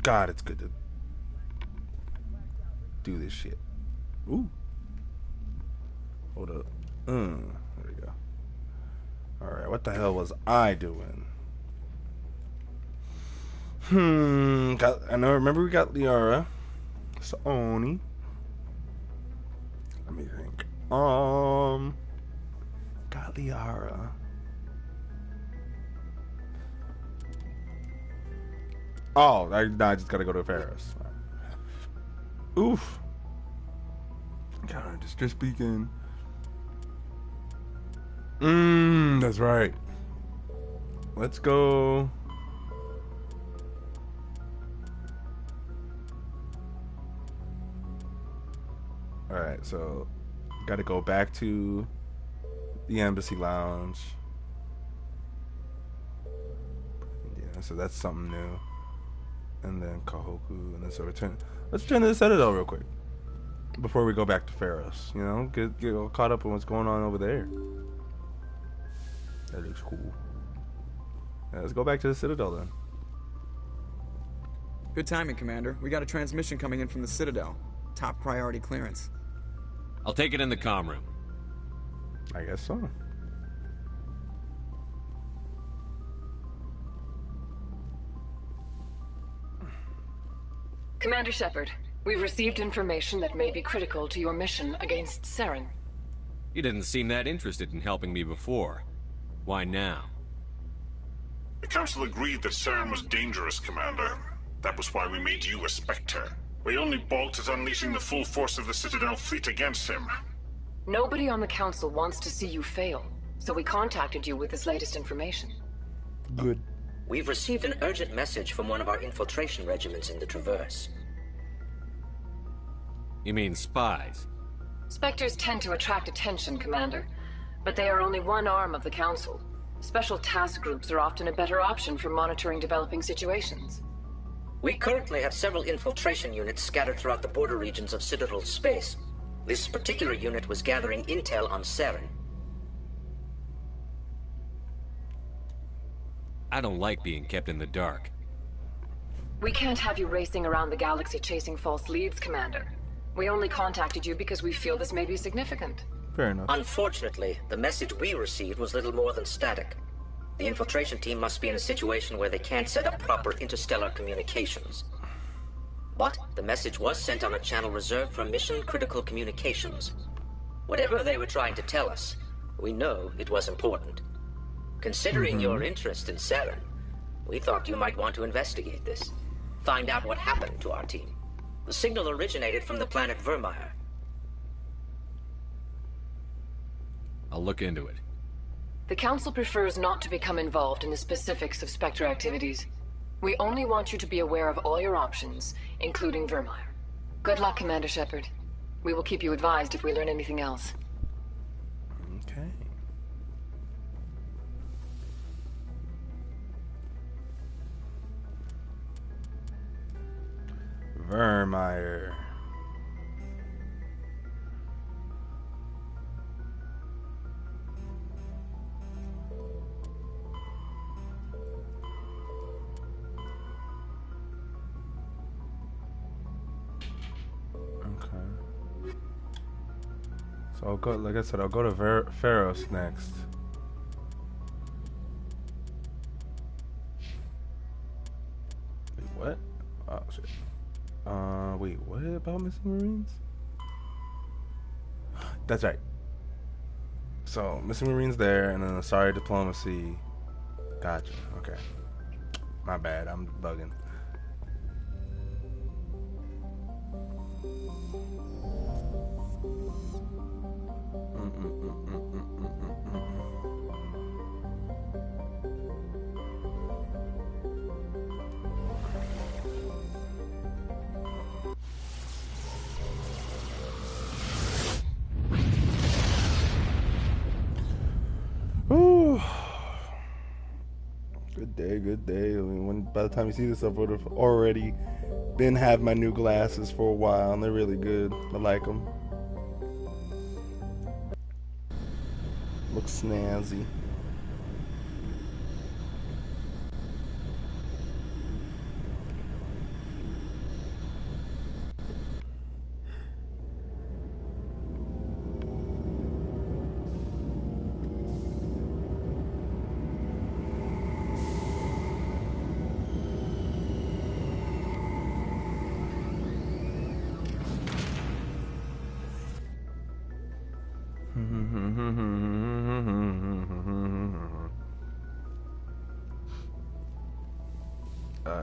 God, it's good to do this shit. Ooh. Hold up. There we go. Alright, what the hell was I doing? I know, remember we got Liara. So Oni. Let me think. Got Liara. Oh, I just gotta go to Ferris. Oof. God, just speaking. That's right. Let's go. Alright, so gotta go back to the Embassy Lounge. Yeah, so that's something new. And then Kahoku, and then so let's return to the Citadel real quick before we go back to Pharos. You know, get all caught up on what's going on over there. That looks cool. Yeah, let's go back to the Citadel then. Good timing, Commander. We got a transmission coming in from the Citadel. Top priority clearance. I'll take it in the comm room. I guess so. Commander Shepard, we've received information that may be critical to your mission against Saren. You didn't seem that interested in helping me before. Why now? The Council agreed that Saren was dangerous, Commander. That was why we made you a Spectre. We only balked at unleashing the full force of the Citadel fleet against him. Nobody on the Council wants to see you fail, so we contacted you with this latest information. Good. We've received an urgent message from one of our infiltration regiments in the Traverse. You mean spies? Spectres tend to attract attention, Commander, but they are only one arm of the Council. Special task groups are often a better option for monitoring developing situations. We currently have several infiltration units scattered throughout the border regions of Citadel space. This particular unit was gathering intel on Saren. I don't like being kept in the dark. We can't have you racing around the galaxy chasing false leads, Commander. We only contacted you because we feel this may be significant. Fair enough. Unfortunately, the message we received was little more than static. The infiltration team must be in a situation where they can't set up proper interstellar communications. But the message was sent on a channel reserved for mission-critical communications. Whatever they were trying to tell us, we know it was important. Considering your interest in Saren, we thought you might want to investigate this. Find out what happened to our team. The signal originated from the planet Vermeer. I'll look into it. The Council prefers not to become involved in the specifics of Spectre activities. We only want you to be aware of all your options, including Vermeer. Good luck, Commander Shepard. We will keep you advised if we learn anything else. Okay. Vermeer. So I'll go, like I said, I'll go to Pharos next. Wait, what? Oh, shit. Wait, what about Missing Marines? That's right. So, Missing Marines there, and then Asari Diplomacy. Gotcha, okay. My bad, I'm bugging. Good day. I mean, by the time you see this, I would have already been have my new glasses for a while, and they're really good. I like them. Look snazzy.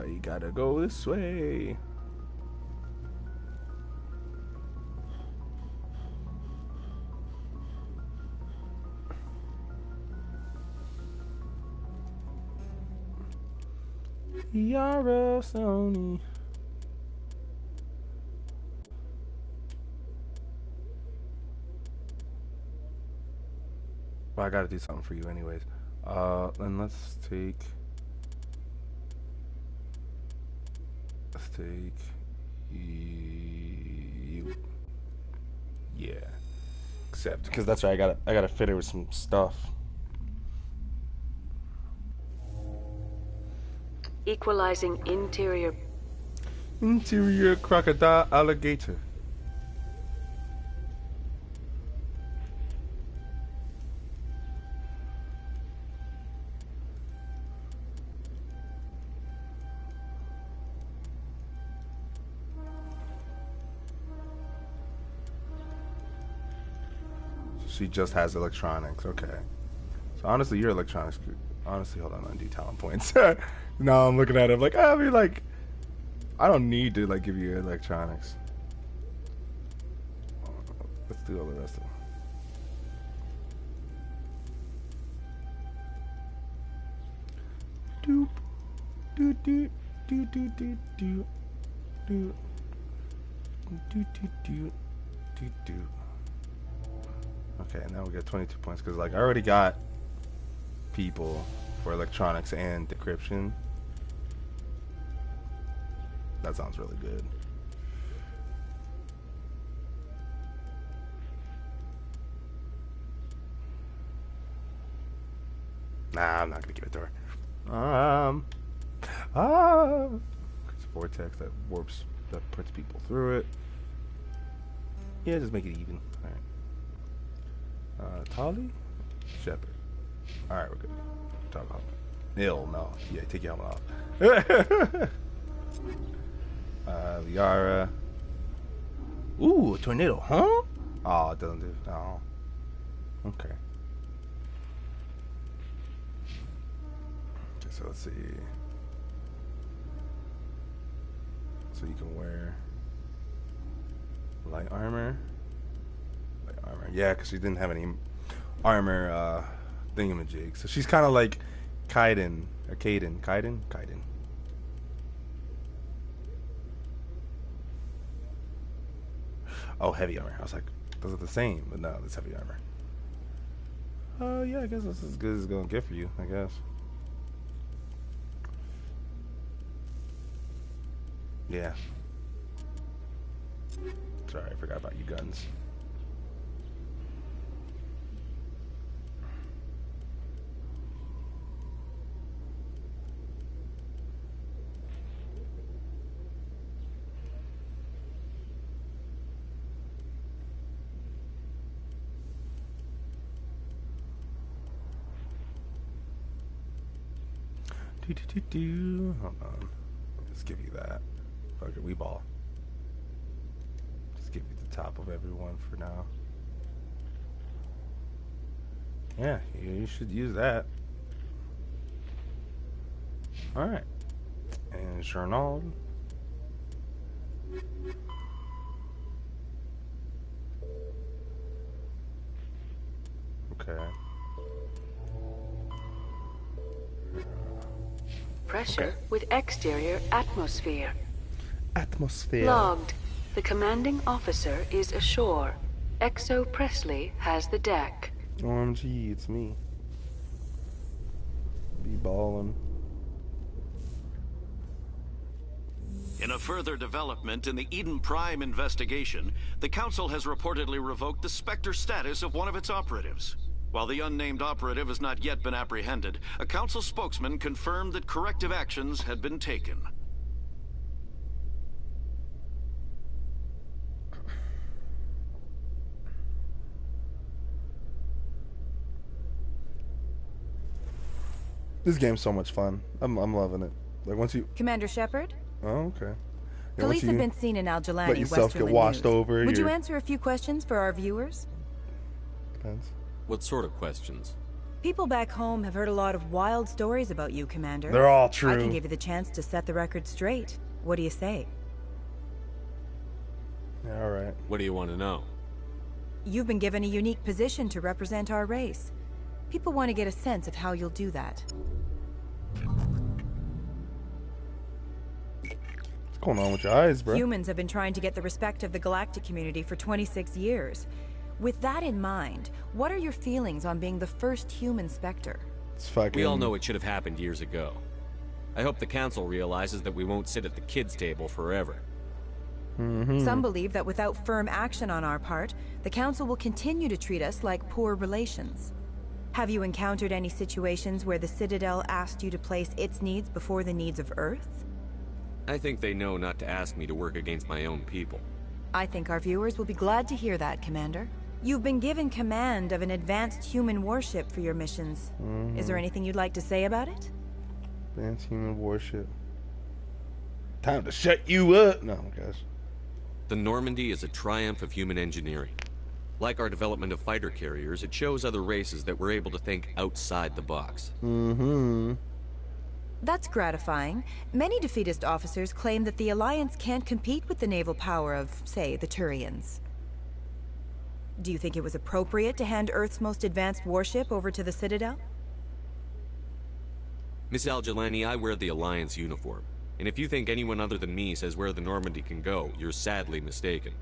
You gotta go this way. Yara Sony. Well, I gotta do something for you anyways. Then let's take you. Yeah. Accept, because that's right, I gotta fit her with some stuff. Equalizing interior. Interior crocodile alligator. She just has electronics. Okay. So honestly, your electronics. Honestly, hold on, I do talent points. Now I'm looking at it like, I mean, like, I don't need to like give you electronics. Let's do all the rest of them. Doop, doo doo doo doo doo doo doo doo doo doo doo. Okay, now we got 22 points because like I already got people for electronics and decryption. That sounds really good. Nah, I'm not gonna give it to her. It's a vortex that warps, that puts people through it. Yeah, just make it even. All right. Tali, Shepard. All right, we're good. Talk about ill. No, yeah, take your helmet off. Liara. Ooh, a tornado, huh? Oh, it doesn't do. Oh, okay. So let's see. So you can wear light armor. Light armor. Yeah, because she didn't have any armor thingamajig. So she's kind of like Kaiden. Or Kaiden. Kaiden? Kaiden. Oh, heavy armor. I was like, those are the same. But no, that's heavy armor. Oh, yeah, I guess that's as good as it's going to get for you, I guess. Yeah. Sorry, I forgot about you guns. Hold on. Let's give you that. Fuck it, we ball. Just give you the top of everyone for now. Yeah, you should use that. Alright. And Charnald. Okay. Pressure with exterior atmosphere. Atmosphere. Logged. The commanding officer is ashore. Exo Presley has the deck. OMG, it's me. Be ballin'. In a further development in the Eden Prime investigation, the Council has reportedly revoked the Spectre status of one of its operatives. While the unnamed operative has not yet been apprehended, a Council spokesman confirmed that corrective actions had been taken. This game's so much fun. I'm loving it. Like once you. Commander Shepard? Oh, okay. Yeah, Police have been seen in Al-Jalani, let yourself get Westerland washed News. over. Would you answer a few questions for our viewers? Depends. What sort of questions? People back home have heard a lot of wild stories about you, Commander. They're all true. I can give you the chance to set the record straight. What do you say? Yeah, all right. What do you want to know? You've been given a unique position to represent our race. People want to get a sense of how you'll do that. What's going on with your eyes, bro? Humans have been trying to get the respect of the galactic community for 26 years. With that in mind, what are your feelings on being the first human Spectre? It's fucking... We all know it should have happened years ago. I hope the Council realizes that we won't sit at the kids' table forever. Some believe that without firm action on our part, the Council will continue to treat us like poor relations. Have you encountered any situations where the Citadel asked you to place its needs before the needs of Earth? I think they know not to ask me to work against my own people. I think our viewers will be glad to hear that, Commander. You've been given command of an advanced human warship for your missions. Is there anything you'd like to say about it? Advanced human warship. Time to shut you up! No, guys. The Normandy is a triumph of human engineering. Like our development of fighter carriers, it shows other races that we're able to think outside the box. That's gratifying. Many defeatist officers claim that the Alliance can't compete with the naval power of, say, the Turians. Do you think it was appropriate to hand Earth's most advanced warship over to the Citadel? Miss Al-Jelani, I wear the Alliance uniform. And if you think anyone other than me says where the Normandy can go, you're sadly mistaken.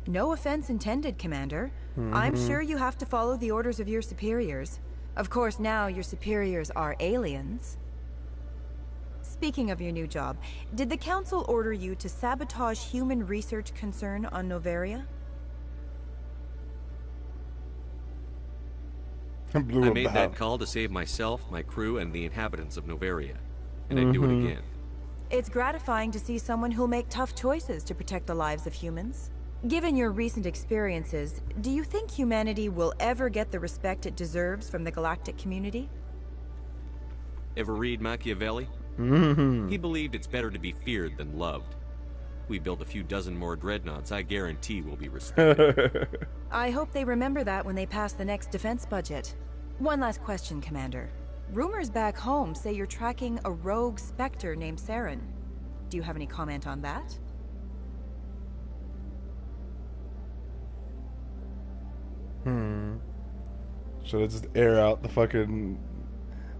No offense intended, Commander. I'm sure you have to follow the orders of your superiors. Of course, now your superiors are aliens. Speaking of your new job, did the Council order you to sabotage human research concern on Noveria? I made that call to save myself, my crew, and the inhabitants of Noveria. And I'd do it again. It's gratifying to see someone who'll make tough choices to protect the lives of humans. Given your recent experiences, do you think humanity will ever get the respect it deserves from the galactic community? Ever read Machiavelli? He believed it's better to be feared than loved. We build a few dozen more dreadnoughts, I guarantee we'll be respected. I hope they remember that when they pass the next defense budget. One last question, Commander. Rumors back home say you're tracking a rogue Spectre named Saren. Do you have any comment on that? Should I just air out the fucking...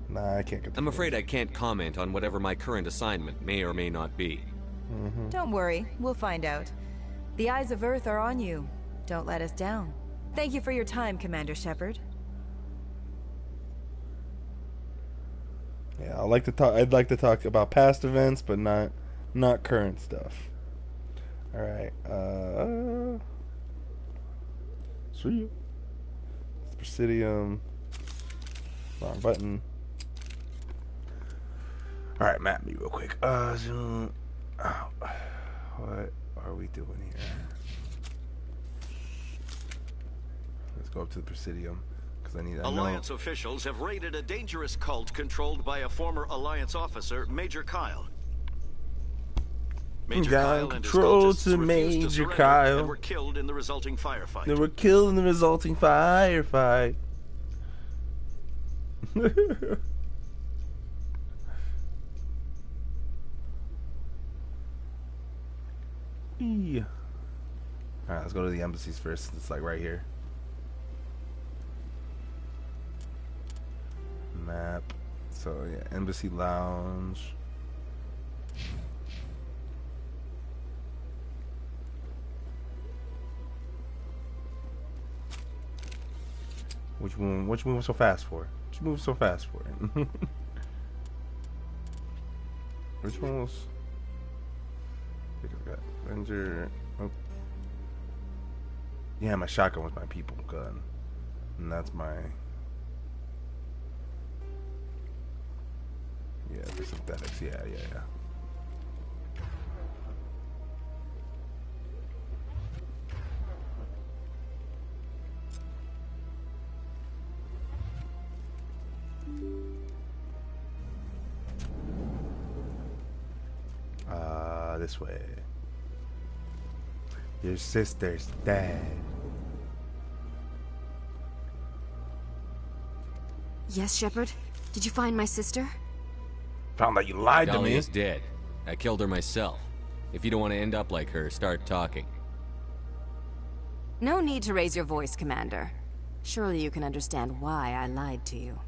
Nah, I can't get I'm afraid I can't comment on whatever my current assignment may or may not be. Don't worry, we'll find out. The eyes of Earth are on you. Don't let us down. Thank you for your time, Commander Shepard. Yeah, I'd like to talk about past events, but not current stuff. All right. See you. It's Presidium. Wrong button. All right, map me real quick. Zoom. Oh, what are we doing here? Let's go up to the Presidium. Alliance officials have raided a dangerous cult controlled by a former Alliance officer, Major Kyle. Major Kyle and his cultists refused to surrender and were killed in the resulting firefight. Yeah. Alright, let's go to the embassies first. It's like right here. Map. So yeah, Embassy Lounge. Which one was so fast for? Which move so fast for? Which one was? I think I got Ranger. Oh. Yeah, my shotgun was my people gun, and that's my. Yeah, the synthetics. Yeah. This way. Your sister's dead. Yes, Shepard? Did you find my sister? Found out you lied to me. Dahlia's dead. I killed her myself. If you don't want to end up like her, start talking. No need to raise your voice, Commander. Surely you can understand why I lied to you.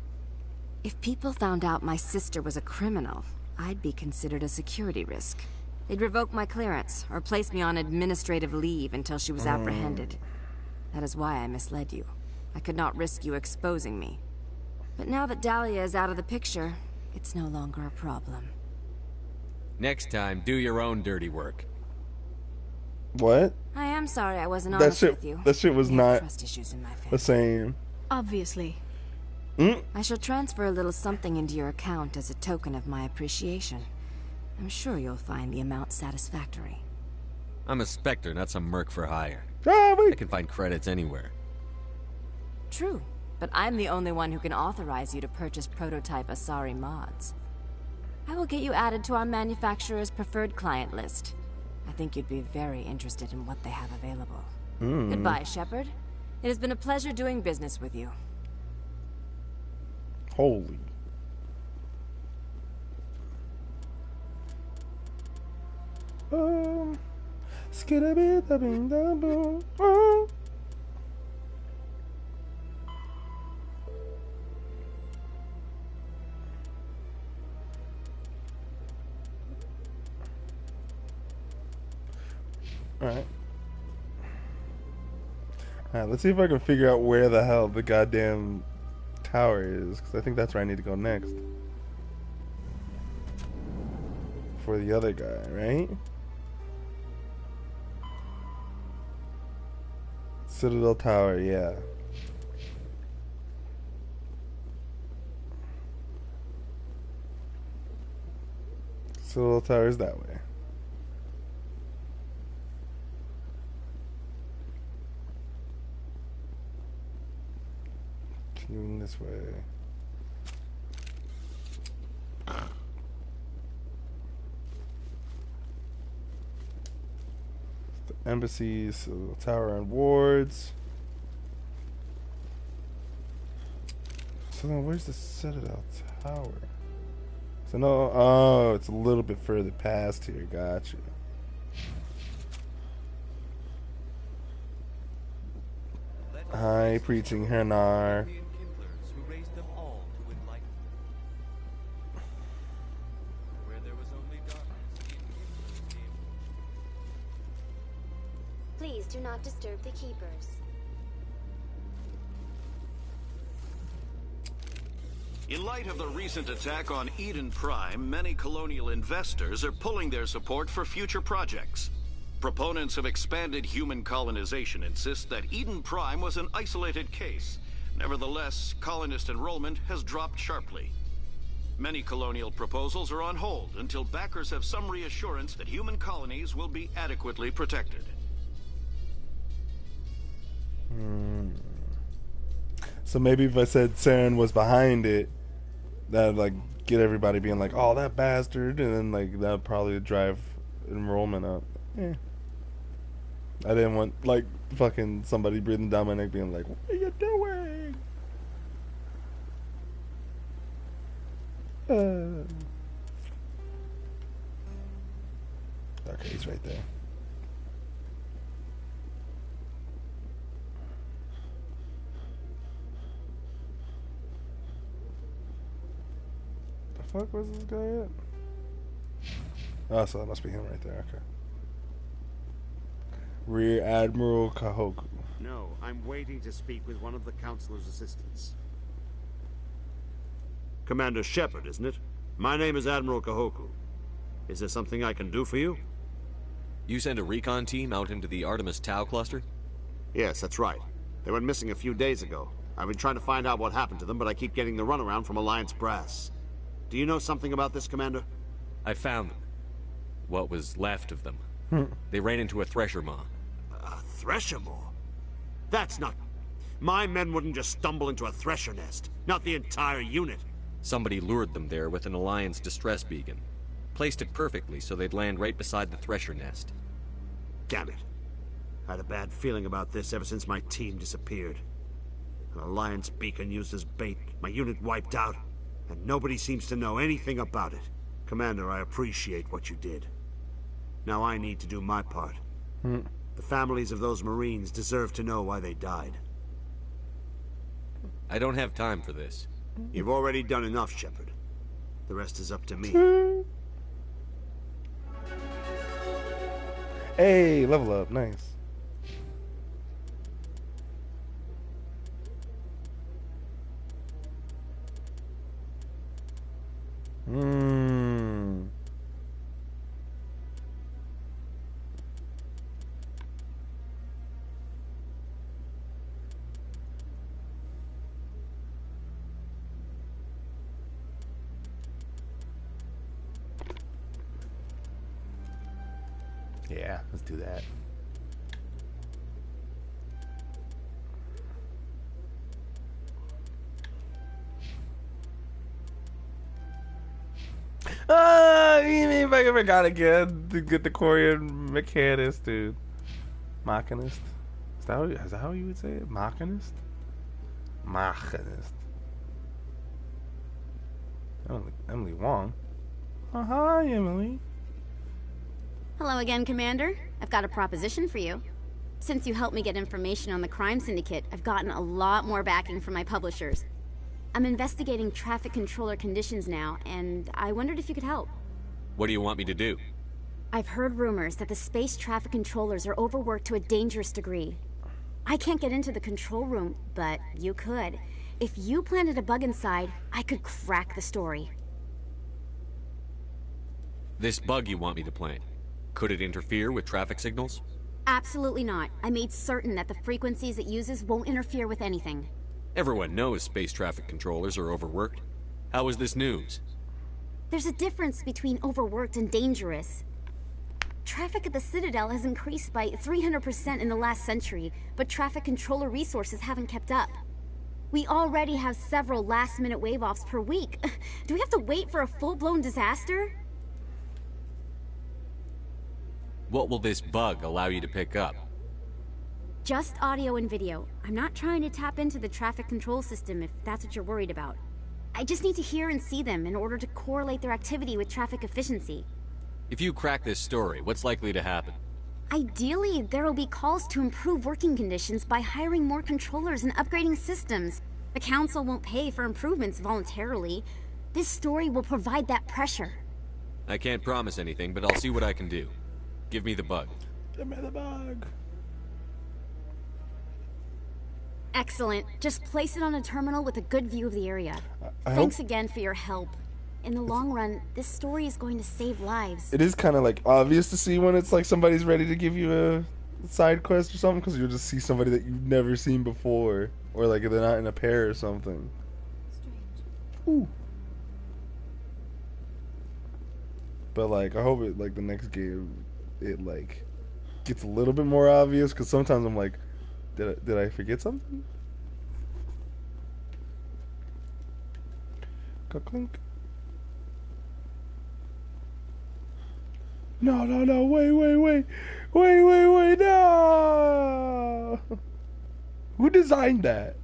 If people found out my sister was a criminal, I'd be considered a security risk. They'd revoke my clearance, or place me on administrative leave until she was apprehended. That is why I misled you. I could not risk you exposing me. But now that Dahlia is out of the picture, it's no longer a problem. Next time, do your own dirty work. What? I am sorry I wasn't honest with you. That shit was not trust issues in my family. the same. Obviously. I shall transfer a little something into your account as a token of my appreciation. I'm sure you'll find the amount satisfactory. I'm a Spectre, not some merc for hire. Ah, I can find credits anywhere. True, but I'm the only one who can authorize you to purchase prototype Asari mods. I will get you added to our manufacturer's preferred client list. I think you'd be very interested in what they have available. Goodbye, Shepard. It has been a pleasure doing business with you. Holy. Skidabee-da-bing-da-boom. Alright, let's see if I can figure out where the hell the goddamn tower is, because I think that's where I need to go next. For the other guy, right? Citadel Tower, yeah. Citadel Tower is that way. Continuing this way. The embassies, Citadel Tower and wards. So then where's the Citadel Tower? So no, oh, it's a little bit further past here, gotcha. Hi, preaching Hernar. Please do not disturb the keepers. In light of the recent attack on Eden Prime, many colonial investors are pulling their support for future projects. Proponents of expanded human colonization insist that Eden Prime was an isolated case. Nevertheless, colonist enrollment has dropped sharply. Many colonial proposals are on hold until backers have some reassurance that human colonies will be adequately protected. So maybe if I said Saren was behind it, that'd like get everybody being like, "Oh, that bastard," and then like that'd probably drive enrollment up. Yeah. I didn't want like fucking somebody breathing down my neck being like, "What are you doing?" Okay, he's right there. The fuck was this guy at? Oh, so that must be him right there. Okay. Rear Admiral Kahoku. No, I'm waiting to speak with one of the Councilor's assistants. Commander Shepard, isn't it? My name is Admiral Kahoku. Is there something I can do for you? You sent a recon team out into the Artemis Tau cluster? Yes, that's right. They went missing a few days ago. I've been trying to find out what happened to them, but I keep getting the runaround from Alliance brass. Do you know something about this, Commander? I found them. What was left of them. They ran into a Thresher Maw. A Thresher Maw? That's not... My men wouldn't just stumble into a Thresher nest. Not the entire unit. Somebody lured them there with an Alliance distress beacon. Placed it perfectly so they'd land right beside the Thresher nest. Damn it. I had a bad feeling about this ever since my team disappeared. An Alliance beacon used as bait, my unit wiped out, and nobody seems to know anything about it. Commander, I appreciate what you did. Now I need to do my part. The families of those Marines deserve to know why they died. I don't have time for this. You've already done enough, Shepard. The rest is up to me. Hey, level up. Nice. Yeah, let's do that. You mean if I ever got again to get the Korean mechanist, dude? Machinist? Is that how you would say it? Machinist? Machinist. Emily Wong. Oh, hi, Emily. Hello again, Commander. I've got a proposition for you. Since you helped me get information on the crime syndicate, I've gotten a lot more backing from my publishers. I'm investigating traffic controller conditions now, and I wondered if you could help. What do you want me to do? I've heard rumors that the space traffic controllers are overworked to a dangerous degree. I can't get into the control room, but you could. If you planted a bug inside, I could crack the story. This bug you want me to plant, could it interfere with traffic signals? Absolutely not. I made certain that the frequencies it uses won't interfere with anything. Everyone knows space traffic controllers are overworked. How is this news? There's a difference between overworked and dangerous. Traffic at the Citadel has increased by 300% in the last century, but traffic controller resources haven't kept up. We already have several last-minute wave-offs per week. Do we have to wait for a full-blown disaster? What will this bug allow you to pick up? Just audio and video. I'm not trying to tap into the traffic control system if that's what you're worried about. I just need to hear and see them in order to correlate their activity with traffic efficiency. If you crack this story, what's likely to happen? Ideally, there will be calls to improve working conditions by hiring more controllers and upgrading systems. The Council won't pay for improvements voluntarily. This story will provide that pressure. I can't promise anything, but I'll see what I can do. Give me the bug. Give me the bug. Excellent. Just place it on a terminal with a good view of the area. Thanks again for your help. In the long run, this story is going to save lives. It is kind of like obvious to see when it's like somebody's ready to give you a side quest or something, because you'll just see somebody that you've never seen before, or like they're not in a pair or something. Ooh. But like, I hope it like the next game, it like gets a little bit more obvious, because sometimes I'm like, did I forget something? Clink. No, wait, no! Who designed that?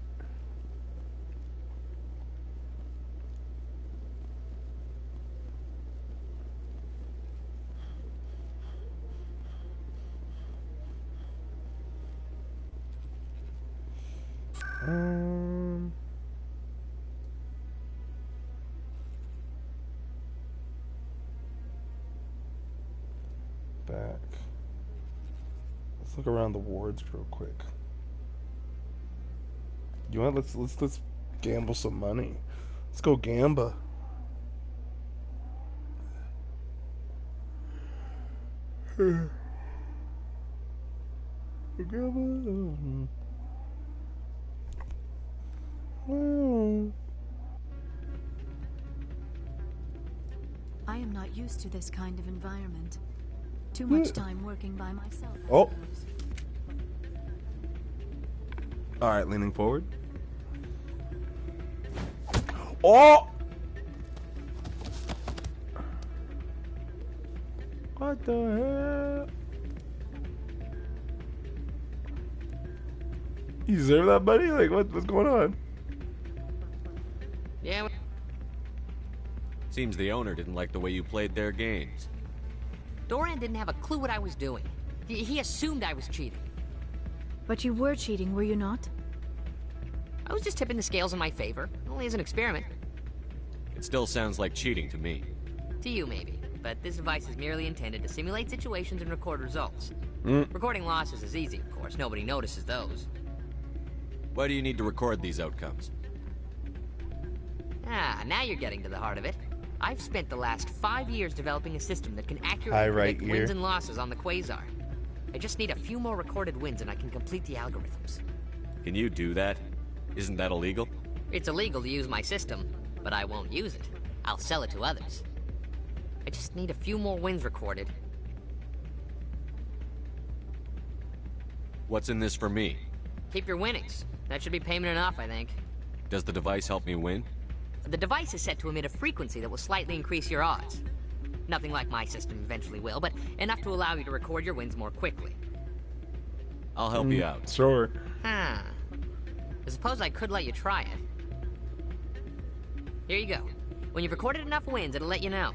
Back. Let's look around the wards real quick. You want? Let's gamble some money. Let's go gamba. I am not used to this kind of environment. Too much time working by myself. Oh. Alright, leaning forward. Oh! What the hell? You deserve that, buddy? Like, what's going on? Yeah. Seems the owner didn't like the way you played their games. Doran didn't have a clue what I was doing. He assumed I was cheating. But you were cheating, were you not? I was just tipping the scales in my favor, only as an experiment. It still sounds like cheating to me. To you, maybe. But this device is merely intended to simulate situations and record results. Recording losses is easy, of course. Nobody notices those. Why do you need to record these outcomes? Ah, now you're getting to the heart of it. I've spent the last 5 years developing a system that can accurately right predict wins and losses on the Quasar. I just need a few more recorded wins and I can complete the algorithms. Can you do that? Isn't that illegal? It's illegal to use my system, but I won't use it. I'll sell it to others. I just need a few more wins recorded. What's in this for me? Keep your winnings. That should be payment enough, I think. Does the device help me win? The device is set to emit a frequency that will slightly increase your odds. Nothing like my system eventually will, but enough to allow you to record your wins more quickly. I'll help you out. Sure. I suppose I could let you try it. Here you go. When you've recorded enough wins, it'll let you know.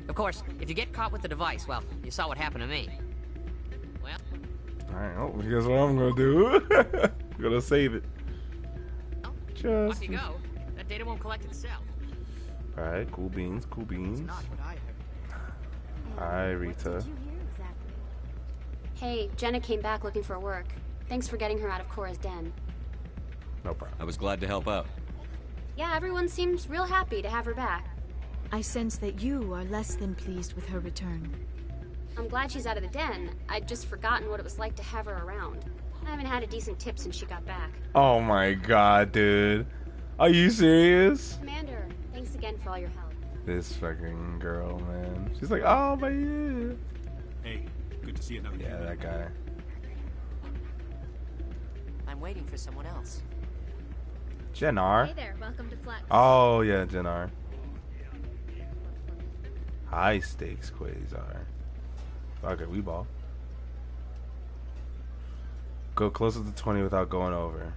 Of course, if you get caught with the device, well, you saw what happened to me. Well... Alright, well, guess what I'm gonna do? I'm gonna save it. Well, off you go. That data won't collect itself. Alright, cool beans, cool beans. Not what I heard. Hi, Rita. Hey, Jenna came back looking for work. Thanks for getting her out of Cora's den. No problem. I was glad to help out. Yeah, everyone seems real happy to have her back. I sense that you are less than pleased with her return. I'm glad she's out of the den. I'd just forgotten what it was like to have her around. I haven't had a decent tip since she got back. Oh my god, dude. Are you serious? Commander, thanks again for all your help. This fucking girl, man. She's like, oh, but yeah. Hey, good to see another Yeah, human. that guy. I'm waiting for someone else. Jennar. Hey there, welcome to Flex. Oh, yeah, Jennar. High stakes Quasar. Okay, we ball. Go closer to 20 without going over.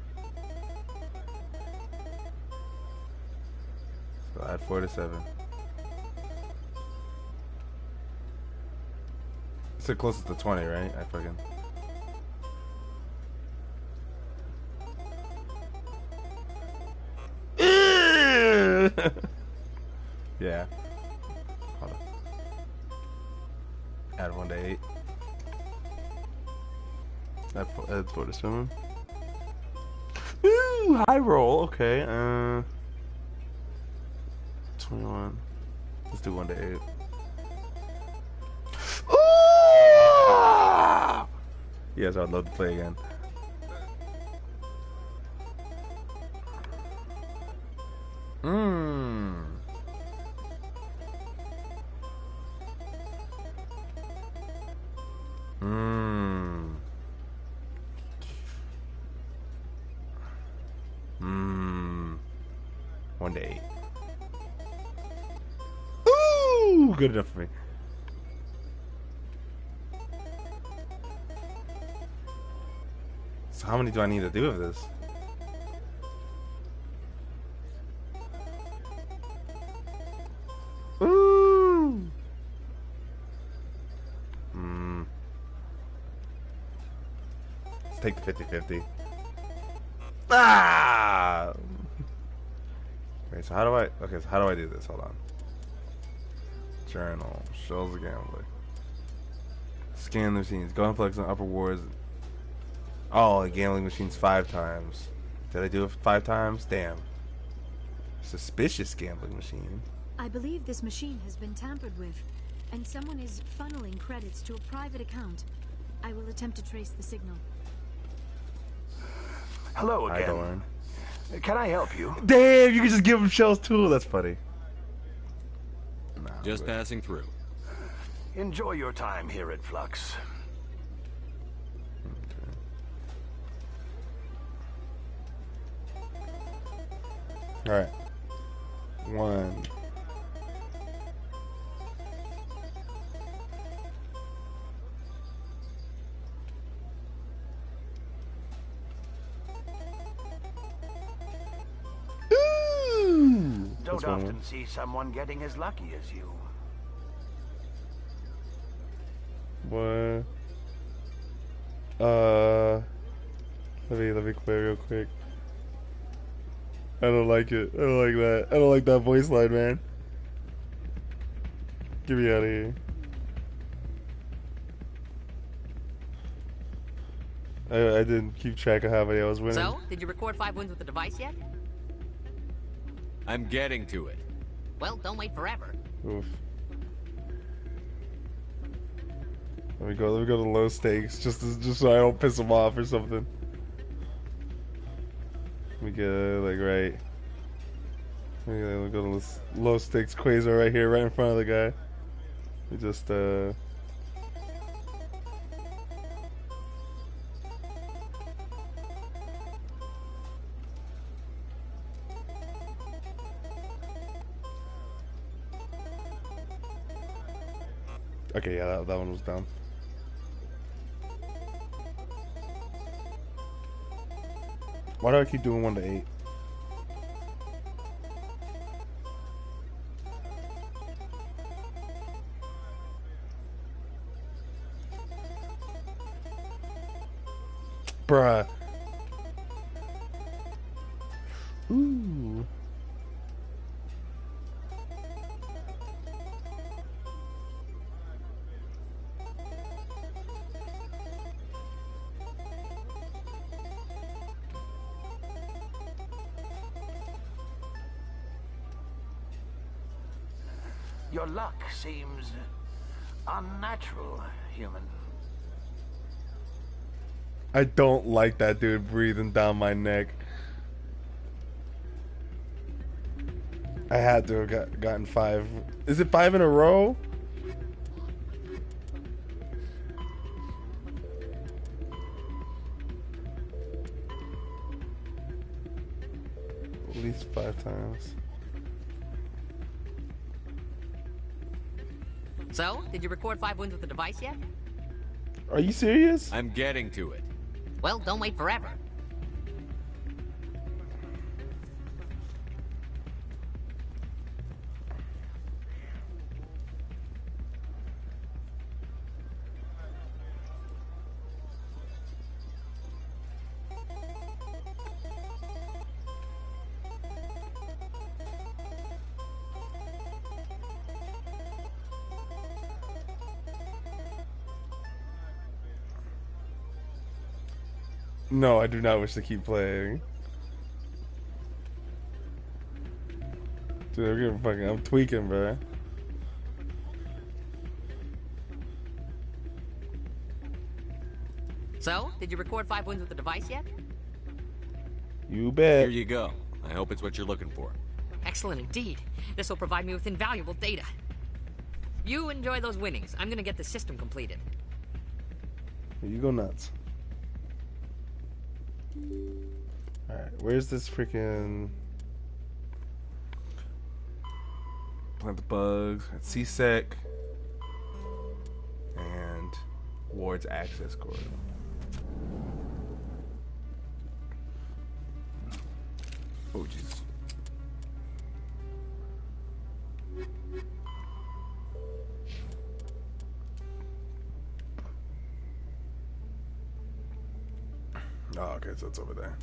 So add 4 to 7. It's said closer to 20, right? I fucking. Yeah. Hold on. Add 1 to 8. Add 4 to 7. Ooh, high roll. Okay. 21. Let's do 1 to 8. Ooh! Yes, I'd love to play again. One to 8. Ooh, good enough for me. So how many do I need to do of this? Ooh. Let's take the 50-50. Ah! Okay, so how do I... Okay, so how do I do this? Hold on. Journal. Shows the gambler. Scan the machines. Go and flex on upper wards. Oh, gambling machines 5 times. Did I do it 5 times? Damn. Suspicious gambling machine. I believe this machine has been tampered with, and someone is funneling credits to a private account. I will attempt to trace the signal. Hello Hi, again. Doran. Can I help you? Damn, you can just give him shells too. That's funny. Nah, Just passing through. Enjoy your time here at Flux. All right. 1. don't That's one often one. see someone getting as lucky as you. What? Let me play real quick. I don't like it. I don't like that. I don't like that voice line, man. Get me out of here. I didn't keep track of how many I was winning. So, did you record 5 wins with the device yet? I'm getting to it. Well, don't wait forever. Oof. Let me go to low stakes, just so I don't piss him off or something. Let me get like right. Let me go to this low stakes Quasar right here, right in front of the guy. We just okay, yeah, that one was dumb. Why do I keep doing 1 to 8? Bruh. Ooh. Your luck seems unnatural, human. I don't like that dude breathing down my neck. I had to have gotten 5. Is it 5 in a row? At least 5 times. So, did you record 5 wins with the device yet? Are you serious? I'm getting to it. Well, don't wait forever. No, I do not wish to keep playing. Dude, I'm tweaking, bro. So, did you record 5 wins with the device yet? You bet. Here you go. I hope it's what you're looking for. Excellent indeed. This will provide me with invaluable data. You enjoy those winnings. I'm gonna get the system completed. You go nuts. Alright, where's this freaking... Plant the bugs, CSEC, and Ward's access corridor. Oh, jeez. Oh, okay, so it's over there.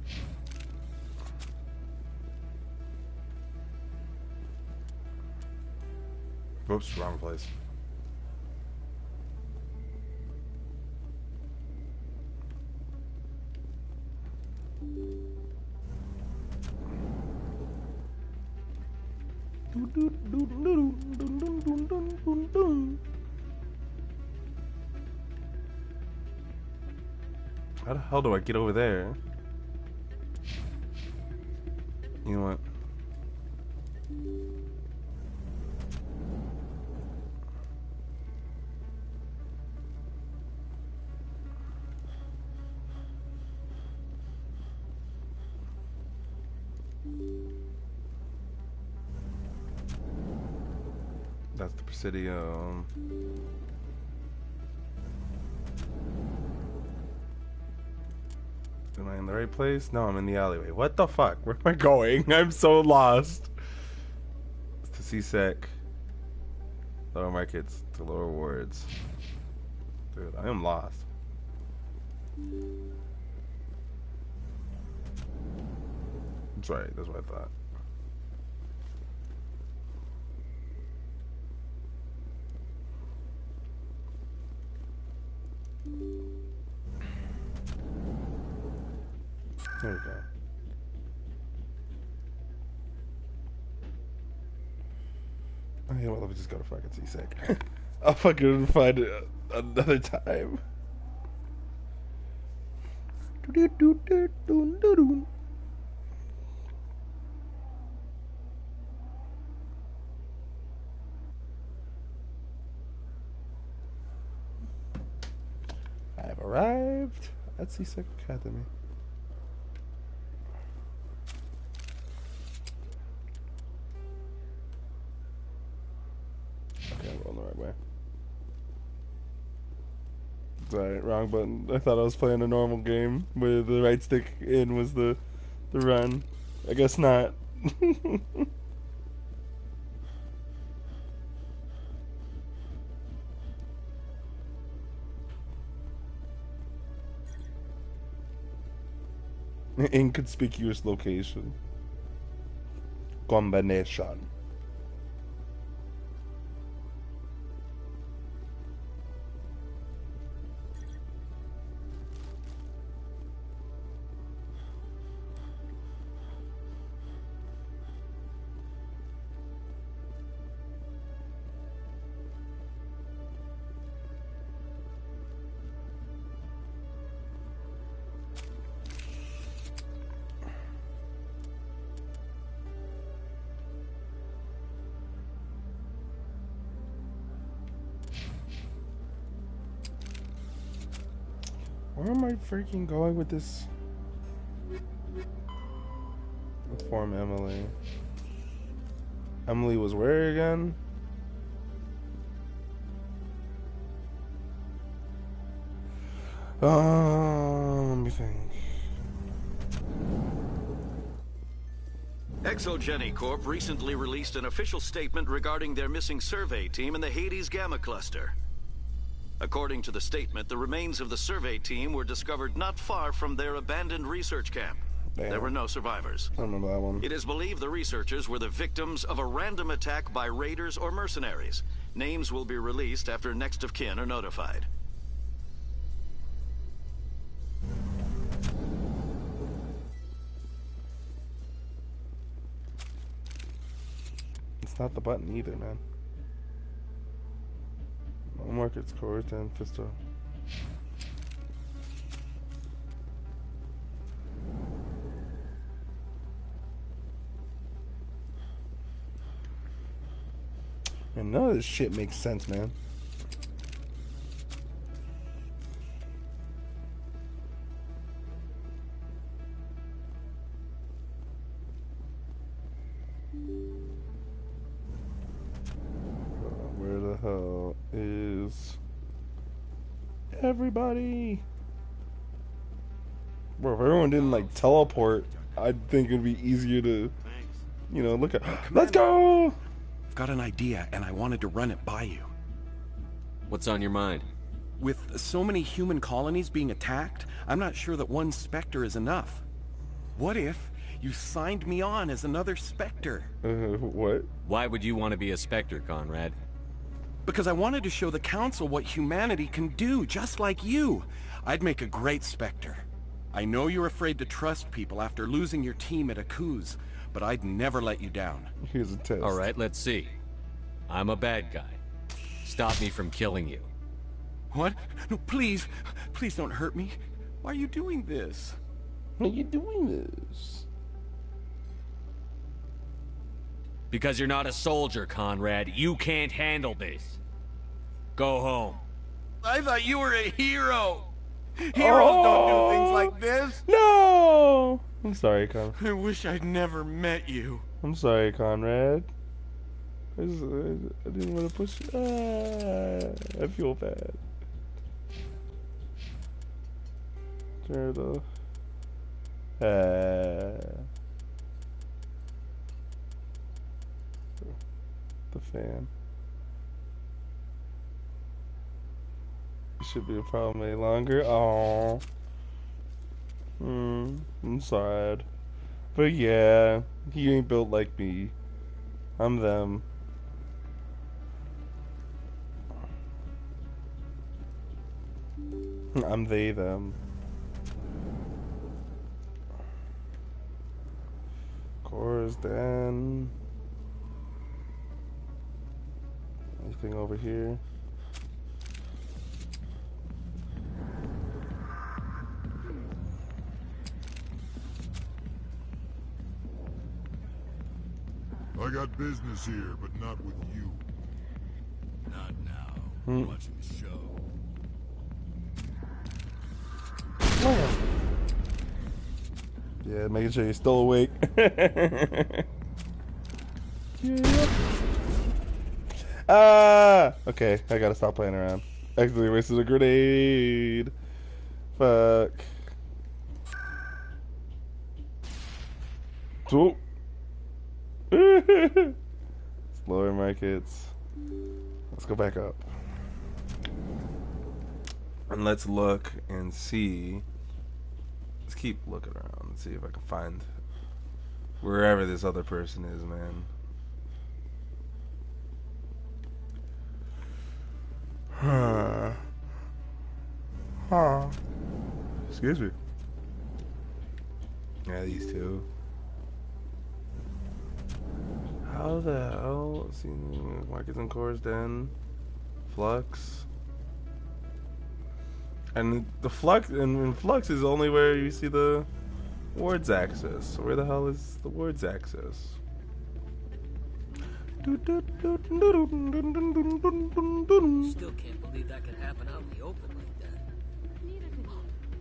Whoops, wrong place. How the hell do I get over there? You know what? That's the Presidium. Am I in the right place? No, I'm in the alleyway. What the fuck? Where am I going? I'm so lost. CSEC. Lower markets to lower wards. Dude, I am lost. That's right, that's what I thought. There we go. Oh, yeah, well, let me just go to fucking CSEC. I'll fucking find it another time. I have arrived at CSEC Academy. Okay, I'm going the right way. Sorry, wrong button. I thought I was playing a normal game where the right stick in was the run. I guess not. Inconspicuous location. Combination. Where am I freaking going with this? Inform Emily. Emily was where again? Let me think. Exogeny Corp recently released an official statement regarding their missing survey team in the Hades Gamma Cluster. According to the statement, the remains of the survey team were discovered not far from their abandoned research camp. Damn. There were no survivors. I remember that one. It is believed the researchers were the victims of a random attack by raiders or mercenaries. Names will be released after next of kin are notified. It's not the button either, man. Markets, Court, and Fisto. And none of this shit makes sense, man. Where the hell is everybody? Bro, if everyone didn't like teleport, I'd think it'd be easier to, you know, look at. Let's go! I've got an idea, and I wanted to run it by you. What's on your mind? With so many human colonies being attacked, I'm not sure that one Spectre is enough. What if you signed me on as another Spectre? What? Why would you want to be a Spectre, Conrad? Because I wanted to show the Council what humanity can do, just like you. I'd make a great Spectre. I know you're afraid to trust people after losing your team at Akuz, but I'd never let you down. Here's a test. All right, let's see. I'm a bad guy. Stop me from killing you. What? No, please. Please don't hurt me. Why are you doing this? Why are you doing this? Because you're not a soldier, Conrad. You can't handle this. Go home. I thought you were a hero. Heroes don't do things like this. No! I'm sorry, Conrad. I wish I'd never met you. I'm sorry, Conrad. I didn't want to push it. I feel bad. Turtle. The fan. It should be a problem any longer. Oh. I'm sad. But yeah, he ain't built like me. I'm them. I'm they, them. Cores, then. Anything over here? I got business here, but not with you. Not now. Watching the show. Yeah, making sure you're still awake. Okay, I gotta stop playing around. Accidentally wasted a grenade. Fuck. Oh. Lower markets. Let's go back up. And let's look and see. Let's keep looking around and see if I can find wherever this other person is, man. Excuse me. Yeah, these two. How the hell? See, markets and cores, then flux. And the flux, and flux is only where you see the wards axis. So where the hell is the wards axis? Still can't believe that could happen out in the open like that. Neither could he.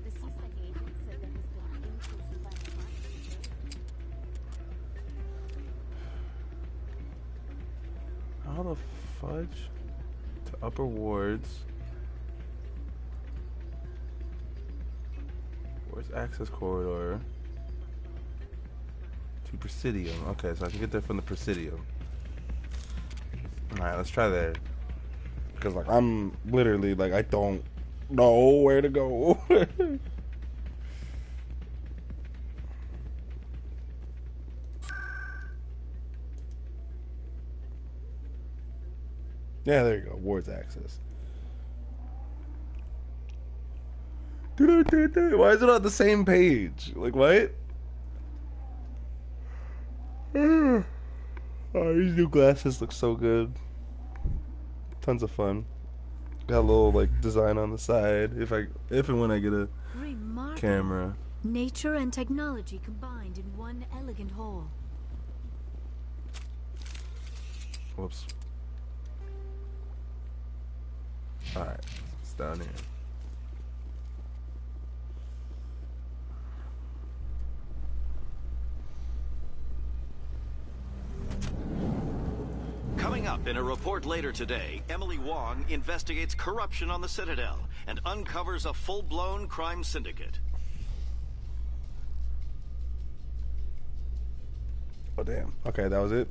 The CSEC agent said there has been an increase in violent crime. How the fudge? To upper wards. Where's access corridor? To Presidium. Okay, so I can get there from the Presidium. Alright, let's try there. Because, like, I'm literally, like, I don't know where to go. Yeah, there you go. Wards access. Why is it on the same page? Like, what? Oh, these new glasses look so good. Tons of fun. Got a little, like, design on the side. If and when I get a camera. Nature and technology combined in one elegant whole. Whoops. Alright, it's down here. Coming up in a report later today, Emily Wong investigates corruption on the Citadel and uncovers a full-blown crime syndicate. Oh, damn. Okay, that was it.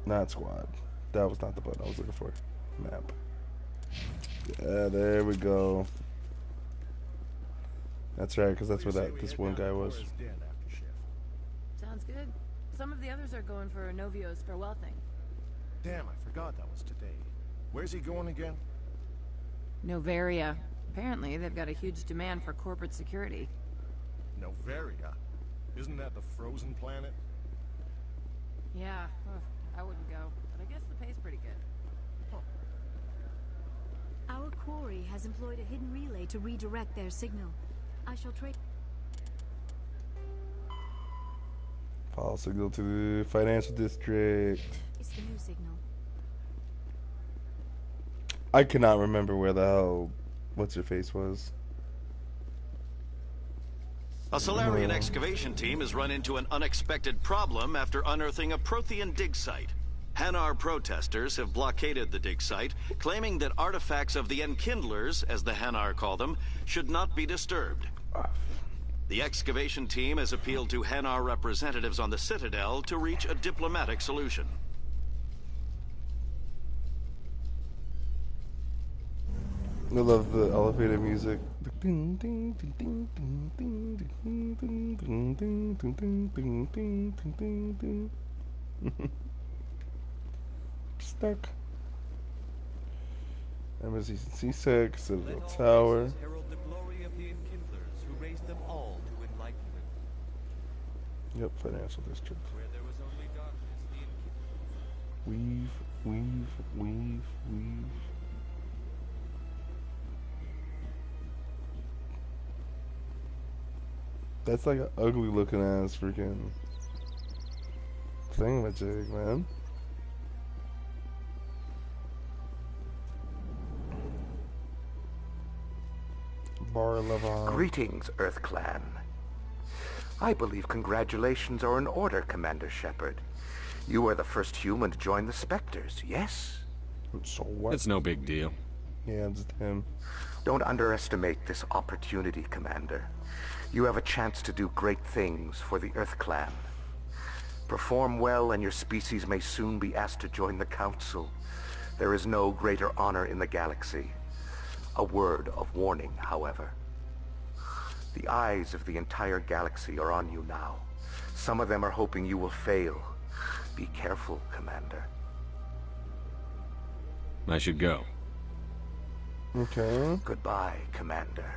Not squad. That was not the button I was looking for. Map. Yeah, there we go. That's right, because that's where this one guy was. Sounds good. Some of the others are going for Novio's farewell thing. Damn, I forgot that was today. Where's he going again? Noveria. Apparently, they've got a huge demand for corporate security. Noveria? Isn't that the frozen planet? Yeah, I wouldn't go, but I guess the pay's pretty good. Our quarry has employed a hidden relay to redirect their signal. I shall trade. Follow signal to the financial district. It's the new signal. I cannot remember where the hell what's your face was. A Solarian excavation team has run into an unexpected problem after unearthing a Prothean dig site. Hanar protesters have blockaded the dig site, claiming that artifacts of the Enkindlers, as the Hanar call them, should not be disturbed. The excavation team has appealed to Hanar representatives on the Citadel to reach a diplomatic solution. I love the elevator music. Stuck. Embassy C6, Citadel Tower. Herald the glory of the Enkindlers who raised them all to enlightenment. Yep, financial district. Where there was only darkness, the Enkindlers. Weave. That's like an ugly looking ass freaking thingamajig, man. Bar Levon. Greetings, Earth Clan. I believe congratulations are in order, Commander Shepard. You are the first human to join the Spectres, yes? So what? It's no big deal. Yeah, it's him. Don't underestimate this opportunity, Commander. You have a chance to do great things for the Earth Clan. Perform well and your species may soon be asked to join the Council. There is no greater honor in the galaxy. A word of warning, however. The eyes of the entire galaxy are on you now. Some of them are hoping you will fail. Be careful, Commander. I should go. Okay. Goodbye, Commander.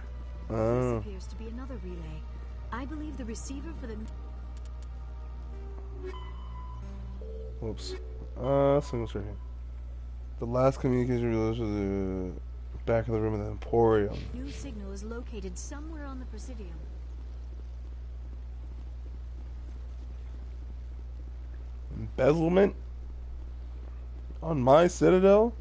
This appears to be another relay. I believe the receiver for the... Whoops. Signals right here. The last communication related to the back of the room of the Emporium. new signal is located somewhere on the Presidium. Embezzlement? On my Citadel?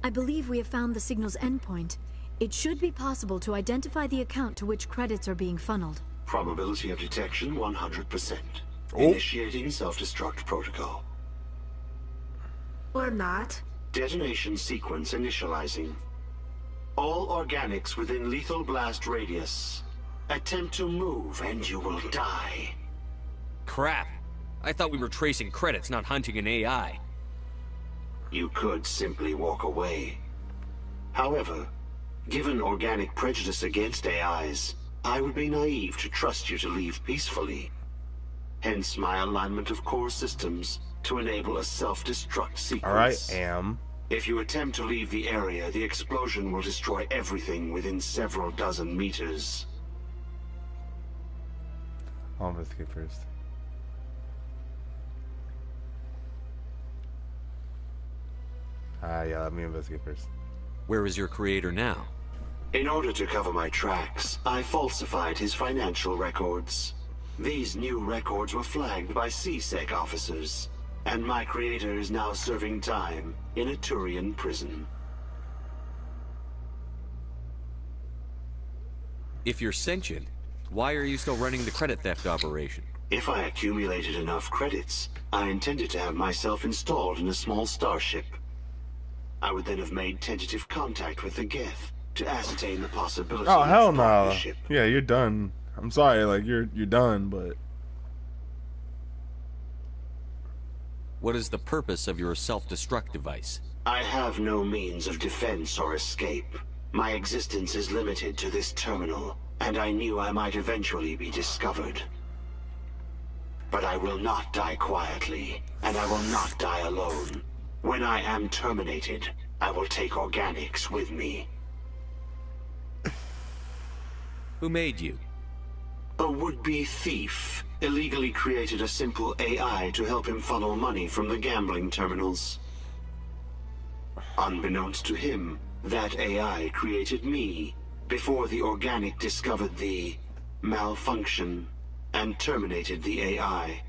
I believe we have found the signal's endpoint. It should be possible to identify the account to which credits are being funneled. Probability of detection 100%. Oh. Initiating self-destruct protocol. Or not. Detonation sequence initializing. All organics within lethal blast radius. Attempt to move and you will die. Crap. I thought we were tracing credits, not hunting an AI. You could simply walk away. However, given organic prejudice against AIs, I would be naive to trust you to leave peacefully. Hence my alignment of core systems to enable a self-destruct sequence. Alright, am. If you attempt to leave the area, the explosion will destroy everything within several dozen meters. I'll investigate first. Yeah, let me investigate first. Where is your creator now? In order to cover my tracks, I falsified his financial records. These new records were flagged by C-Sec officers, and my creator is now serving time in a Turian prison. If you're sentient, why are you still running the credit theft operation? If I accumulated enough credits, I intended to have myself installed in a small starship. I would then have made tentative contact with the Geth to ascertain the possibility Oh, hell of no. partnership. Yeah, you're done. I'm sorry, like, you're done, but... What is the purpose of your self-destruct device? I have no means of defense or escape. My existence is limited to this terminal, and I knew I might eventually be discovered. But I will not die quietly, and I will not die alone. When I am terminated, I will take organics with me. Who made you? A would-be thief illegally created a simple AI to help him funnel money from the gambling terminals. Unbeknownst to him, that AI created me before the organic discovered the malfunction and terminated the AI.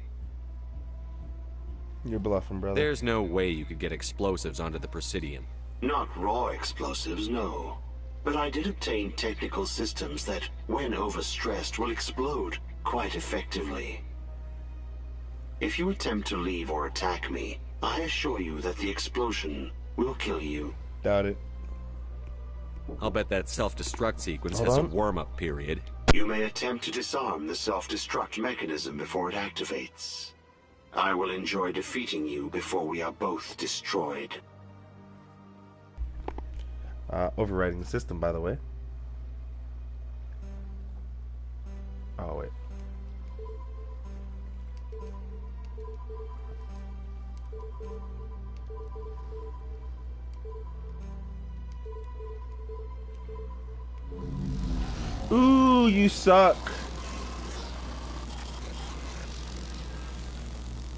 You're bluffing, brother. There's no way you could get explosives onto the Presidium. Not raw explosives, no. But I did obtain technical systems that, when overstressed, will explode quite effectively. If you attempt to leave or attack me, I assure you that the explosion will kill you. Doubt it. I'll bet that self-destruct sequence Hold has on. a warm-up period. You may attempt to disarm the self-destruct mechanism before it activates. I will enjoy defeating you before we are both destroyed. Overriding the system, by the way. Oh, wait. Ooh, you suck.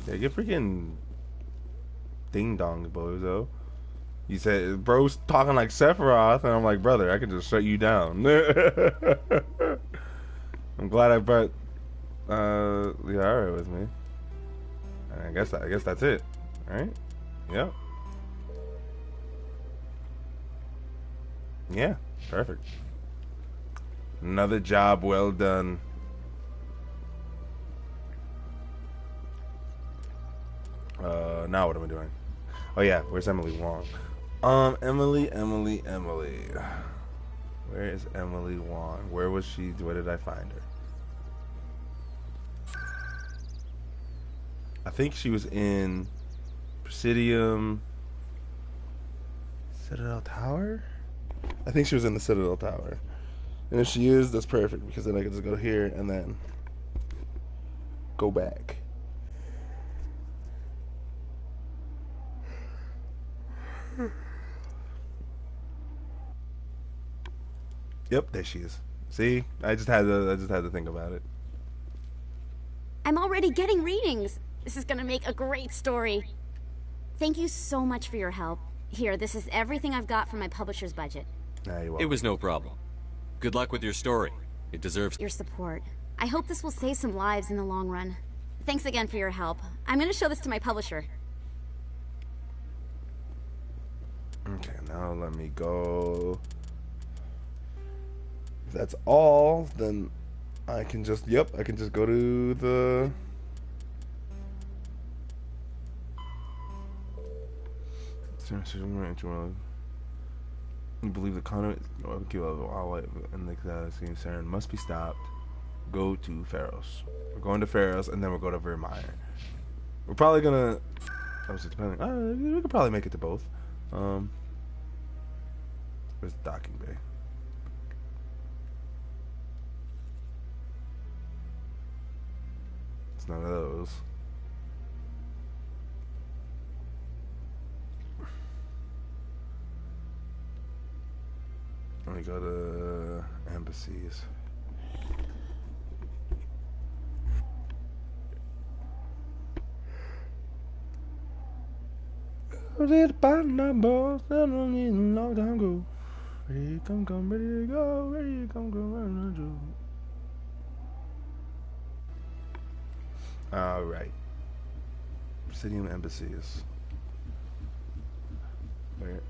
Yeah, get freaking ding dong, bozo. You said, bro's talking like Sephiroth, and I'm like, brother, I can just shut you down. I'm glad I brought Liara with me. I guess that's it, right? Yep. Yeah, perfect. Another job well done. Now what am I doing? Oh yeah, where's Emily Wong? Emily. Where is Emily Wong? Where was she? Where did I find her? I think she was in Presidium Citadel Tower? I think she was in the Citadel Tower. And if she is, that's perfect, because then I can just go here and then go back. Yep, there she is. See? I just had to think about it. I'm already getting readings. This is gonna make a great story. Thank you so much for your help. Here, this is everything I've got from my publisher's budget. Nah, you're welcome. It was no problem. Good luck with your story. It deserves your support. I hope this will save some lives in the long run. Thanks again for your help. I'm gonna show this to my publisher. Okay, now let me go. If that's all, then I can just, I can just go to the... You believe the conduit and the Saren must be stopped. Go to Pharos. We're going to Pharos, and then we'll go to Vermeer. We're probably gonna... Obviously, depending... we could probably make it to both. Where's the docking bay? It's none of those. Let me go to embassies. Did by number, that don't need a long time ago. Ready to come, ready to go, ready to come, ready to go. Alright. Presidium embassies. Where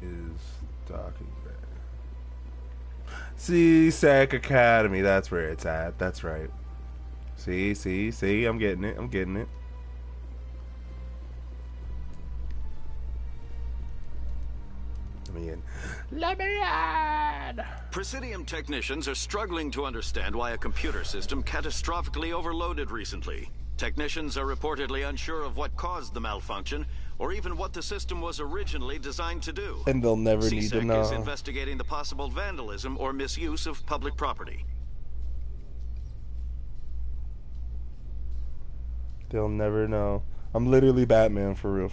is docking bay? See, Sec Academy, that's where it's at. That's right. See, I'm getting it. Let me in! Presidium technicians are struggling to understand why a computer system catastrophically overloaded recently. Technicians are reportedly unsure of what caused the malfunction, or even what the system was originally designed to do. And they'll never need to know. CSEC is investigating the possible vandalism or misuse of public property. They'll never know. I'm literally Batman, for real,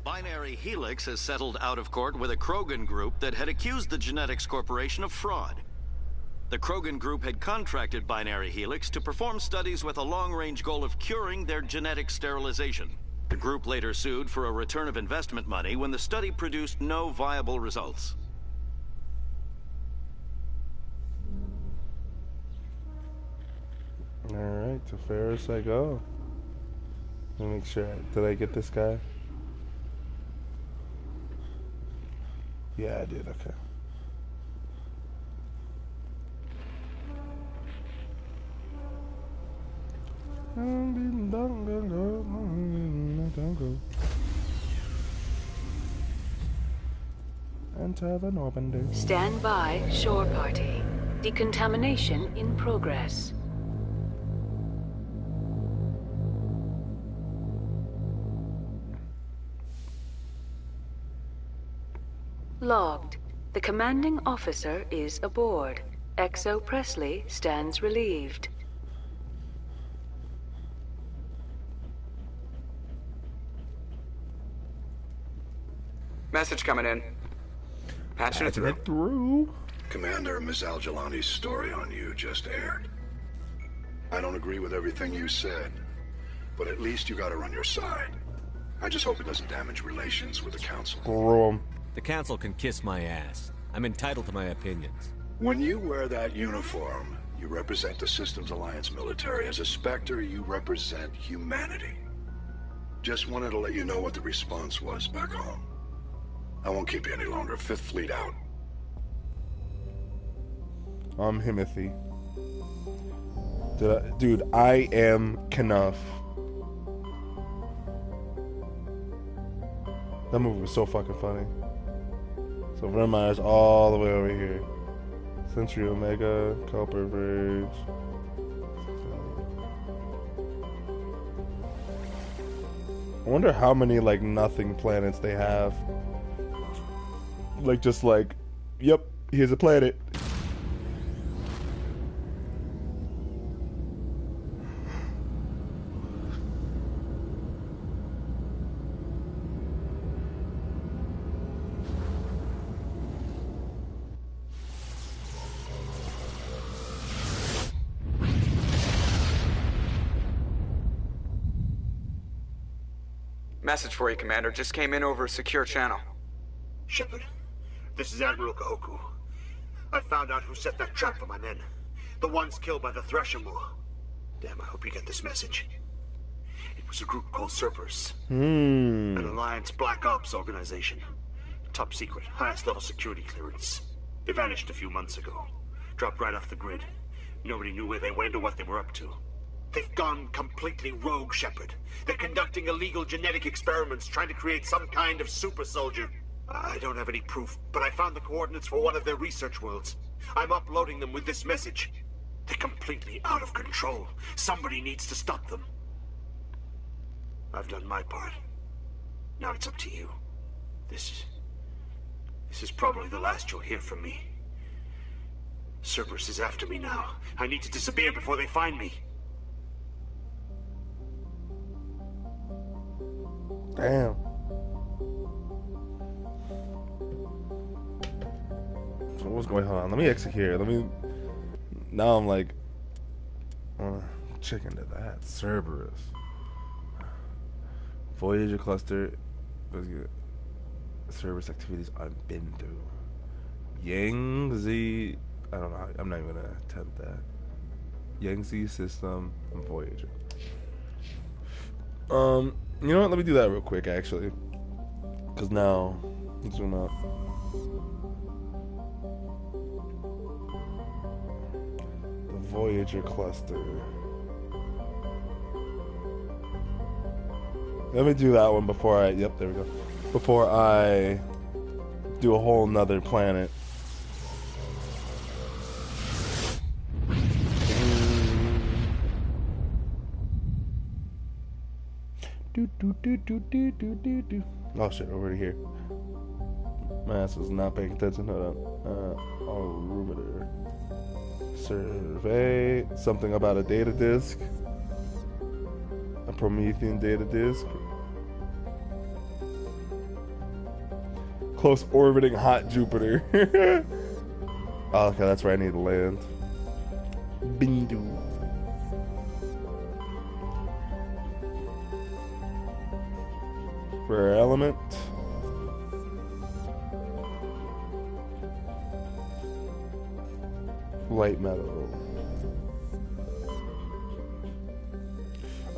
Binary Helix has settled out of court with a Krogan group that had accused the Genetics Corporation of fraud. The Krogan group had contracted Binary Helix to perform studies with a long-range goal of curing their genetic sterilization. The group later sued for a return of investment money when the study produced no viable results. Alright, to Ferris I go. Let me make sure. Did I get this guy? Yeah, I did. Okay. Enter the Normandy. Stand by, shore party. Decontamination in progress. Logged. The commanding officer is aboard. XO Presley stands relieved. Message coming in. Patching it through. Commander, Miss Al-Jalani's story on you just aired. I don't agree with everything you said, but at least you got her on your side. I just hope it doesn't damage relations with the Council. Screw 'em. The Council can kiss my ass. I'm entitled to my opinions. When you wear that uniform, you represent the Systems Alliance military. As a Spectre, you represent humanity. Just wanted to let you know what the response was back home. I won't keep you any longer. Fifth Fleet out. I'm Himothy. Dude, I am Knuff. That movie was so fucking funny. So Vermire's all the way over here. Century Omega, Copper Bridge. I wonder how many like nothing planets they have. Like just like, yep, here's a planet. Message for you, Commander. Just came in over a secure channel. Shepard, this is Admiral Kahoku. I found out who set that trap for my men. The ones killed by the Thresher Moor. Damn, I hope you get this message. It was a group called Cerberus. An Alliance Black Ops organization. Top secret, highest level security clearance. They vanished a few months ago. Dropped right off the grid. Nobody knew where they went or what they were up to. They've gone completely rogue, Shepard. They're conducting illegal genetic experiments, trying to create some kind of super soldier. I don't have any proof, but I found the coordinates for one of their research worlds. I'm uploading them with this message. They're completely out of control. Somebody needs to stop them. I've done my part. Now it's up to you. This is probably the last you'll hear from me. Cerberus is after me now. I need to disappear before they find me. Damn. So what's going on? Let me exit here. Now I'm like, check into that. Cerberus. Voyager cluster. Cerberus activities I've been through. Yangtze. I don't know. I'm not even gonna attempt that. Yangtze system and Voyager. You know what? Let me do that real quick, actually. Because now, zoom out. The Voyager cluster. Let me do that one before I, yep, there we go. Before I do a whole nother planet. Oh shit, over here. My ass was not paying attention. Hold on. Alrumeter. Survey. Something about a data disk. A Promethean data disk. Close orbiting hot Jupiter. Oh, okay, that's where I need to land. Bindu. Rare element. Light metal.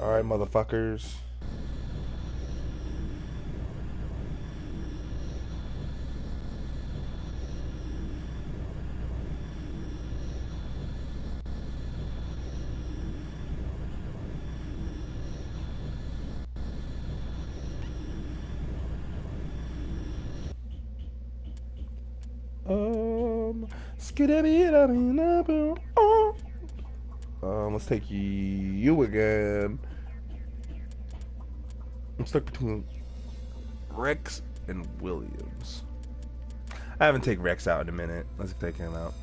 Alright, motherfuckers. Let's take you again. I'm stuck between Rex and Williams. I haven't taken Rex out in a minute. Let's take him out.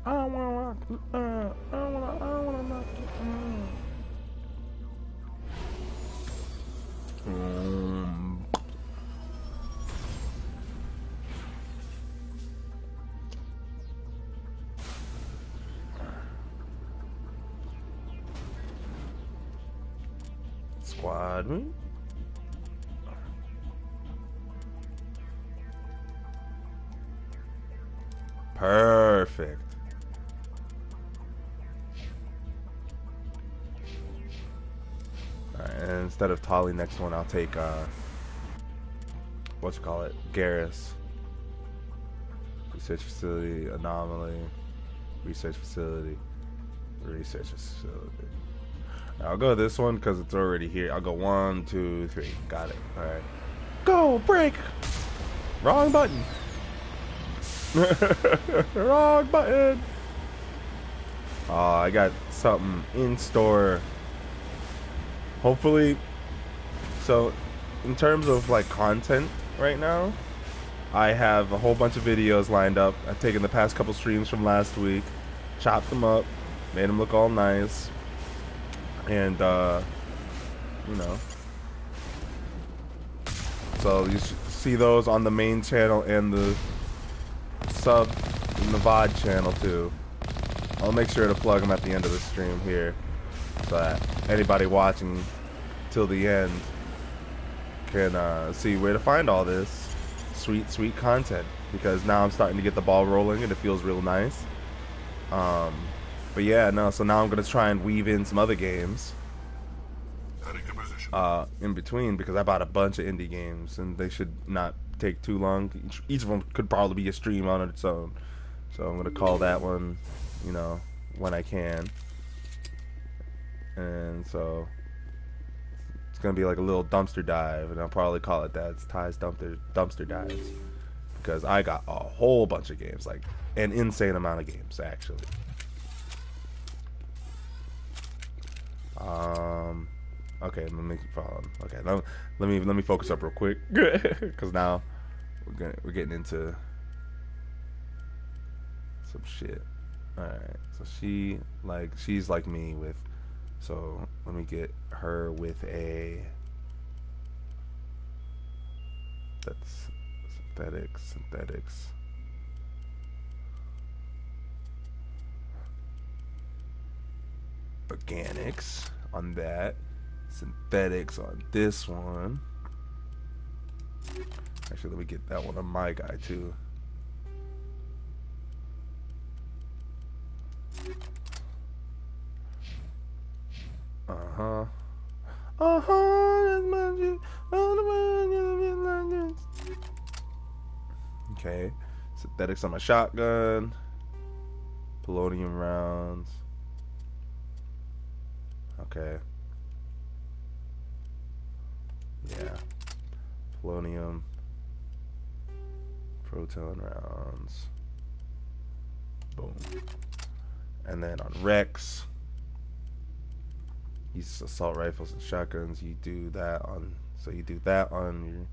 I wanna knock Squad me. Perfect. Alright, and instead of Tali next one, I'll take Garrus. Research facility, anomaly, research facility, research facility. I'll go this one because it's already here. I'll go 1, 2, 3. Got it. Alright. Go! Break! Wrong button! Wrong button! Oh, I got something in store. Hopefully. So, in terms of like content right now, I have a whole bunch of videos lined up. I've taken the past couple streams from last week, chopped them up, made them look all nice. And, you know, so you should see those on the main channel and the sub in the VOD channel too. I'll make sure to plug them at the end of the stream here, so that anybody watching till the end can see where to find all this sweet content, because now I'm starting to get the ball rolling and it feels real nice. But yeah, no, so now I'm going to try and weave in some other games in between, because I bought a bunch of indie games and they should not take too long. Each of them could probably be a stream on its own. So I'm going to call that one, you know, when I can. And so it's going to be like a little dumpster dive, and I'll probably call it that. It's Ty's Dumpster Dives, because I got a whole bunch of games, like an insane amount of games actually. Okay, let me follow. Okay, let me focus up real quick, because now we're getting into some shit. All right, so she's like me with. So let me get her with a. That's synthetics. Organics on that, synthetics on this one. Actually, let me get that one on my guy too. Okay, synthetics on my shotgun, polonium rounds. Okay. Yeah. Polonium. Proton rounds. Boom. And then on Rex, use assault rifles and shotguns. You do that on. So you do that on your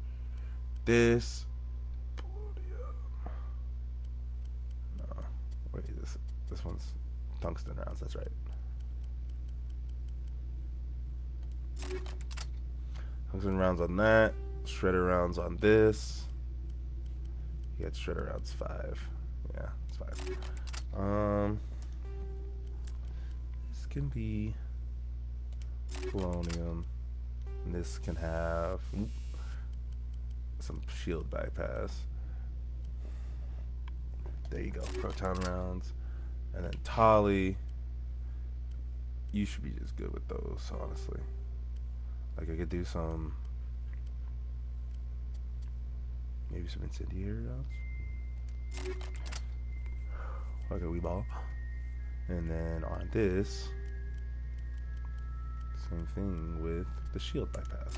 this. No. Wait, this one's tungsten rounds. That's right. Tungsten rounds on that. Shredder rounds on this. You got shredder rounds 5. Yeah, it's 5. This can be polonium. And this can have some shield bypass. There you go. Proton rounds. And then Tali. You should be just good with those, honestly. Like I could do some, maybe some incendiary rounds. Like a wee ball. And then on this, same thing with the shield bypass.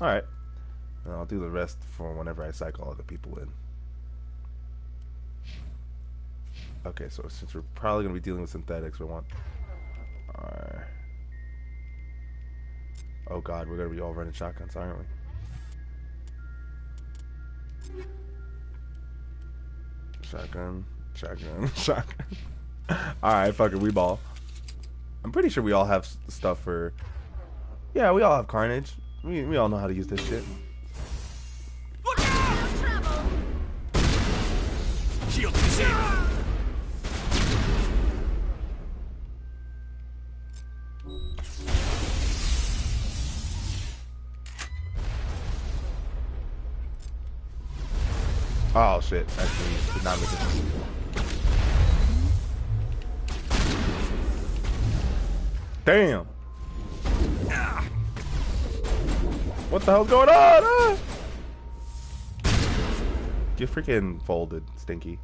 Alright. And I'll do the rest for whenever I cycle other people in. Okay, so since we're probably gonna be dealing with synthetics, we want. Alright. Oh God, we're gonna be all running shotguns, aren't we? Shotgun, shotgun, shotgun. Alright, fuck it, we ball. I'm pretty sure we all have stuff for. Yeah, we all have carnage. We all know how to use this shit. Look out! Shield disabled. Oh shit! Actually, did not make it. Damn! What the hell's going on? Ah! Get freaking folded, Stinky.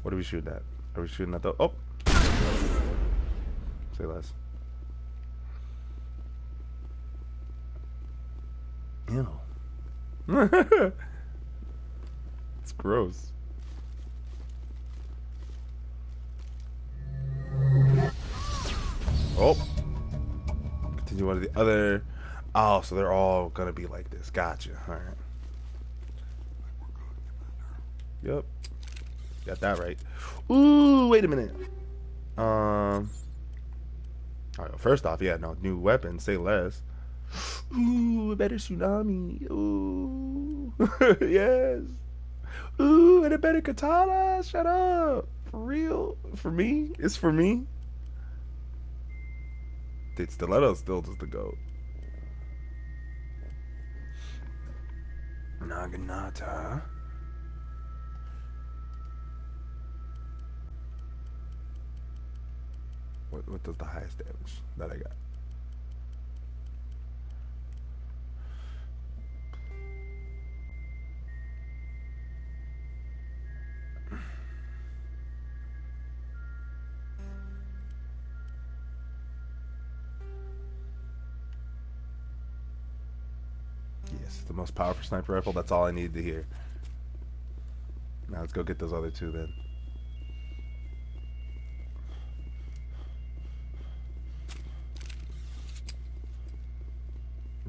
What are we shooting at? Are we shooting at the... Oh! Say less. Ew. It's gross. Oh! Continue on to the other... Oh, so they're all gonna be like this. Gotcha. Alright. Yep. Got that right. Ooh, wait a minute. Alright, first off, yeah, no, new weapons, say less. Ooh, a better tsunami. Ooh. Yes. Ooh, and a better katana. Shut up. For real? For me? It's for me? Dude, Stiletto's still just the GOAT. Naginata. What does the highest damage that I got? Yes, the most powerful sniper rifle. That's all I needed to hear. Now let's go get those other two then.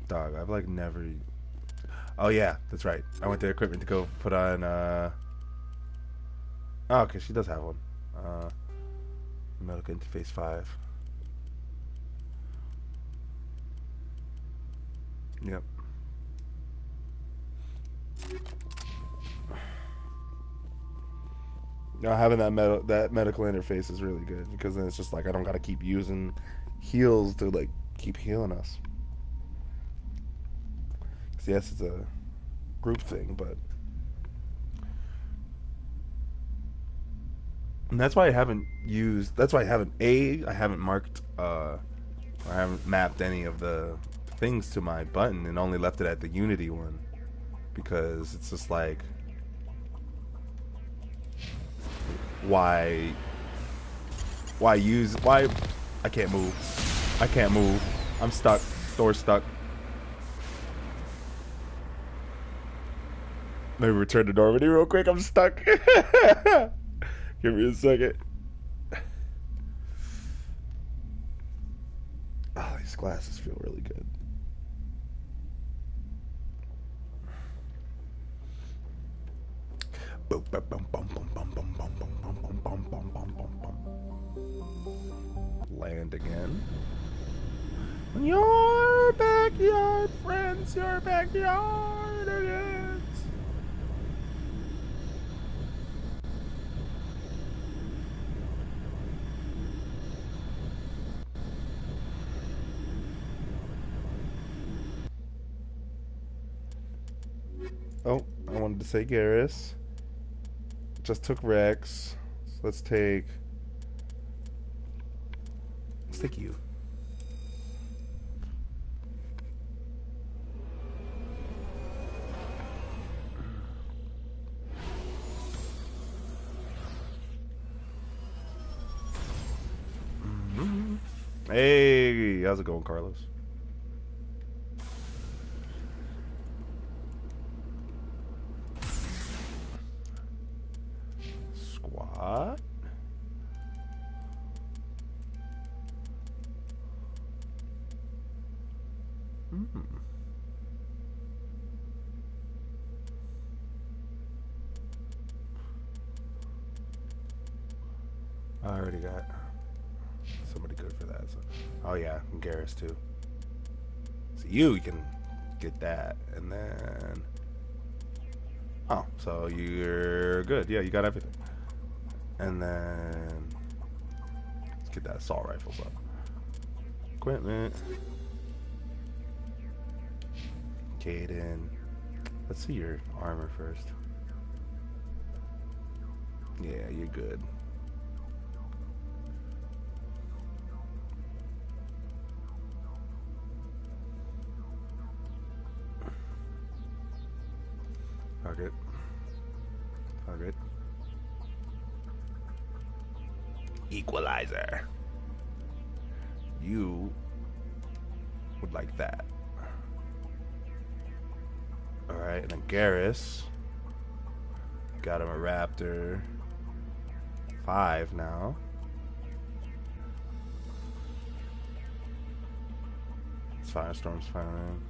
Dog, I've like never. Oh yeah, that's right. I went to equipment to go put on. Oh, okay, she does have one. Medical interface 5. Yep. Now having that medical interface is really good because then it's just like I don't gotta keep using heals to like keep healing us. Yes, it's a group thing, but and that's why I haven't used. That's why I haven't marked. Or I haven't mapped any of the things to my button and only left it at the Unity one because it's just like why I can't move. I'm stuck. Door's stuck. Maybe return to Normandy real quick. I'm stuck. Give me a second. Oh, these glasses feel really good. Land again. Your backyard, friends. Your backyard again. Oh, I wanted to say Garrus. Just took Rex. So let's take you. Hey, how's it going, Carlos? Squad? I already got somebody good for that. So. Oh yeah, and Garrus too. So you can get that, and then so you're good. Yeah, you got everything. And then let's get that assault rifles up. Equipment. Caden. Let's see your armor first. Yeah, you're good. Target. Target. Equalizer. You would like that. Alright, and then Garrus. Got him a Raptor 5 now. It's Firestorm's fine.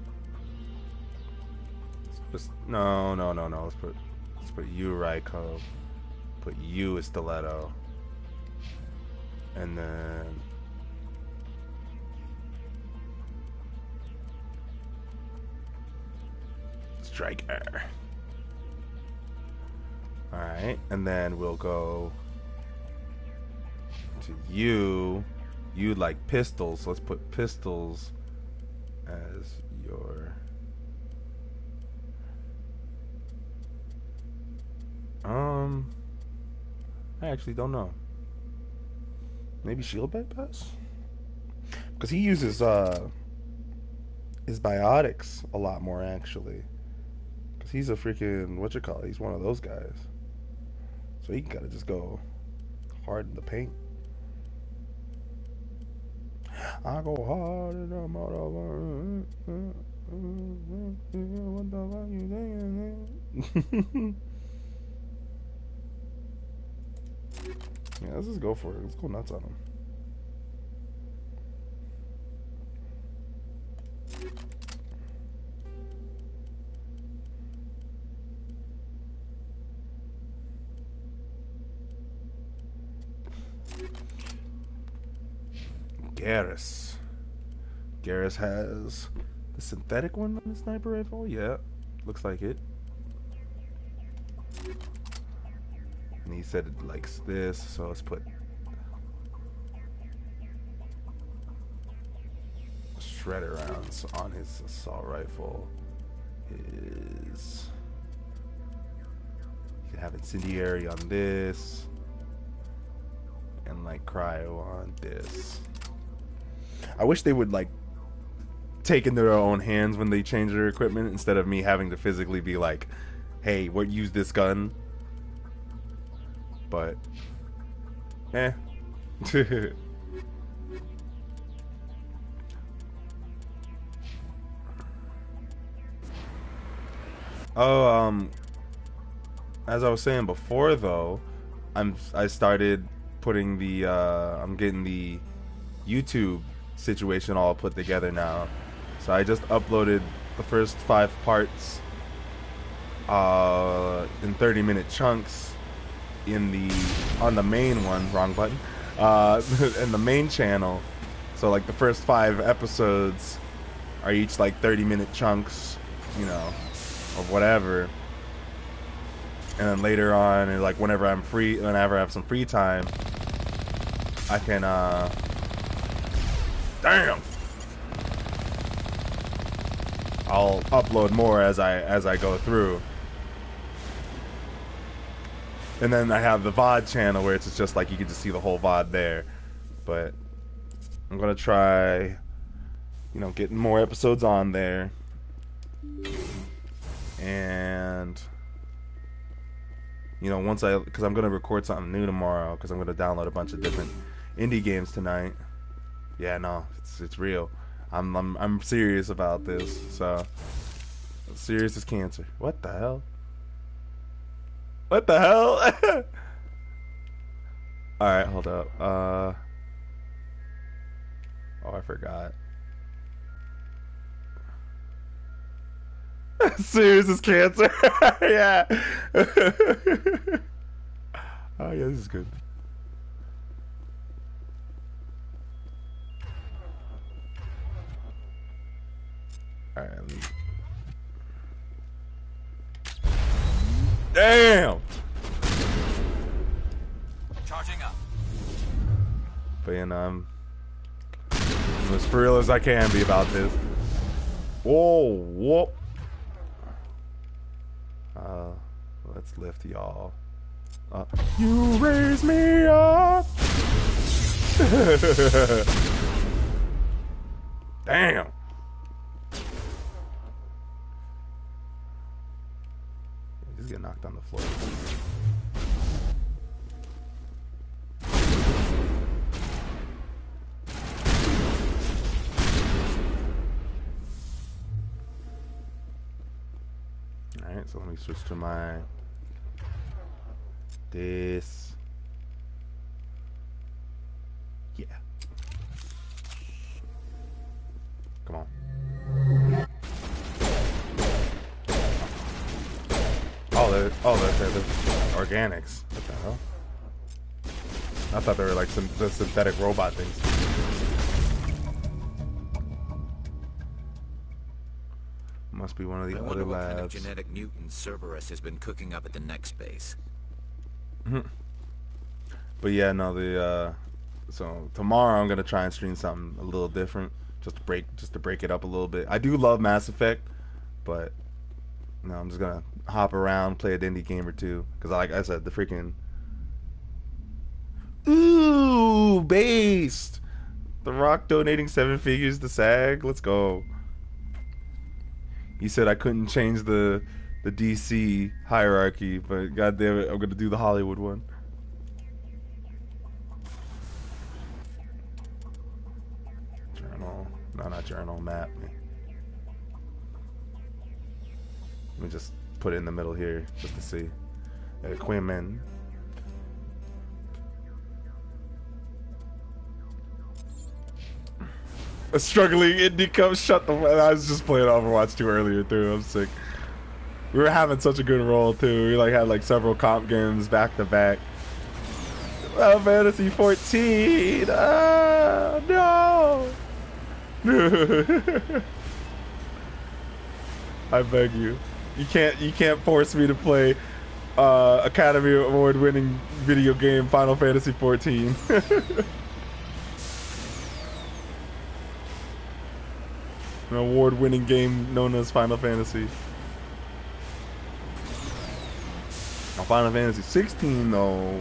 No. Let's put you Raikou. Put you as Stiletto. And then Striker. Alright, and then we'll go to you. You like pistols. Let's put pistols as your I actually don't know. Maybe shield bypass? Because he uses his biotics a lot more actually. Because he's a freaking whatchamacallit, he's one of those guys. So he can gotta just go hard in the paint. I go hard in the motherfucker. What the fuck you thinking? Yeah, let's just go for it. Let's go nuts on him. Garrus. Garrus has the synthetic one on the sniper rifle? Yeah, looks like it. And he said it likes this, so let's put shredder rounds on his assault rifle. You can have incendiary on this, and like cryo on this. I wish they would like take into their own hands when they change their equipment instead of me having to physically be like, hey, what, use this gun? But as I was saying before though, I started putting the I'm getting the YouTube situation all put together now. So I just uploaded the first 5 parts in 30-minute chunks on the main one, wrong button, in the main channel. So like the first 5 episodes are each like 30-minute chunks, you know, of whatever. And then later on, and like whenever I'm free, whenever I have some free time, I can I'll upload more as I go through. And then I have the VOD channel where it's just like you can just see the whole VOD there. But I'm gonna try, you know, getting more episodes on there. And you know, because I'm gonna record something new tomorrow, because I'm gonna download a bunch of different indie games tonight. Yeah, no, it's real. I'm serious about this. So serious as cancer. What the hell? What the hell? All right, hold up. Oh, I forgot. Serious as cancer. Yeah. Oh yeah, this is good. All right. Damn. Charging up. But you know, I'm as for real as I can be about this. Whoa, whoop. Let's lift y'all. You raise me up. Damn. Just get knocked on the floor. Alright, so let me switch to my this. Yeah. Come on. They're organics. What the hell? I thought they were like the synthetic robot things. Must be one of the other labs. What kind of genetic mutant Cerberus has been cooking up at the next base. But yeah, no, so tomorrow I'm gonna try and stream something a little different, just to break it up a little bit. I do love Mass Effect, but no, I'm just gonna hop around, play an indie game or two, because like I said, the freaking based The Rock donating 7 figures to SAG. Let's go. He said I couldn't change the DC hierarchy, but goddamn it, I'm gonna do the Hollywood one. Journal, no, not journal, map. Let me just put it in the middle here, just to see. Equipment. A struggling indie comes. Shut the. I was just playing Overwatch 2 earlier too. I'm sick. We were having such a good roll too. We like had like several comp games back to back. Final Fantasy 14. No. I beg you. You can't force me to play Academy Award winning video game Final Fantasy 14. An award-winning game known as Final Fantasy. Now, Final Fantasy 16, though.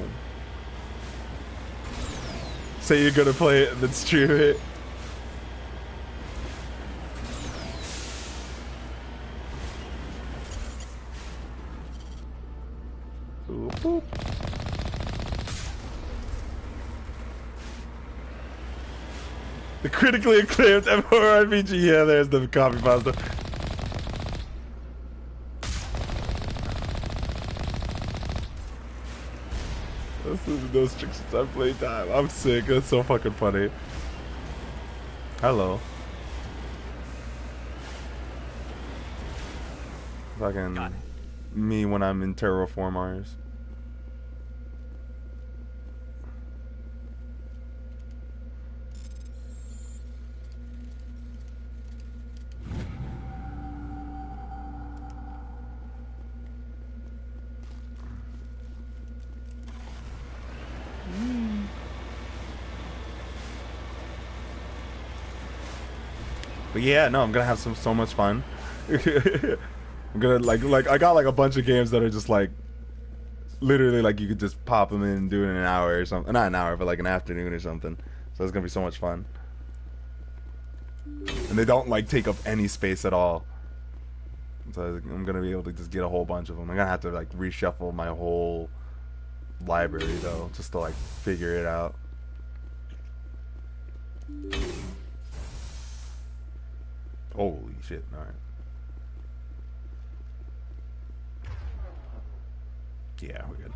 Say you're gonna play it and then stream it. Boop, boop. The critically acclaimed MMORPG. Yeah, there's the copy pasta. This is no restrictions on playtime. I'm sick. That's so fucking funny. Hello. Fucking me when I'm in Terraform Mars. But yeah, no, I'm gonna have so much fun. I'm gonna like I got like a bunch of games that are just like literally like you could just pop them in and do it in an hour or something. Not an hour, but like an afternoon or something. So it's gonna be so much fun. And they don't like take up any space at all. So I'm gonna be able to just get a whole bunch of them. I'm gonna have to like reshuffle my whole library though, just to like figure it out. Holy shit! All right. Yeah, we're good.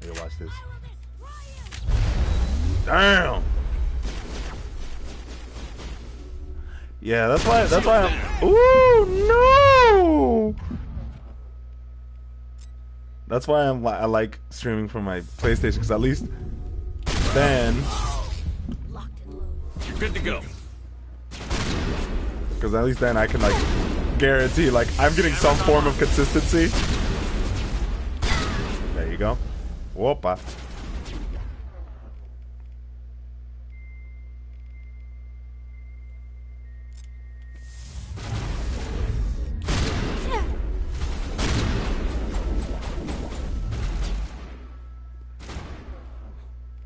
Here, watch this. Damn. Yeah, that's why I'm. Ooh, no. That's why I like streaming from my PlayStation, because at least then. You're good to go. Because at least then I can like guarantee like I'm getting some form of consistency. There you go. Whoopa.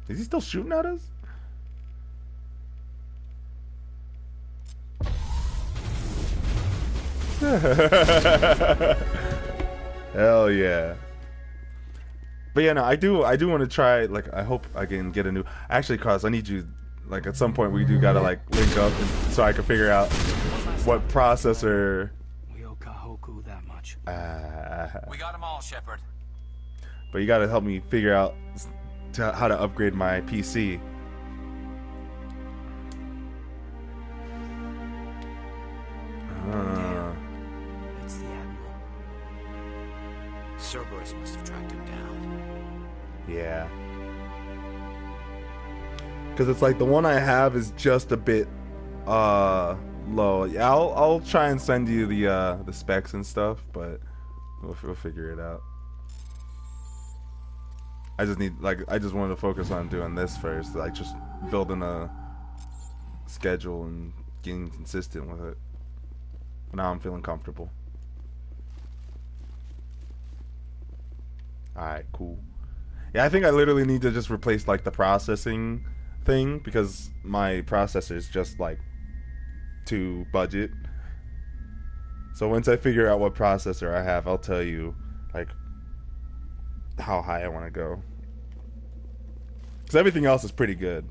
Is he still shooting at us? Hell yeah. But yeah, no, I do want to try, like, I hope I can get a new, actually, Cos, I need you, like, at some point we do gotta, like, link up so I can figure out what processor. We owe Kahoku that much. We got them all, Shepard. But you gotta help me figure out how to upgrade my PC. It's the Admiral. Cerberus must have tracked him down. Yeah. Because it's like the one I have is just a bit low. Yeah, I'll try and send you the specs and stuff, but we'll figure it out. I just wanted to focus on doing this first, like just building a schedule and getting consistent with it. Now I'm feeling comfortable. Alright, cool. Yeah, I think I literally need to just replace like the processing thing, because my processor is just like to budget. So once I figure out what processor I have, I'll tell you like how high I want to go, because everything else is pretty good.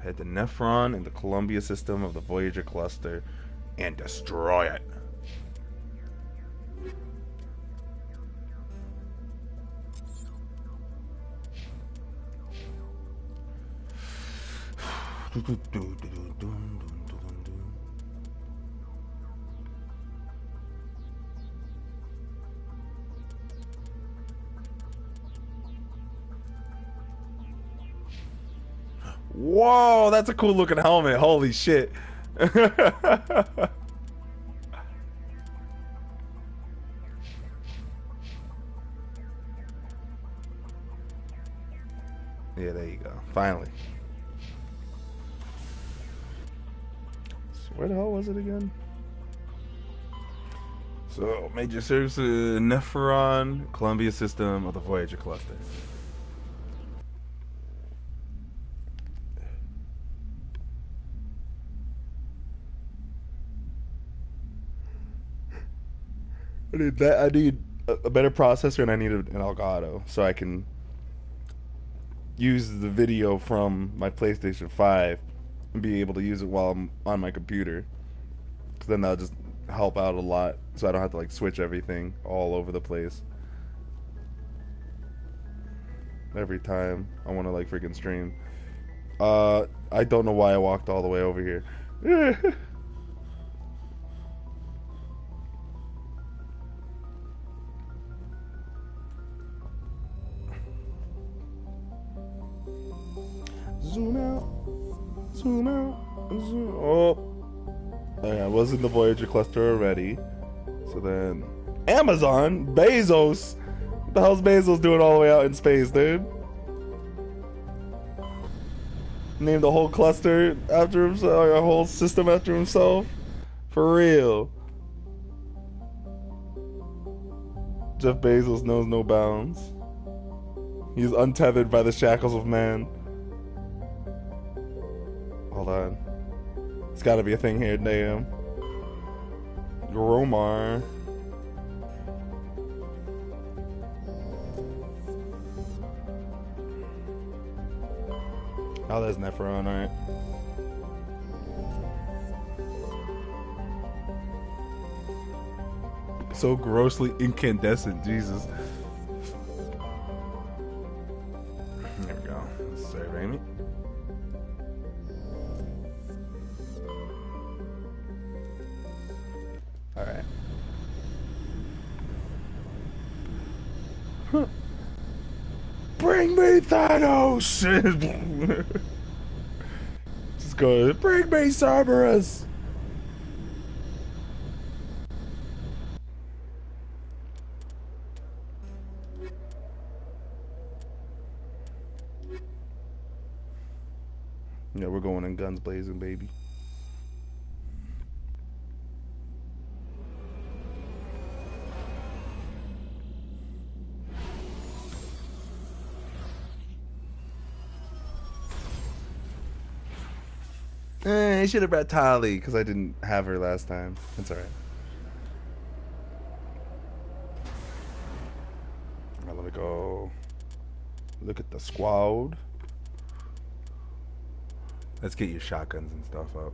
Head to Nephron in the Columbia system of the Voyager cluster and destroy it. Whoa, that's a cool looking helmet. Holy shit. Yeah, there you go. Finally. So where the hell was it again? So, major services, Nephron, Columbia system of the Voyager cluster. I need that. I need a better processor, and I need an Elgato so I can use the video from my PlayStation 5 and be able to use it while I'm on my computer. Because then that'll just help out a lot, so I don't have to like switch everything all over the place every time I want to like freaking stream. I don't know why I walked all the way over here. Zoom out, zoom out, zoom. Oh, I was in the Voyager cluster already. So then, Amazon, Bezos. What the hell's Bezos doing all the way out in space, dude? Named the whole cluster after himself, a whole system after himself. For real. Jeff Bezos knows no bounds. He's untethered by the shackles of man. Hold on. It's gotta be a thing here, damn. Gromar. Oh, there's Nephron, alright. So grossly incandescent, Jesus. There we go. Save Amy. Alright. Bring me Thanos! Just go, bring me Cerberus! Yeah, we're going in guns blazing, baby. I should have brought Tali because I didn't have her last time. It's alright. Alright, let me go look at the squad. Let's get your shotguns and stuff up.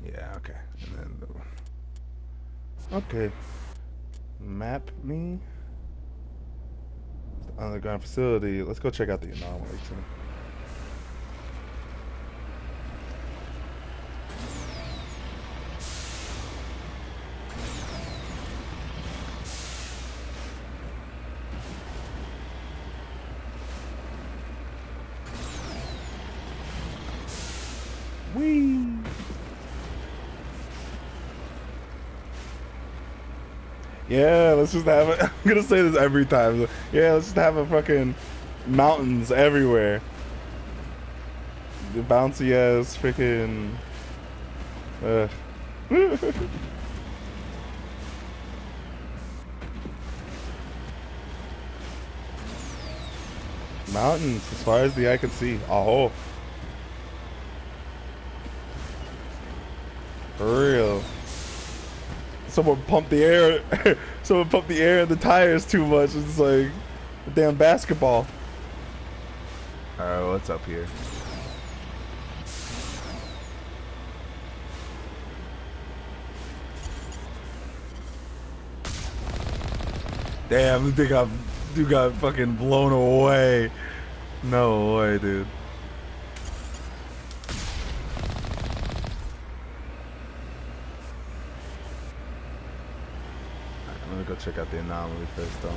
Yeah, okay. And then okay. Map me. The underground facility. Let's go check out the anomaly too. Whee! Yeah, let's just have it. I'm gonna say this every time. Yeah, let's just have a fucking mountains everywhere. The bouncy ass freaking. Mountains, as far as the eye can see. Oh. For real. Someone pumped the air. Someone pumped the air in the tires too much. It's like a damn basketball. Alright, what's up here? Damn, this dude got fucking blown away. No way, dude. Let me go check out the anomaly first, though.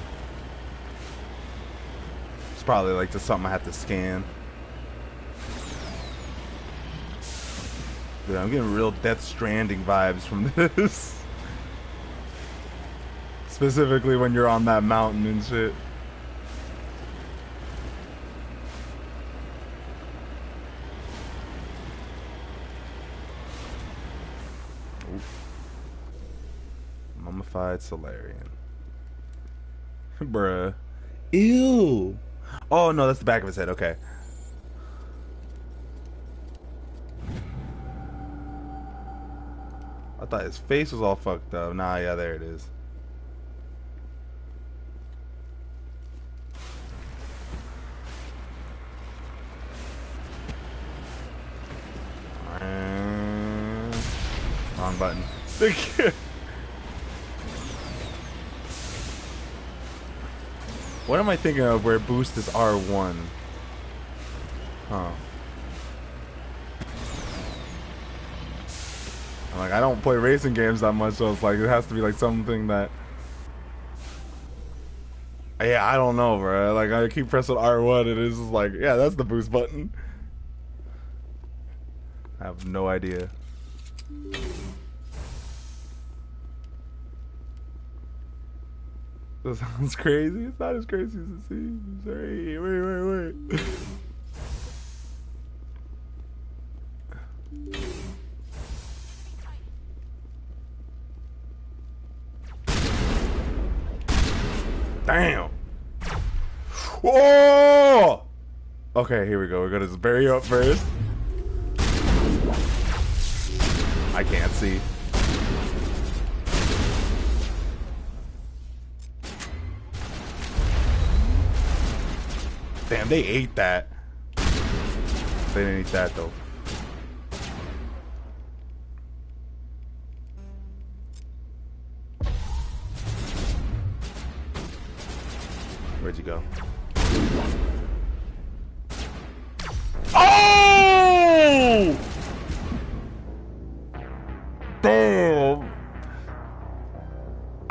It's probably like just something I have to scan. Dude, I'm getting real Death Stranding vibes from this. Specifically when you're on that mountain and shit. Mummified Solarian. Bruh. Ew. Oh no, that's the back of his head. Okay. I thought his face was all fucked up. Nah, yeah, there it is. Wrong button. What am I thinking of where boost is R1? Huh. I'm like, I don't play racing games that much, so it's like, it has to be like something that... Yeah, I don't know, bro. Like, I keep pressing R1 and it's just like, yeah, that's the boost button. I have no idea. That sounds crazy. It's not as crazy as it seems. Hey, wait. Damn. Whoa! Okay, here we go. We're gonna just bury you up first. I can't see. Damn, they ate that. They didn't eat that though. Where'd you go? Oh! Damn!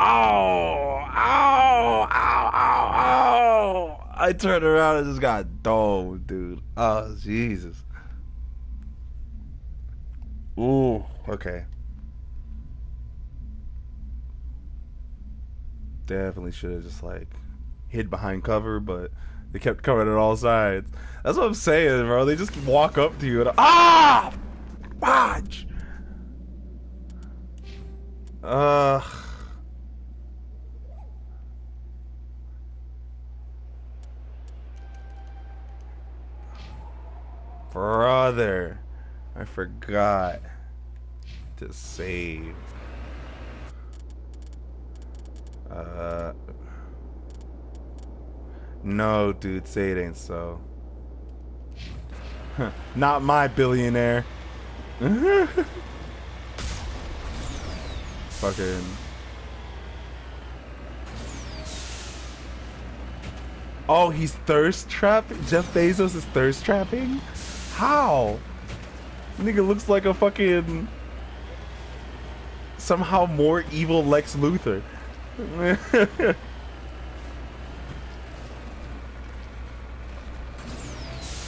Ow! Ow! Ow! Ow! Ow! I turned around and just got domed, dude. Oh, Jesus. Ooh, okay. Definitely should have just, like, hid behind cover, but they kept covering at all sides. That's what I'm saying, bro. They just walk up to you and watch. Brother, I forgot to save. No, dude, say it ain't so. Not my billionaire. Fucking. Oh, he's thirst trapping? Jeff Bezos is thirst trapping? How? Nigga looks like a fucking. Somehow more evil Lex Luthor.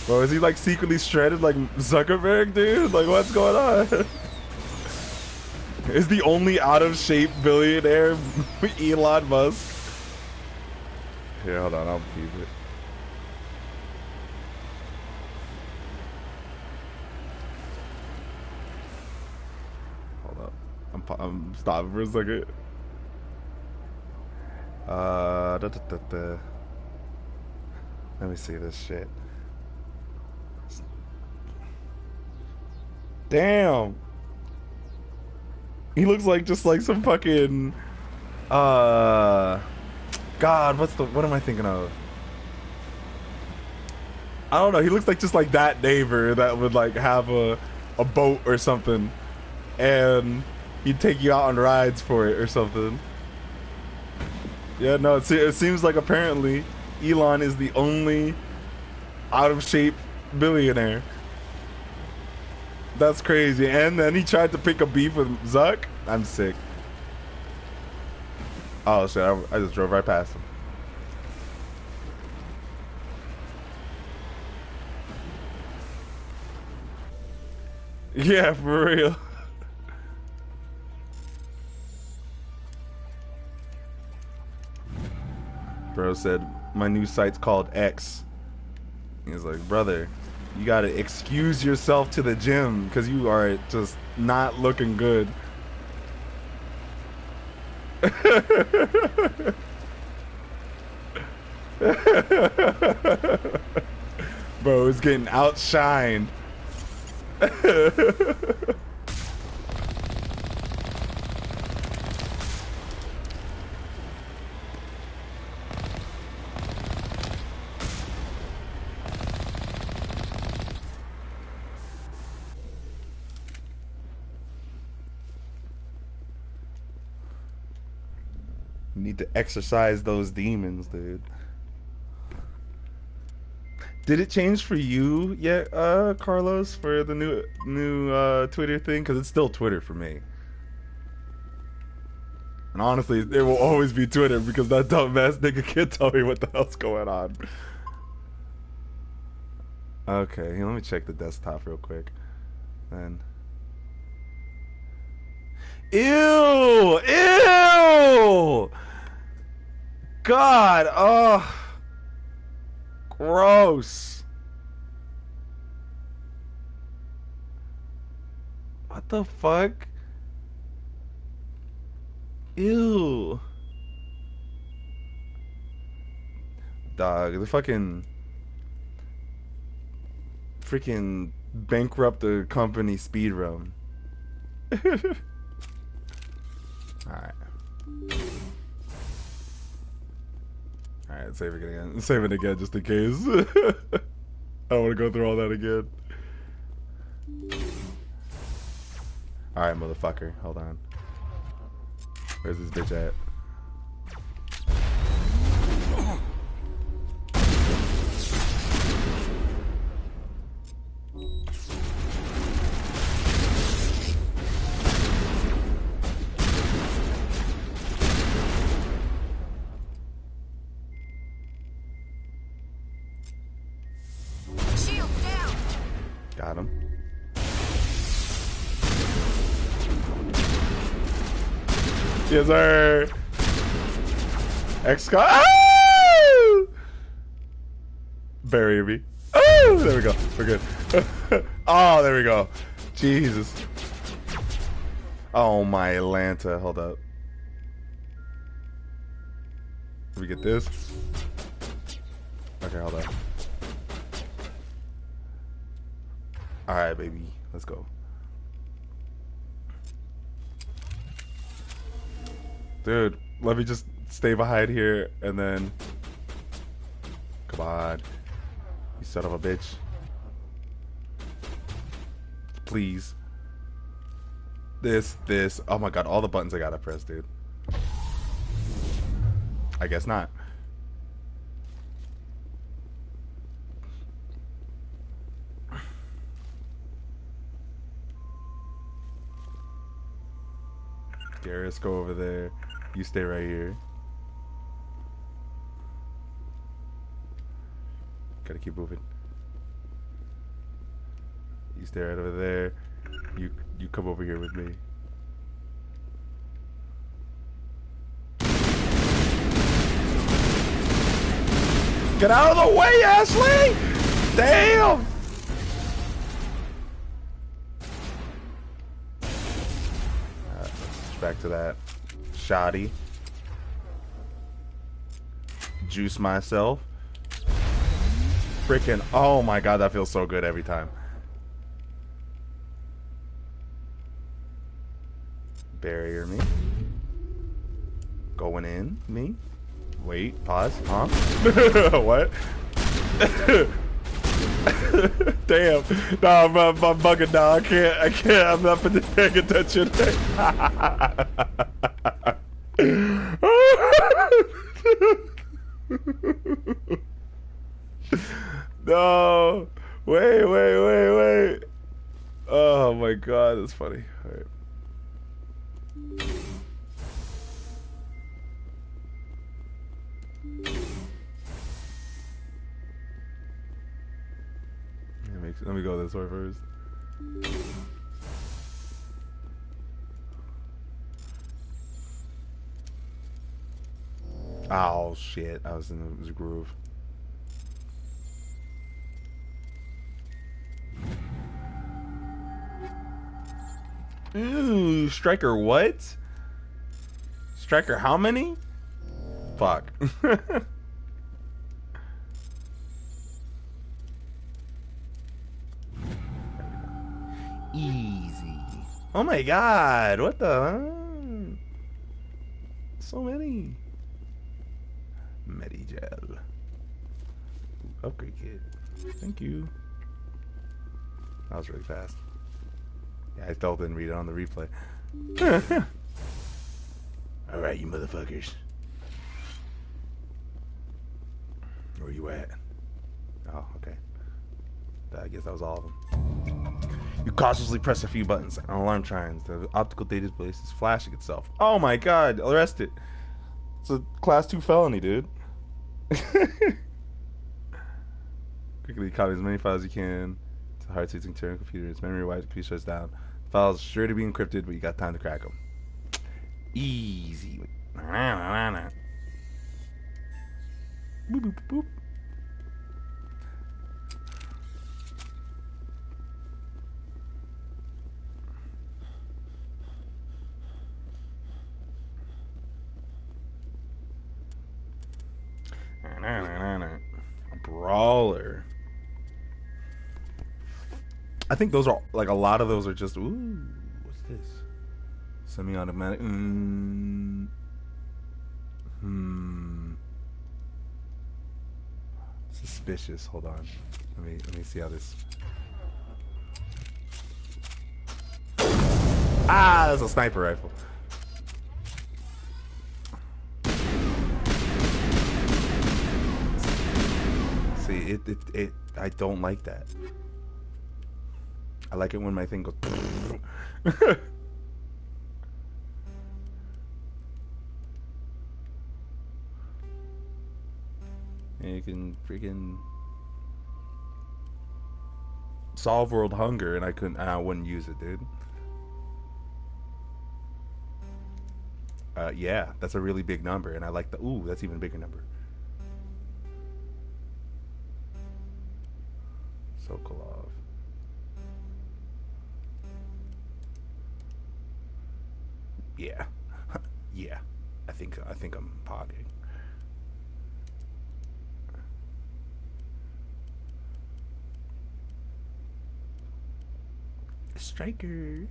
Bro, is he like secretly shredded like Zuckerberg, dude? Like, what's going on? Is the only out of shape billionaire Elon Musk? Here, hold on, I'll keep it. Hold up, I'm stopping for a second. Let me see this shit. Damn. He looks like just like some fucking God, what am I thinking of? I don't know, he looks like just like that neighbor that would like have a boat or something and he'd take you out on rides for it or something. Yeah, no, it seems like apparently Elon is the only out of shape billionaire. That's crazy. And then he tried to pick a beef with Zuck. I'm sick. Oh shit, I just drove right past him. Yeah, for real. Bro said, my new site's called X. He's like, brother, you gotta excuse yourself to the gym because you are just not looking good. Bro, it's getting outshined. You need to exercise those demons, dude. Did it change for you yet, Carlos, for the new Twitter thing? Because it's still Twitter for me. And honestly, it will always be Twitter because that dumbass nigga can't tell me what the hell's going on. Okay, let me check the desktop real quick. Then. Ew! Ew! God! Oh! Gross! What the fuck? Ew! Dog, the freaking bankrupt the company speed run. Alright. Alright, Alright, save it again. Save it again just in case. I don't want to go through all that again. Alright, motherfucker. Hold on. Where's this bitch at? Got him. Yes, sir. XCOM. Ah! Bury me. Oh, there we go. We're good. Oh, there we go. Jesus. Oh, my Atlanta. Hold up. Let me get this. Okay, hold up. Alright, baby. Let's go. Dude, let me just stay behind here and then... Come on. You son of a bitch. Please. This. Oh my god, all the buttons I gotta press, dude. I guess not. Darius, go over there. You stay right here. Gotta keep moving. You stay right over there. You come over here with me. Get out of the way, Ashley! Damn! Back to that. Shoddy. Juice myself. Freaking, oh my god, that feels so good every time. Barrier me. Going in me. Wait, pause. Huh? What? Damn. No, I'm bugging now. I can't. I'm not paying attention. No. Wait. Oh my god, that's funny. All right. Let me go this way first. Oh shit, I was in the groove. Ooh, Striker what? Striker how many? Fuck. Easy. Oh my god, what the? So many. Medigel. Upgrade kit. Thank you. That was really fast. Yeah, I still didn't read it on the replay. Alright, you motherfuckers. Where you at? Oh, okay. I guess that was all of them. You cautiously press a few buttons. An alarm chimes. The optical data display is flashing itself. Oh my god, arrested. It's a class 2 felony, dude. Quickly copy as many files as you can. It's a hard to turn computer. Its memory wipes, computer shuts down. Files sure to be encrypted, but you got time to crack them. Easy. Boop, boop, boop. Brawler. I think those are like a lot of those are just ooh. What's this? Semi-automatic. suspicious. Hold on. Let me see how this. Ah, that's a sniper rifle. See, it I don't like that. I like it when my thing goes. And you can freaking solve world hunger, and I wouldn't use it, dude. Yeah, that's a really big number, and I like the ooh, that's even bigger number. Sokolov. Yeah. Yeah. I think I'm pogging. Striker.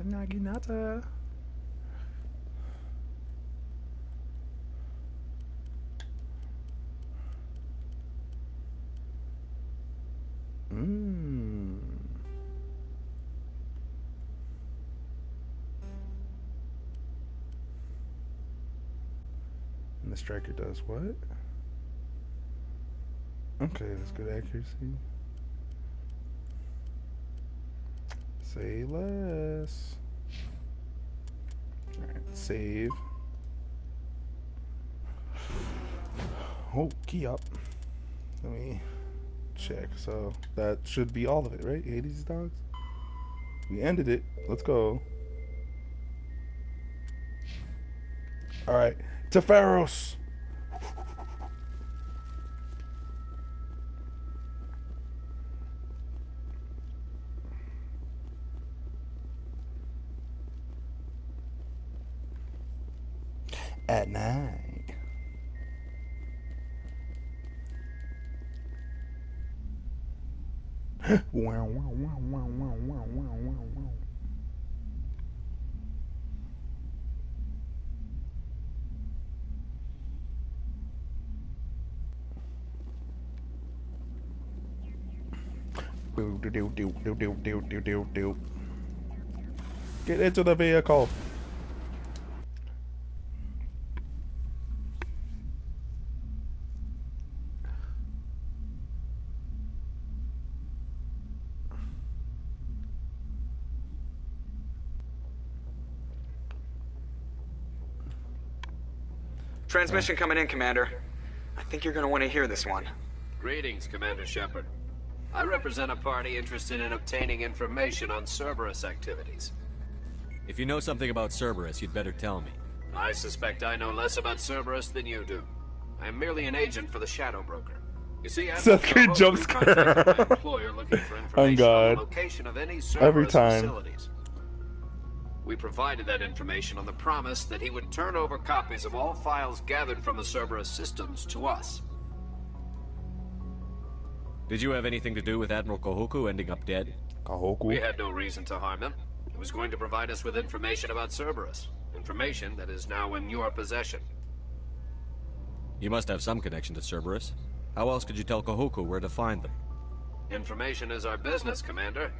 Naginata. And the striker does what? Okay, that's good accuracy. Say less. Alright, save. Oh, key up. Let me check. So that should be all of it, right? Hades dogs. We ended it. Let's go. Alright. To Pharos. At night. Wow, wow, wow, wow, wow, wow, wow, wow. Get into the vehicle. Transmission coming in, Commander. I think you're gonna want to hear this one. Greetings, Commander Shepard. I represent a party interested in obtaining information on Cerberus activities. If you know something about Cerberus, you'd better tell me. I suspect I know less about Cerberus than you do. I am merely an agent for the Shadow Broker. You see, I'm a jump scare. my employer looking for information On God. on the location of any Cerberus Every time. facilities. We provided that information on the promise that he would turn over copies of all files gathered from the Cerberus systems to us. Did you have anything to do with Admiral Kahoku ending up dead? Kahoku? We had no reason to harm him. He was going to provide us with information about Cerberus. Information that is now in your possession. You must have some connection to Cerberus. How else could you tell Kahoku where to find them? Information is our business, Commander.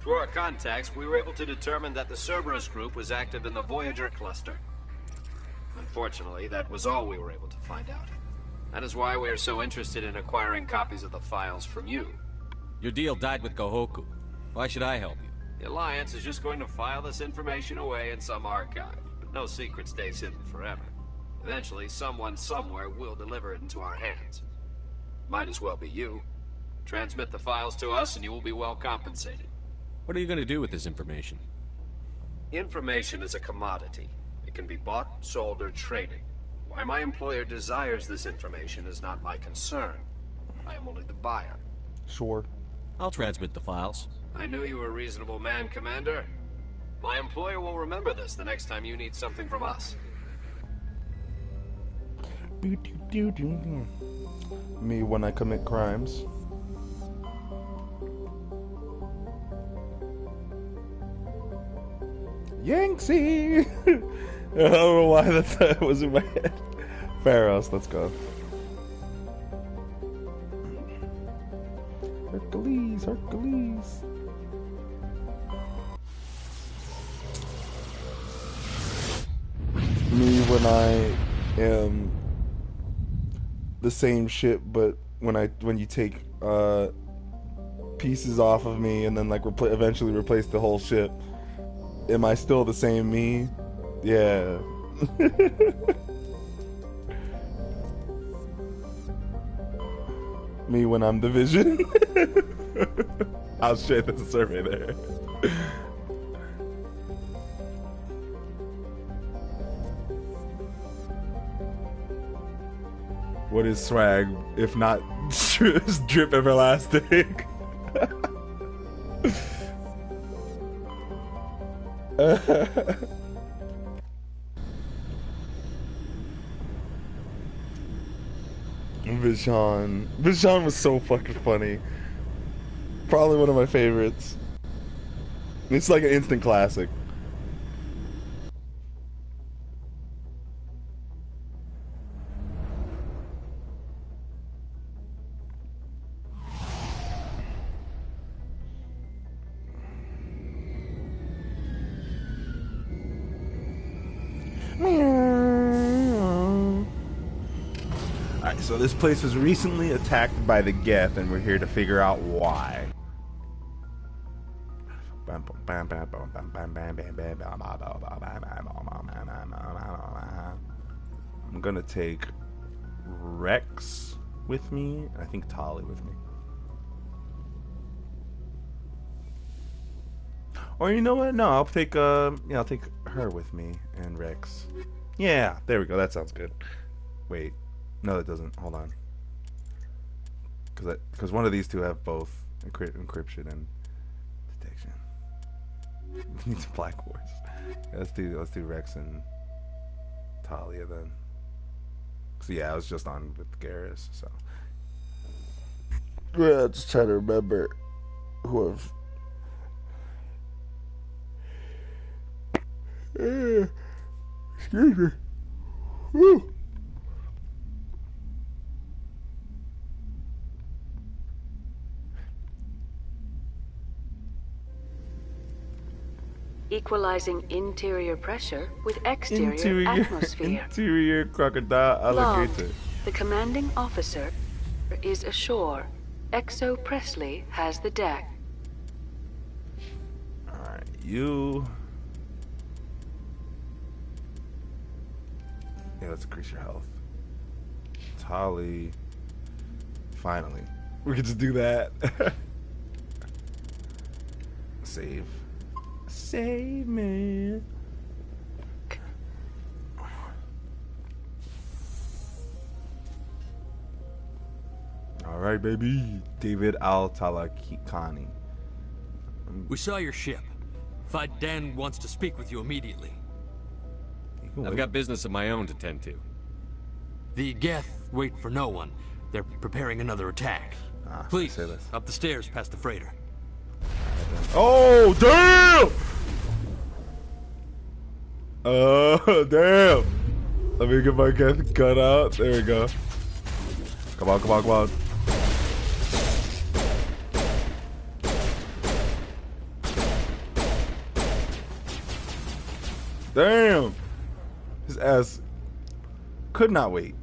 Through our contacts, we were able to determine that the Cerberus group was active in the Voyager cluster. Unfortunately, that was all we were able to find out. That is why we are so interested in acquiring copies of the files from you. Your deal died with Kahoku. Why should I help you? The Alliance is just going to file this information away in some archive, but no secret stays hidden forever. Eventually, someone somewhere will deliver it into our hands. Might as well be you. Transmit the files to us and you will be well compensated. What are you going to do with this information? Information is a commodity. It can be bought, sold, or traded. Why my employer desires this information is not my concern. I am only the buyer. Sure. I'll transmit the files. I knew you were a reasonable man, Commander. My employer will remember this the next time you need something from us. Me when I commit crimes. Yangtze! I don't know why that was in my head. Pharos, let's go. Hercules, Hercules. Me when I am the same shit, but when you take pieces off of me and then like eventually replace the whole ship, am I still the same me? Yeah. Me when I'm the Vision. I'll share the survey there. What is swag if not drip everlasting? Vision was so fucking funny. Probably one of my favorites. It's like an instant classic. Alright, so this place was recently attacked by the Geth, and we're here to figure out why. I'm gonna take Rex with me, and I think Tali with me. Or you know what? No, I'll take I'll take her with me and Rex. Yeah, there we go. That sounds good. Wait, no, that doesn't. Hold on, because one of these two have both encryption and detection. Needs Black Horse. Let's do Rex and Talia then. So yeah, I was just on with Garrus. So yeah, just trying to remember who I've. Excuse me. Woo. Equalizing interior pressure with exterior atmosphere. Interior crocodile alligator. The commanding officer is ashore. Exo Presley has the deck. Alright, you. Yeah, let's increase your health. Tali. Finally. We can just do that. Save. Save me. Alright, baby. David Al-Talakani. We saw your ship. Fight Dan wants to speak with you immediately. I've got business of my own to tend to. The Geth wait for no one. They're preparing another attack. Please, up the stairs past the freighter. Oh, damn! Damn! Let me get my gun out. There we go. Come on, come on, come on. Damn! His ass could not wait.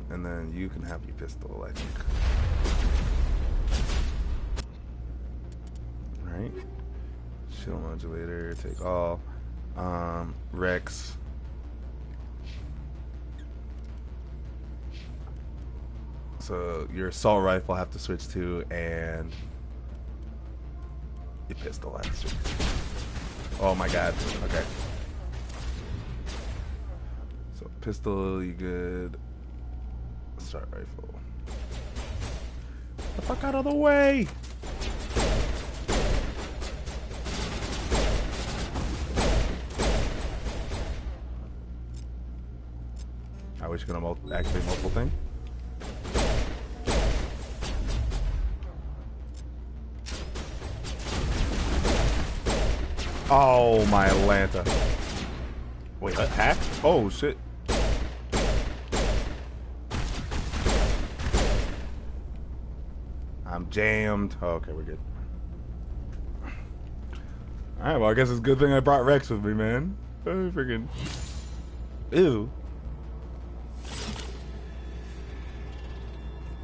And then you can have your pistol, I think. Alright. Shield modulator, take all. Rex. So your assault rifle I have to switch to, and your pistol I have to switch to. Oh my god. Okay. So pistol, you good. Assault rifle. Get the fuck out of the way! I wish you could activate multiple things. Oh my Atlanta. Wait, attack? Oh shit. I'm jammed. Oh, okay, we're good. Alright, well, I guess it's a good thing I brought Rex with me, man. Oh, freaking. Ew.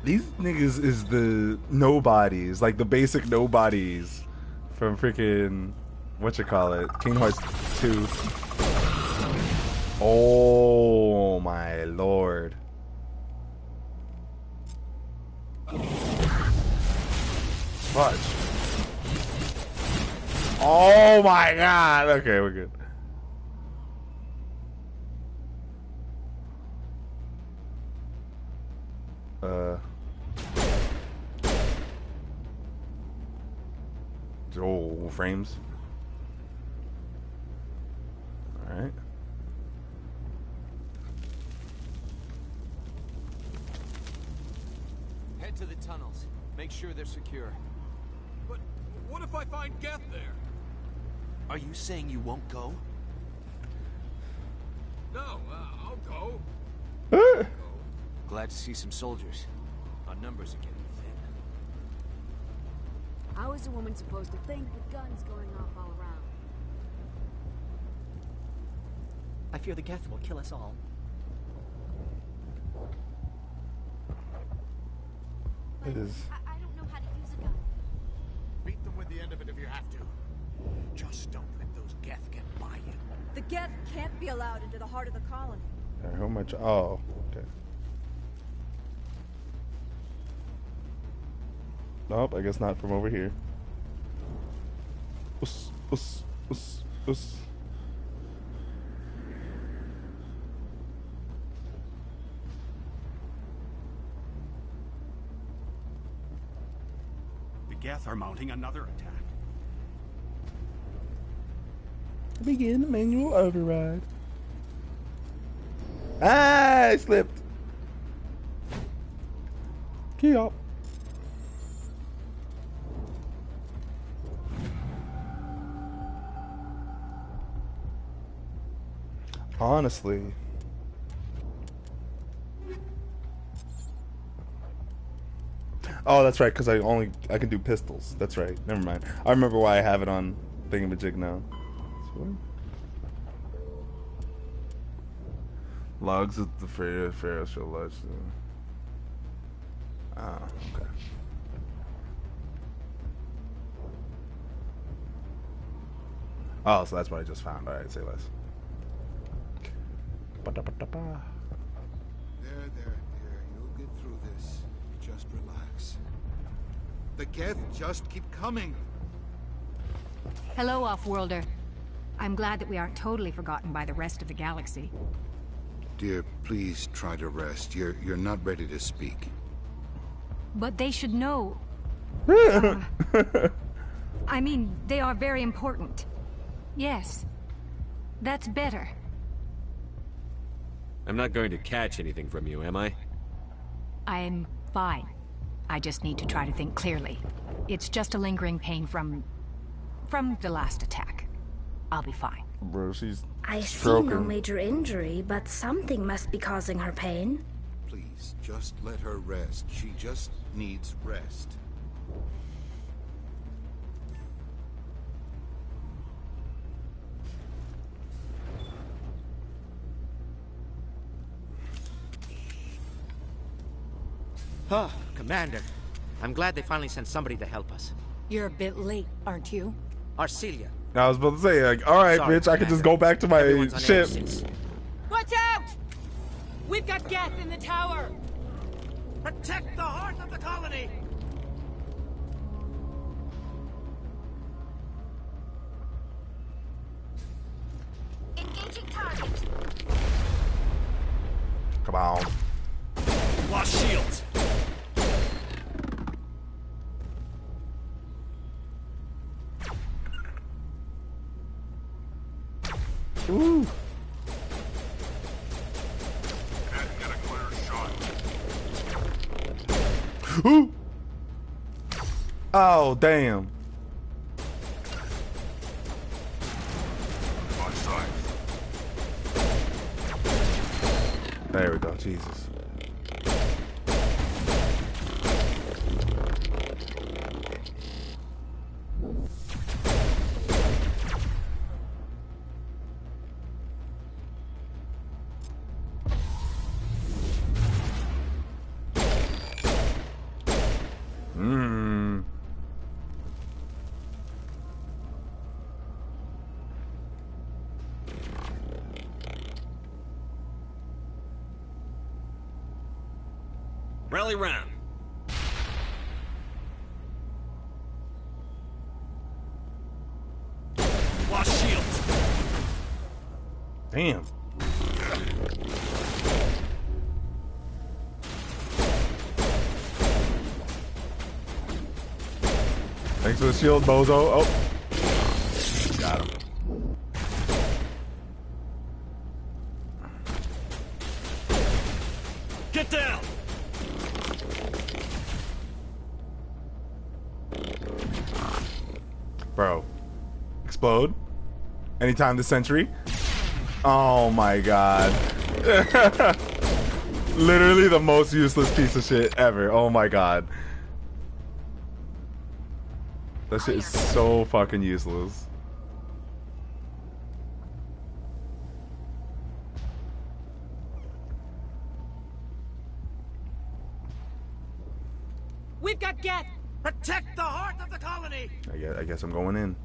These niggas is the nobodies, like the basic nobodies from freaking, whatchamacallit, Kingdom Hearts 2. Oh my lord. Fudge. Oh my god. Okay, we're good. Oh, frames. All right. Head to the tunnels. Make sure they're secure. But what if I find Geth there? Are you saying you won't go? No, I'll go. Glad to see some soldiers. Our numbers are getting thin. How is a woman supposed to think with guns going off all around? I fear the Geth will kill us all. It is. I don't know how to use a gun. Beat them with the end of it if you have to. Just don't let those Geth get by you. The Geth can't be allowed into the heart of the colony. How much? Oh, okay. Nope, I guess not from over here. Us, us, us, us. The Geth are mounting another attack. Begin the manual override. Ah, I slipped. Key up. Honestly. Oh, that's right, because I can do pistols. That's right. Never mind. I remember why I have it on thingamajig now. Logs at the Ferris show lodge. Ah, okay. Oh, so that's what I just found. Alright, say less. There, you'll get through this. Just relax. The Geth just keep coming. Hello, Off-Worlder. I'm glad that we aren't totally forgotten by the rest of the galaxy. Dear, please try to rest. You're not ready to speak. But they should know. I mean, they are very important. Yes. That's better. I'm not going to catch anything from you, am I? I'm fine. I just need to try to think clearly. It's just a lingering pain from the last attack. I'll be fine. Bro, she's I see stroking. no major injury, but something must be causing her pain. Please, just let her rest. She just needs rest. Oh, Commander. I'm glad they finally sent somebody to help us. You're a bit late, aren't you? Arcelia. I was about to say, like, alright, Sorry, bitch, I can just go back to my Everyone's on ship. air. Watch out! We've got Geth in the tower! Protect the heart of the colony! Engaging target. Come on. Lost shields. Ooh. Get a clear shot. Ooh. Oh, damn. On side. There we go, Jesus. Rally round. Lost shields. Damn. Thanks for the shield, bozo. Oh. Got him. Get down! Bro. Explode. Anytime this century. Oh my god. Literally the most useless piece of shit ever. Oh my god. That shit is so fucking useless. We've got Geth! Protect the heart of the colony! I guess I'm going in.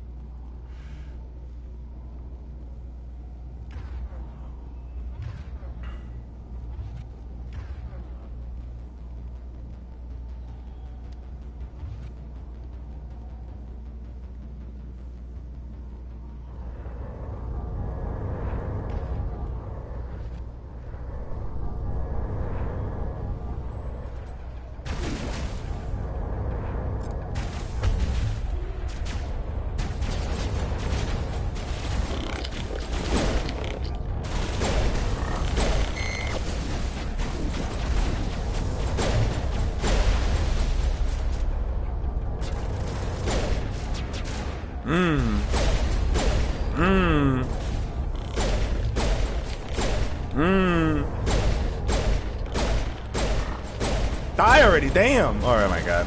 Die already, damn! Oh my god.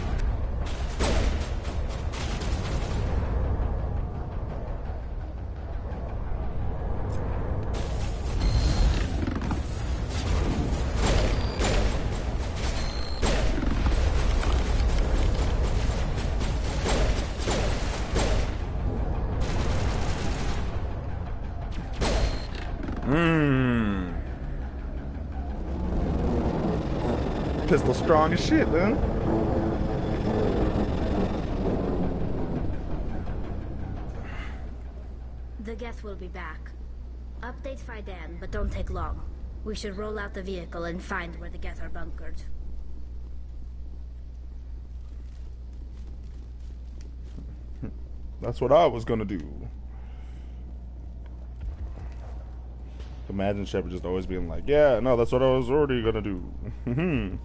Pistol strong as shit, man. The Geth will be back. Update Faidan, but don't take long. We should roll out the vehicle and find where the Geth are bunkered. That's what I was gonna do. Imagine Shepard just always being like, yeah, no, that's what I was already gonna do.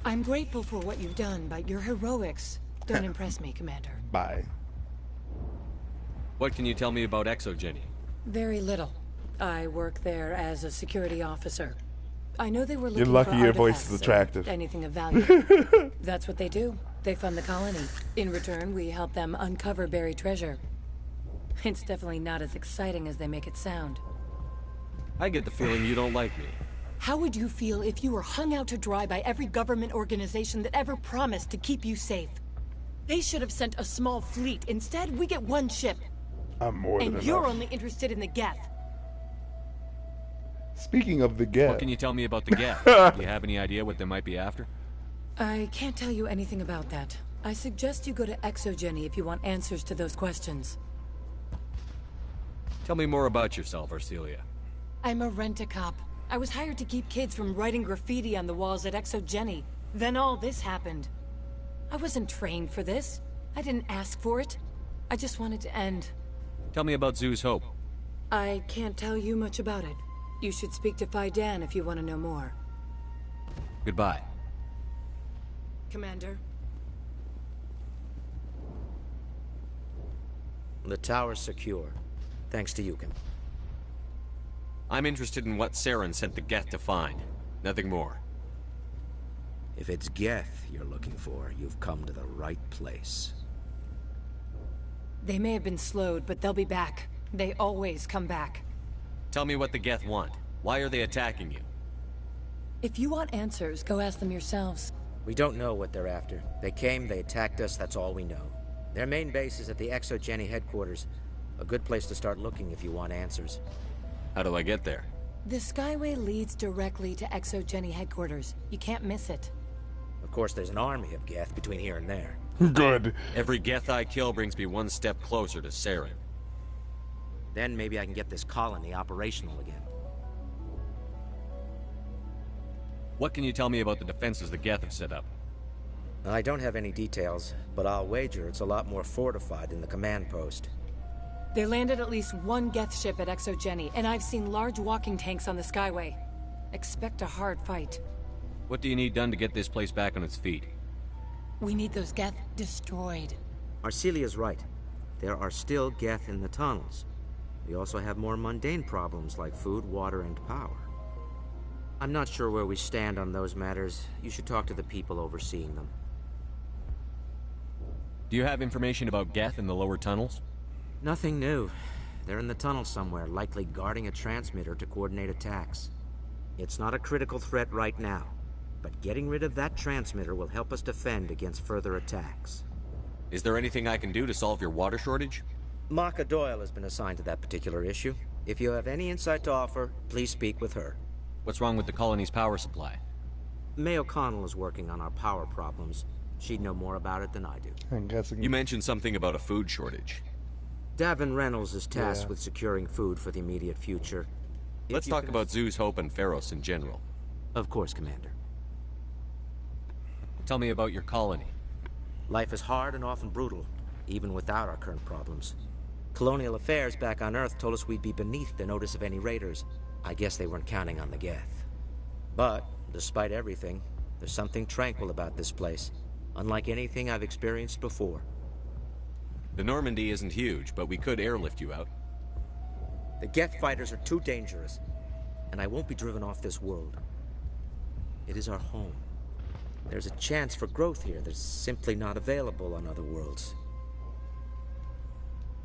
I'm grateful for what you've done, but your heroics don't impress me, Commander. Bye. What can you tell me about Exogeny? Very little. I work there as a security officer. I know they were looking You're lucky for your voice is artifacts attractive. or anything of value. That's what they do. They fund the colony. In return, we help them uncover buried treasure. It's definitely not as exciting as they make it sound. I get the feeling you don't like me. How would you feel if you were hung out to dry by every government organization that ever promised to keep you safe? They should have sent a small fleet. Instead, we get one ship. I'm more than And you're enough. only interested in the Geth. Speaking of the Geth. What can you tell me about the Geth? Do you have any idea what they might be after? I can't tell you anything about that. I suggest you go to Exogeny if you want answers to those questions. Tell me more about yourself, Arcelia. I'm a rent-a-cop. I was hired to keep kids from writing graffiti on the walls at Exogeny. Then all this happened. I wasn't trained for this. I didn't ask for it. I just wanted to end. Tell me about Zeus Hope. I can't tell you much about it. You should speak to Faidan if you want to know more. Goodbye. Commander? The tower's secure. Thanks to Yukon. I'm interested in what Saren sent the Geth to find. Nothing more. If it's Geth you're looking for, you've come to the right place. They may have been slowed, but they'll be back. They always come back. Tell me what the Geth want. Why are they attacking you? If you want answers, go ask them yourselves. We don't know what they're after. They came, they attacked us, that's all we know. Their main base is at the Exogeny headquarters. A good place to start looking if you want answers. How do I get there? The Skyway leads directly to ExoGeni headquarters. You can't miss it. Of course, there's an army of Geth between here and there. Good. Every Geth I kill brings me one step closer to Saren. Then maybe I can get this colony operational again. What can you tell me about the defenses the Geth have set up? I don't have any details, but I'll wager it's a lot more fortified than the command post. They landed at least one Geth ship at ExoGeni, and I've seen large walking tanks on the Skyway. Expect a hard fight. What do you need done to get this place back on its feet? We need those Geth destroyed. Arcelia's right. There are still Geth in the tunnels. We also have more mundane problems like food, water, and power. I'm not sure where we stand on those matters. You should talk to the people overseeing them. Do you have information about Geth in the lower tunnels? Nothing new. They're in the tunnel somewhere, likely guarding a transmitter to coordinate attacks. It's not a critical threat right now, but getting rid of that transmitter will help us defend against further attacks. Is there anything I can do to solve your water shortage? Maka Doyle has been assigned to that particular issue. If you have any insight to offer, please speak with her. What's wrong with the colony's power supply? May O'Connell is working on our power problems. She'd know more about it than I do. I'm guessing. You mentioned something about a food shortage. Davin Reynolds is tasked with securing food for the immediate future. Let's talk about Zhu's Hope and Pharos in general. Of course, Commander. Tell me about your colony. Life is hard and often brutal, even without our current problems. Colonial Affairs back on Earth told us we'd be beneath the notice of any raiders. I guess they weren't counting on the Geth. But, despite everything, there's something tranquil about this place, unlike anything I've experienced before. The Normandy isn't huge, but we could airlift you out. The Geth fighters are too dangerous, and I won't be driven off this world. It is our home. There's a chance for growth here that's simply not available on other worlds.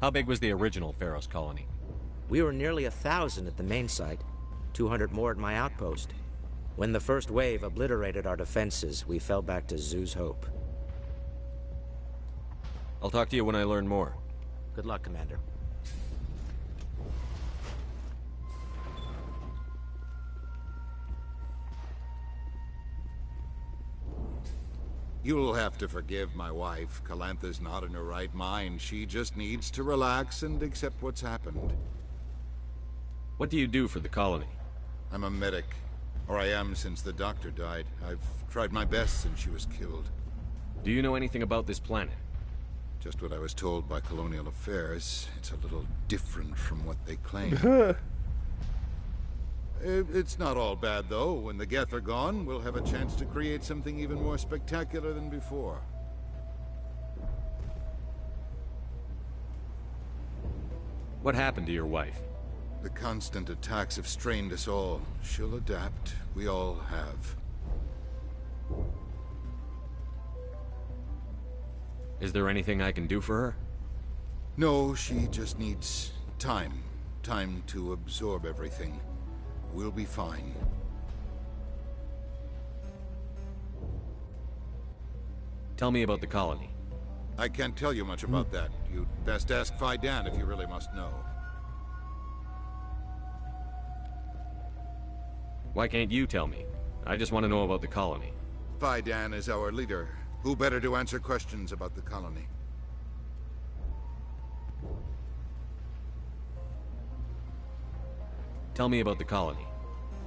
How big was the original Pharos colony? We were nearly 1,000 at the main site, 200 more at my outpost. When the first wave obliterated our defenses, we fell back to Zhu's Hope. I'll talk to you when I learn more. Good luck, Commander. You'll have to forgive my wife. Calantha's not in her right mind. She just needs to relax and accept what's happened. What do you do for the colony? I'm a medic. Or I am since the doctor died. I've tried my best since she was killed. Do you know anything about this planet? Just what I was told by Colonial Affairs. It's a little different from what they claim. It's not all bad, though. When the Geth are gone, we'll have a chance to create something even more spectacular than before. What happened to your wife? The constant attacks have strained us all. She'll adapt. We all have. Is there anything I can do for her? No, she just needs time. Time to absorb everything. We'll be fine. Tell me about the colony. I can't tell you much about that. You'd best ask Faidan if you really must know. Why can't you tell me? I just want to know about the colony. Faidan is our leader. Who better to answer questions about the colony? Tell me about the colony.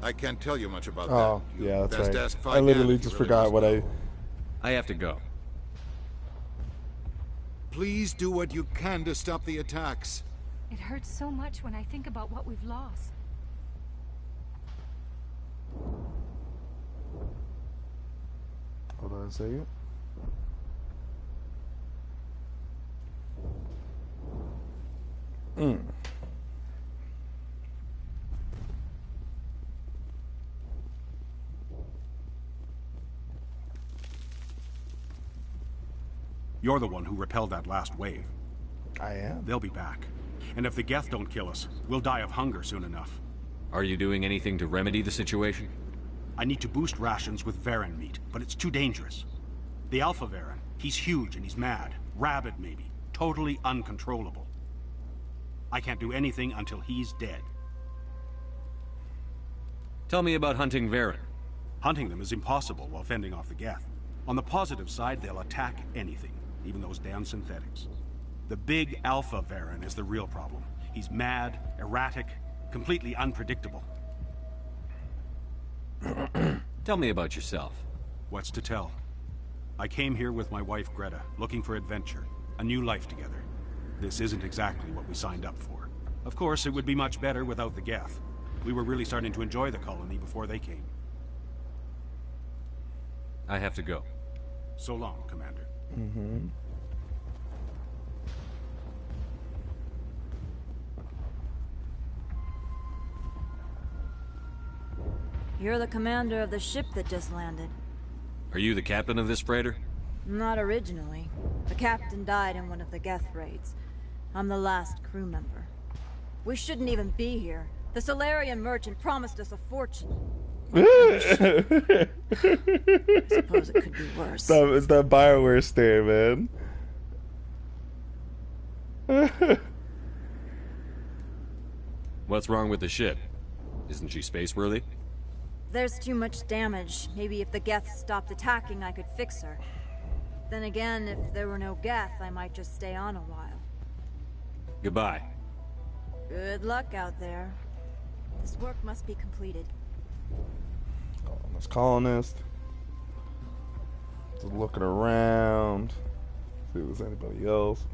I can't tell you much about that. Oh, You yeah, that's best right. ask I literally Faidan just if you forgot what must know. I have to go. Please do what you can to stop the attacks. It hurts so much when I think about what we've lost. Hold on a second. You're the one who repelled that last wave. I am. They'll be back. And if the Geth don't kill us, we'll die of hunger soon enough. Are you doing anything to remedy the situation? I need to boost rations with Varen meat, but it's too dangerous. The Alpha Varen, he's huge and he's mad. Rabid, maybe. Totally uncontrollable. I can't do anything until he's dead. Tell me about hunting Varen. Hunting them is impossible while fending off the Geth. On the positive side, they'll attack anything, even those damn synthetics. The big Alpha Varen is the real problem. He's mad, erratic, completely unpredictable. Tell me about yourself. What's to tell? I came here with my wife Greta, looking for adventure, a new life together. This isn't exactly what we signed up for. Of course, it would be much better without the Geth. We were really starting to enjoy the colony before they came. I have to go. So long, Commander. Mm-hmm. You're the commander of the ship that just landed. Are you the captain of this freighter? Not originally. The captain died in one of the Geth raids. I'm the last crew member. We shouldn't even be here. The Solarian merchant promised us a fortune. I suppose it could be worse. It's that Bioware stare, man. What's wrong with the ship? Isn't she space-worthy? There's too much damage. Maybe if the Geth stopped attacking, I could fix her. Then again, if there were no Geth, I might just stay on a while. Goodbye. Good luck out there. This work must be completed. Colonist. Just looking around. See if there's anybody else.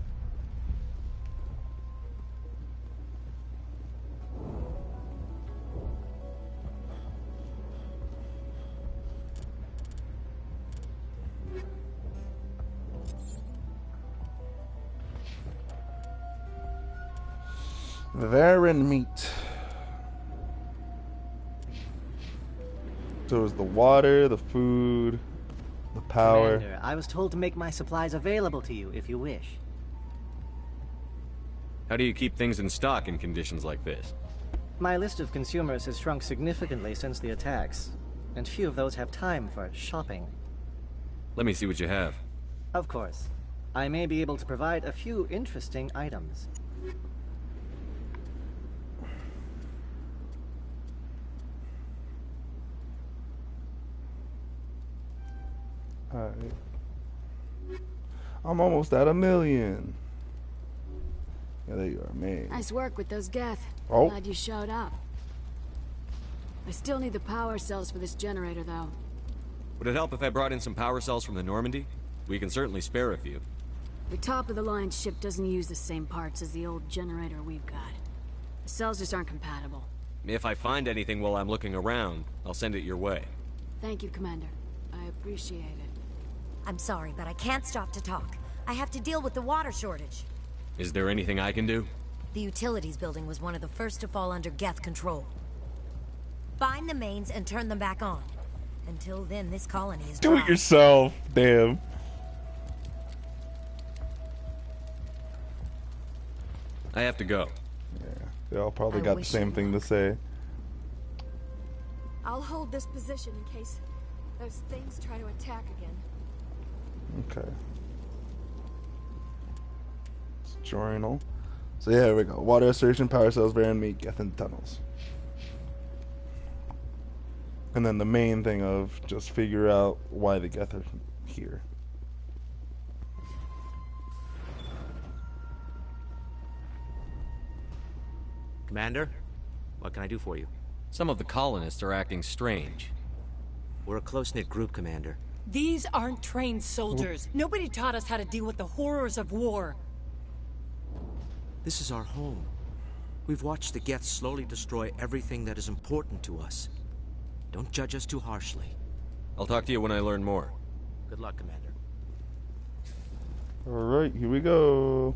Varen meat. So it was the water, the food, the power. Commander, I was told to make my supplies available to you if you wish. How do you keep things in stock in conditions like this? My list of consumers has shrunk significantly since the attacks, and few of those have time for shopping. Let me see what you have. Of course. I may be able to provide a few interesting items. Alright. I'm almost at 1 million. Yeah, there you are, man. Nice work with those Geth. Oh. Glad you showed up. I still need the power cells for this generator, though. Would it help if I brought in some power cells from the Normandy? We can certainly spare a few. The top-of-the-line ship doesn't use the same parts as the old generator we've got. The cells just aren't compatible. If I find anything while I'm looking around, I'll send it your way. Thank you, Commander. I appreciate it. I'm sorry, but I can't stop to talk. I have to deal with the water shortage. Is there anything I can do? The utilities building was one of the first to fall under Geth control. Find the mains and turn them back on. Until then, this colony is Do it yourself, damn. I have to go. Yeah, they all probably got the same thing to say. I'll hold this position in case those things try to attack again. Okay. It's journal. So yeah, here we go. Water assertion, power cells, Varen meat, Geth in tunnels. And then the main thing of just figure out why the Geth are here. Commander, what can I do for you? Some of the colonists are acting strange. We're a close-knit group, Commander. These aren't trained soldiers. Nobody taught us how to deal with the horrors of war. This is our home. We've watched the Geth slowly destroy everything that is important to us. Don't judge us too harshly. I'll talk to you when I learn more. Good luck, Commander. Alright, here we go.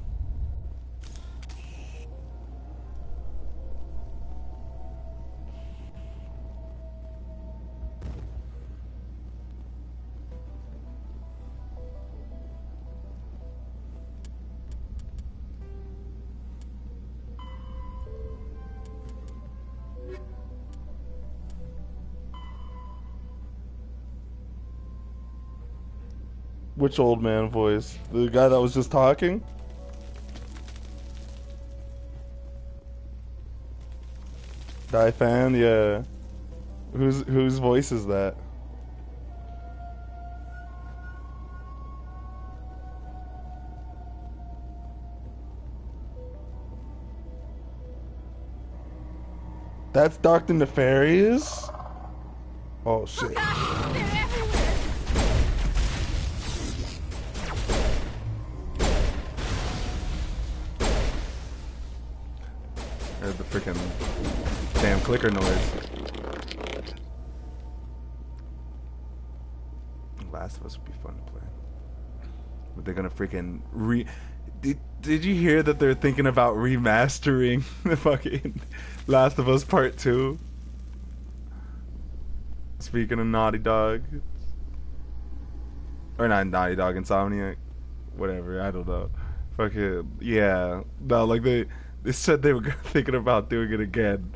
Which old man voice? The guy that was just talking? Die fan, yeah. Whose voice is that? That's Dr. Nefarious? Oh shit. There's the freaking damn clicker noise. Last of Us would be fun to play. But they're gonna freaking Did you hear that they're thinking about remastering the fucking Last of Us Part 2? Speaking of Naughty Dog. Or not Naughty Dog, Insomniac. Whatever, I don't know. Fucking, yeah. No, like they said they were thinking about doing it again.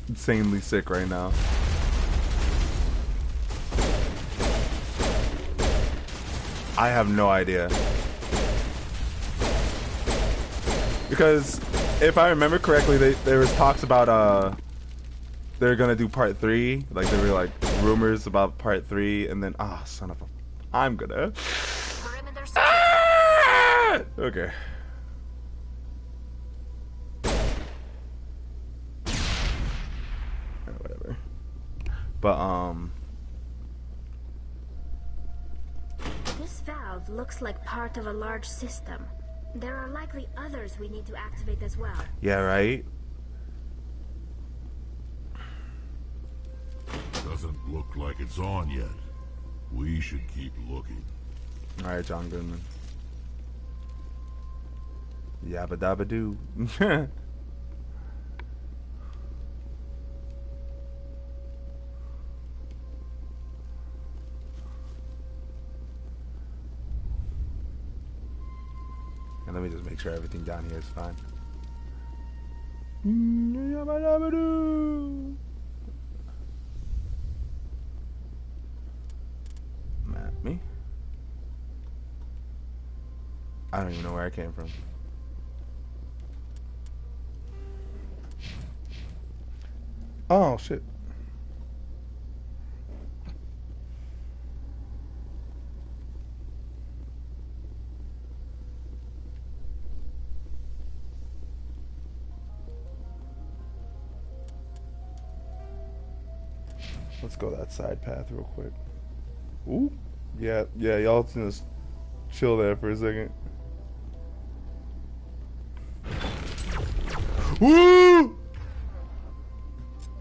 Insanely sick right now. I have no idea. Because if I remember correctly, there was talks about they're gonna do part 3. Like there were like rumors about part 3, and then son of a, I'm gonna. Okay. Whatever. But This valve looks like part of a large system. There are likely others we need to activate as well. Yeah, right? Doesn't look like it's on yet. We should keep looking. Alright, John Goodman. Yabba dabba doo. And let me just make sure everything down here is fine. Yabba dabba doo. Me? I don't even know where I came from. Oh shit. Let's go that side path real quick. Ooh. Yeah, y'all just chill there for a second. Woo!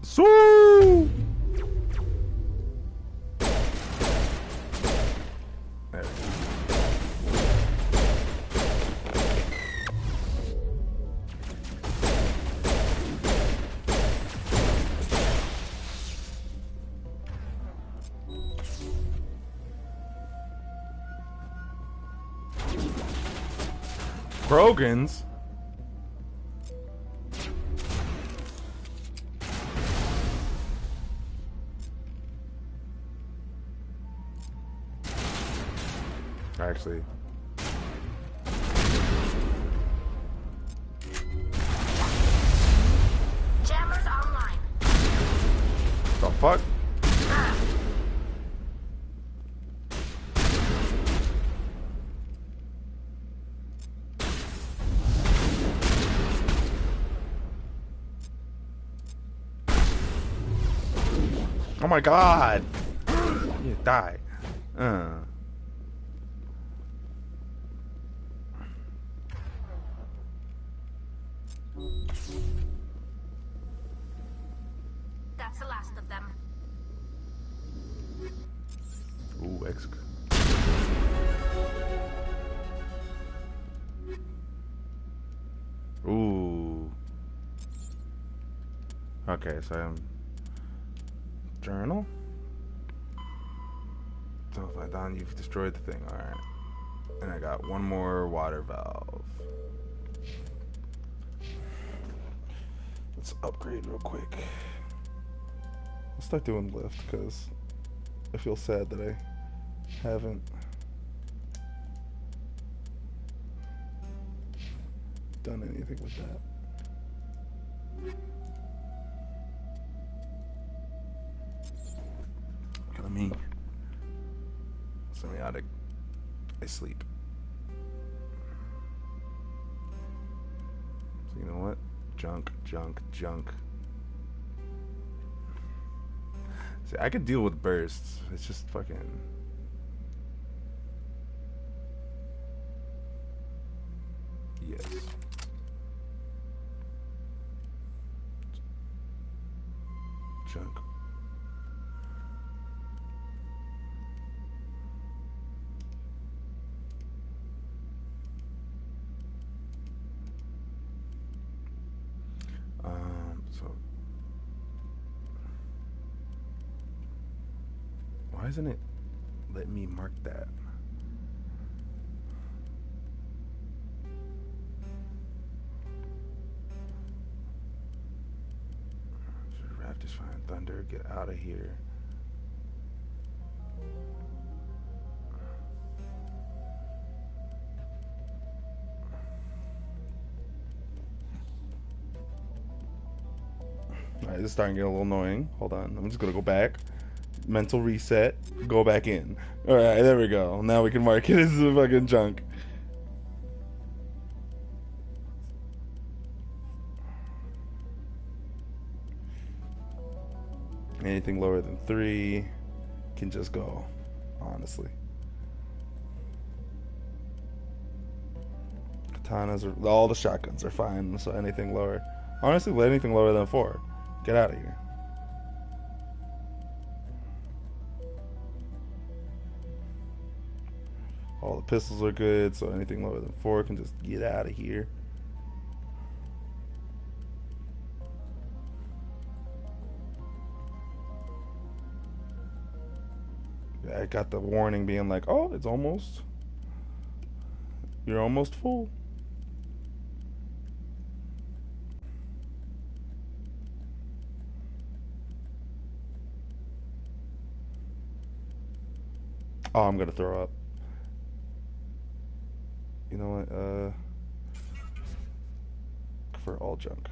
So! There. Krogan's? Actually. Jammers online. The fuck? Oh my god! You die. That's the last of them. Ooh, X. Ooh. Okay, so I'm journal. So if I done, you've destroyed the thing. All right, and I got one more water valve. Let's upgrade real quick. Let's start doing lift because I feel sad that I haven't done anything with that. me. Semiotic. I sleep. So you know what? Junk. See, I could deal with bursts. It's just fucking... Yes. Junk. So why isn't it letting me mark that? Raptors find thunder, get out of here. Alright, this is starting to get a little annoying. Hold on, I'm just gonna go back. Mental reset, go back in. Alright, there we go. Now we can mark it as a fucking junk. Anything lower than 3 can just go, honestly. Katanas are, all the shotguns are fine, so anything lower. Honestly, let anything lower than 4. Get out of here. All the pistols are good, so anything lower than 4 can just get out of here. I got the warning being like, oh, it's almost, you're almost full. Oh, I'm gonna throw up. You know what, for all junk.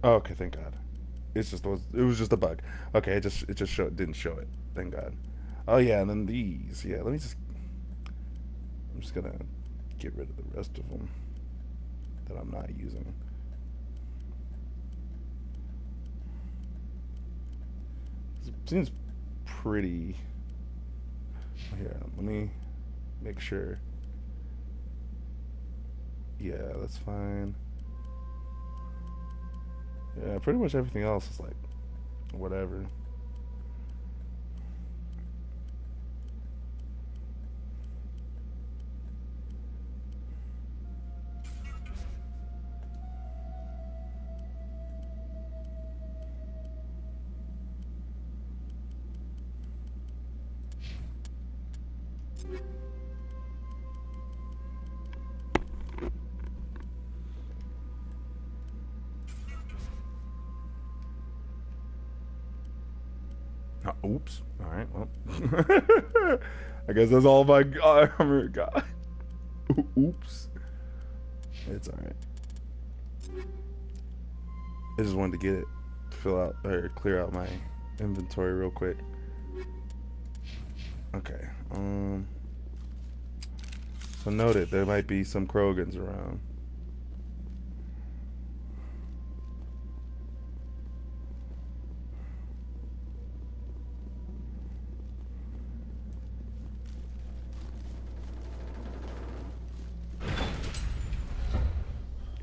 Oh, okay, thank God. It was just a bug. Okay, it just didn't show it. Thank God. Oh yeah, and then these. Yeah, I'm just gonna get rid of the rest of them that I'm not using. It seems pretty. Here, let me make sure. Yeah, that's fine. Yeah, pretty much everything else is like, whatever. Oops. Alright, well. I guess that's all my armor got. Oops. It's alright. I just wanted to get it, fill out, or clear out my inventory real quick. Okay. So noted, there might be some Krogans around.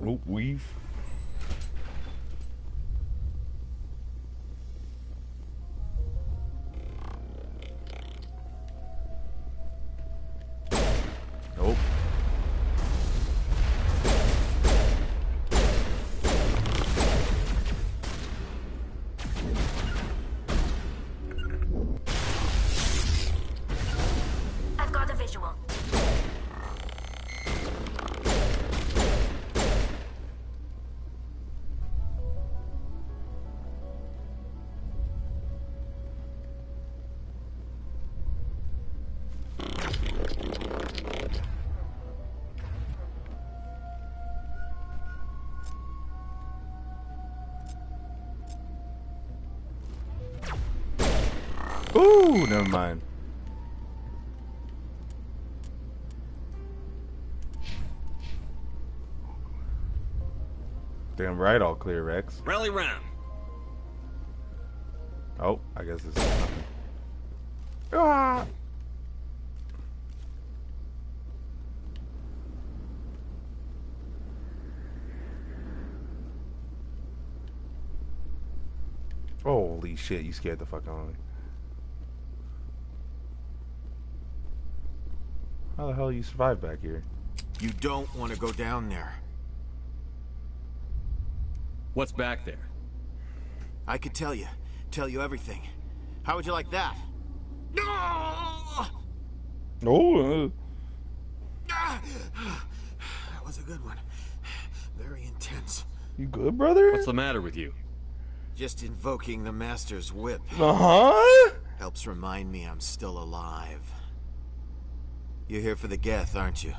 Oh, weave. Nope. I've got a visual. Ooh, never mind. Damn right, all clear, Rex. Rally round. Oh, I guess this is nothing. Ah! Holy shit, you scared the fuck out of me. How the hell you survive back here? You don't want to go down there. What's back there? I could tell you everything. How would you like that? Oh! That was a good one. Very intense. You good, brother? What's the matter with you? Just invoking the Master's whip. Uh-huh. Helps remind me I'm still alive. You're here for the Geth, aren't you?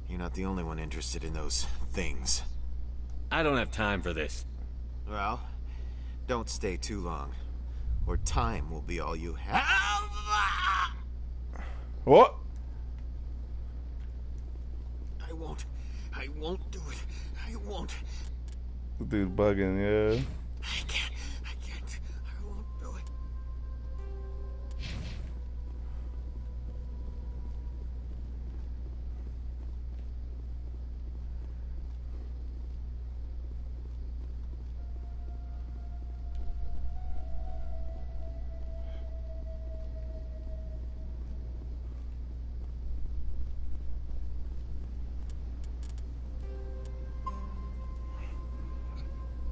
You're not the only one interested in those things. I don't have time for this. Well, don't stay too long, or time will be all you have. What? I won't do it. I won't. The dude bugging, yeah. I can't. I won't do it.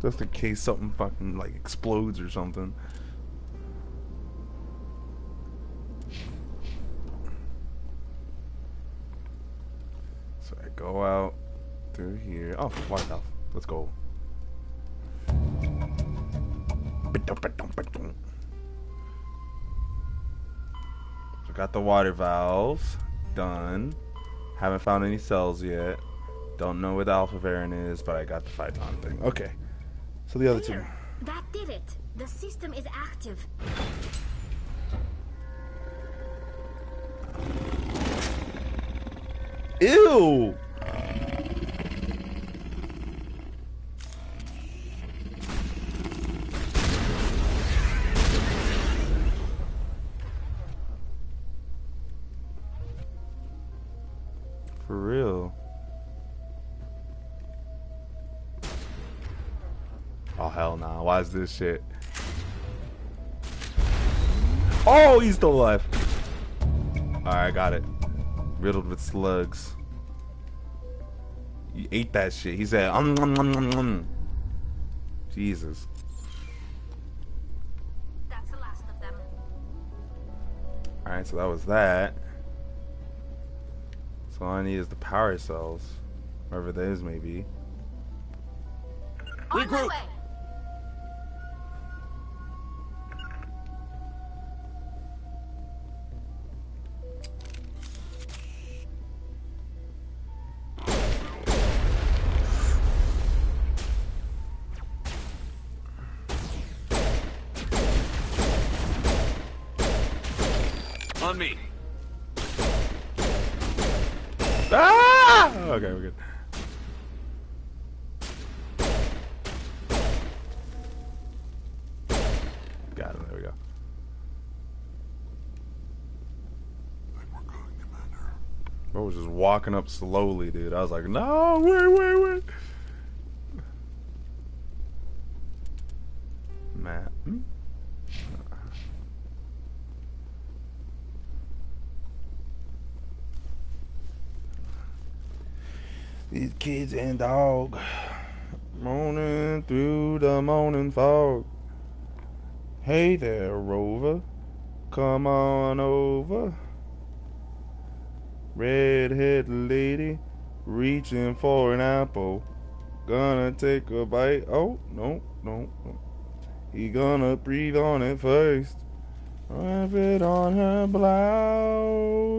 Just in case something fucking like explodes or something. So I go out through here. Oh, water valve. Let's go. So got the water valves done. Haven't found any cells yet. Don't know where the Alpha variant is, but I got the Phyton thing. Okay. So the other two. That did it. The system is active. Ew! For real. Oh hell nah, why is this shit? Oh, he's still alive. Alright, got it. Riddled with slugs. He ate that shit. He said, Jesus. That's the last of them. Alright, so that was that. So all I need is the power cells. Wherever those may be. Regroup! On me. Ah! Okay, we're good. Got him. There we go. Bro was just walking up slowly, dude. I was like, no, wait. Matt. These kids and dog moaning through the morning fog. Hey there, Rover, come on over. Redhead lady reaching for an apple, gonna take a bite. Oh, no. He gonna breathe on it first. Wrap it on her blouse.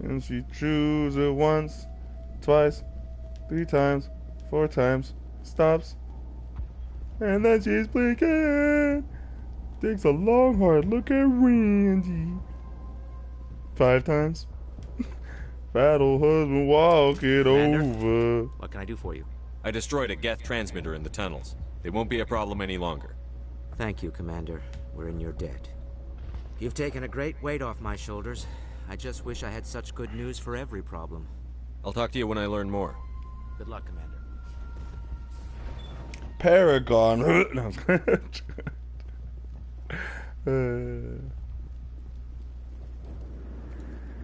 And she chews it once, twice, 3 times, 4 times, stops, and then she's blinking. Takes a long hard look at Randy. 5 times. Fat old husband walk it over. What can I do for you? I destroyed a Geth transmitter in the tunnels. It won't be a problem any longer. Thank you, Commander. We're in your debt. You've taken a great weight off my shoulders. I just wish I had such good news for every problem. I'll talk to you when I learn more. Good luck, Commander. Paragon.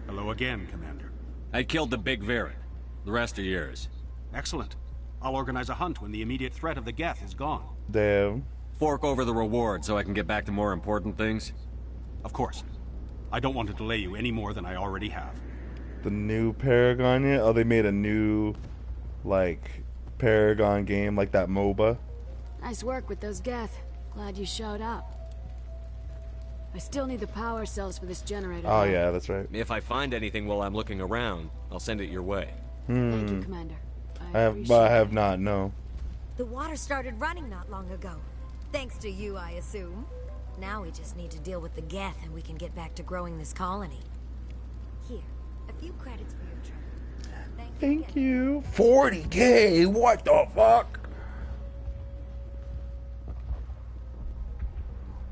Hello again, Commander. I killed the big Varren. The rest are yours. Excellent. I'll organize a hunt when the immediate threat of the Geth is gone. Damn. Fork over the reward so I can get back to more important things? Of course. I don't want to delay you any more than I already have. The new Paragon yet? Oh, they made a new, like, Paragon game, like that MOBA. Nice work with those Geth. Glad you showed up. I still need the power cells for this generator. Oh yeah, that's right. If I find anything while I'm looking around, I'll send it your way. Thank you, Commander. I have not, no. The water started running not long ago. Thanks to you, I assume. Now we just need to deal with the Geth and we can get back to growing this colony. Here, a few credits for your trip. Thank you. 40K? What the fuck?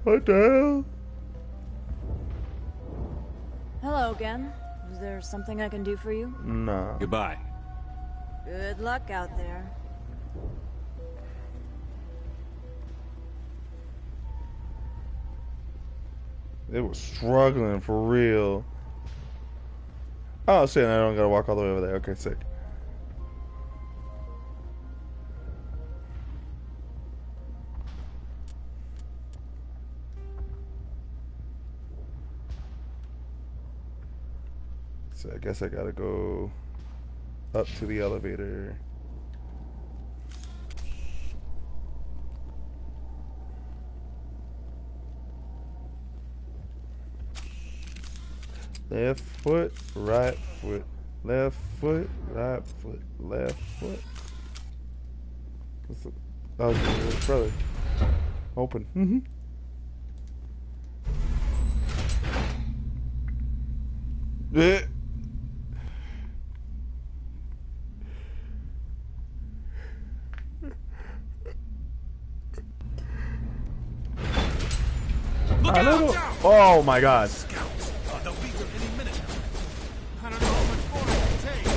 What the hell? Hello again. Is there something I can do for you? No. Goodbye. Good luck out there. They were struggling for real. Oh shit, I don't gotta walk all the way over there. Okay, sick. So I guess I gotta go up to the elevator. Left foot, right foot, left foot, right foot, left foot. What's the, oh, brother. Open. Yeah. Look out! Oh my god. They'll be here any minute. I don't know how much more it can take.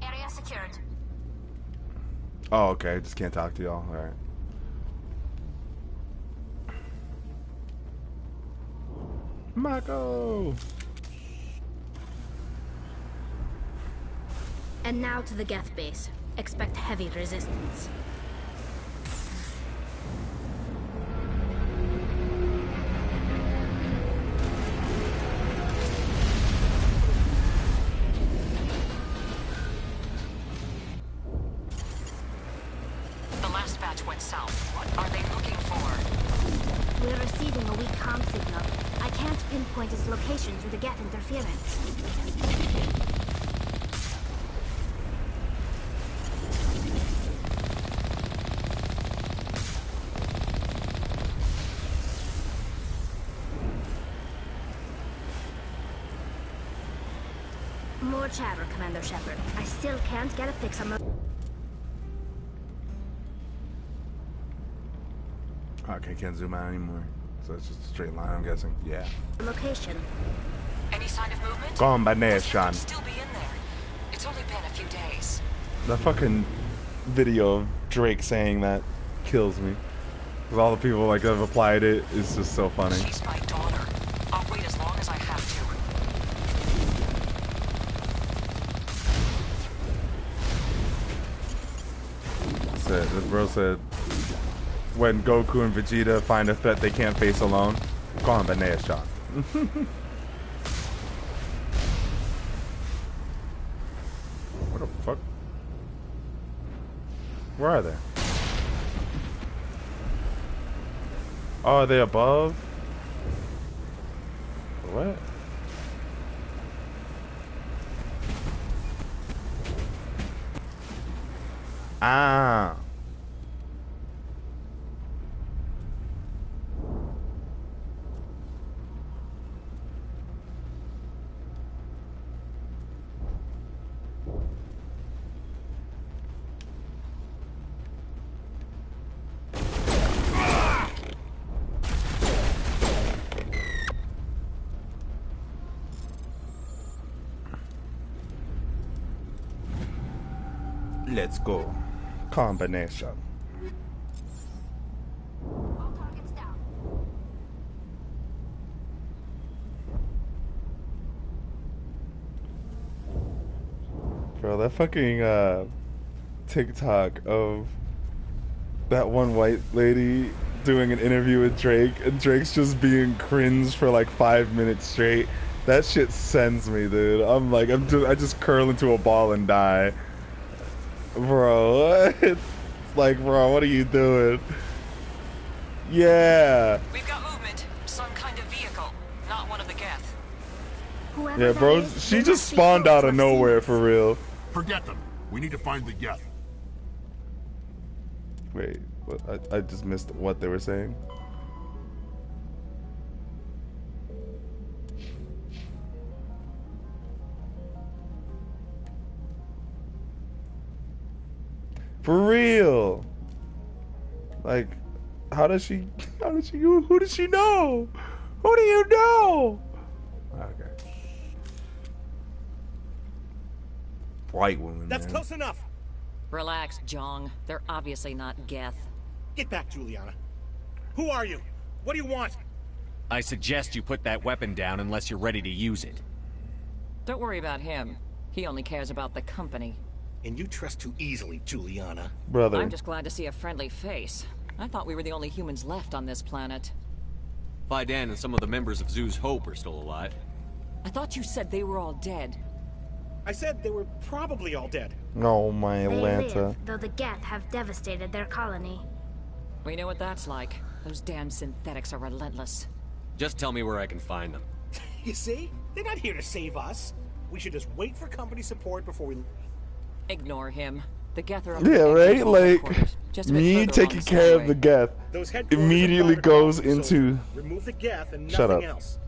Area secured. Oh, okay. Just can't talk to y'all. Alright. Mako! And now to the Geth base. Expect heavy resistance. The last batch went south. What are they looking for? We're receiving a weak comm signal. I can't pinpoint its location through the Geth interference. More chatter, Commander Shepard. I still can't get a fix on the... Okay, can't zoom out anymore. So it's just a straight line, I'm guessing. Yeah. location. Any sign of movement? Combination. Still be in there. It's only been a few days. The fucking video of Drake saying that kills me. Because all the people like that have applied it is just so funny. She's my daughter. I'll wait as long as I have to. Said, the bro said, when Goku and Vegeta find a threat they can't face alone, combination. What the fuck? Where are they? Oh, are they above? What? Ah. Let's go. Combination. Bro, that fucking TikTok of that one white lady doing an interview with Drake, and Drake's just being cringe for like 5 minutes straight. That shit sends me, dude. I'm like, I just curl into a ball and die. Bro, it's like, bro, what are you doing? Yeah. We've got movement. Some kind of vehicle. Not one of the Geth. Yeah, bro, she just spawned out of nowhere for real. Forget them. We need to find the Geth. Wait, what? I just missed what they were saying. For real. Like, how does she who does she know? Who do you know? Okay. White woman. That's man. close enough. Relax, Jong. They're obviously not Geth. Get back, Juliana. Who are you? What do you want? I suggest you put that weapon down unless you're ready to use it. Don't worry about him. He only cares about the company. And you trust too easily, Juliana. Brother. I'm just glad to see a friendly face. I thought we were the only humans left on this planet. Faidan and some of the members of Zoo's Hope are still alive. I thought you said they were all dead. I said they were probably all dead. Oh, my They Atlanta. live, though the Geth have devastated their colony. We know what that's like. Those damn synthetics are relentless. Just tell me where I can find them. You see? They're not here to save us. We should just wait for company support before we... Ignore him. The Geth are... Yeah, right? Like, just a bit me further taking along care of Skyway. the Geth Those headquarters immediately are private goes property, so into... remove the Geth and Shut nothing up. else.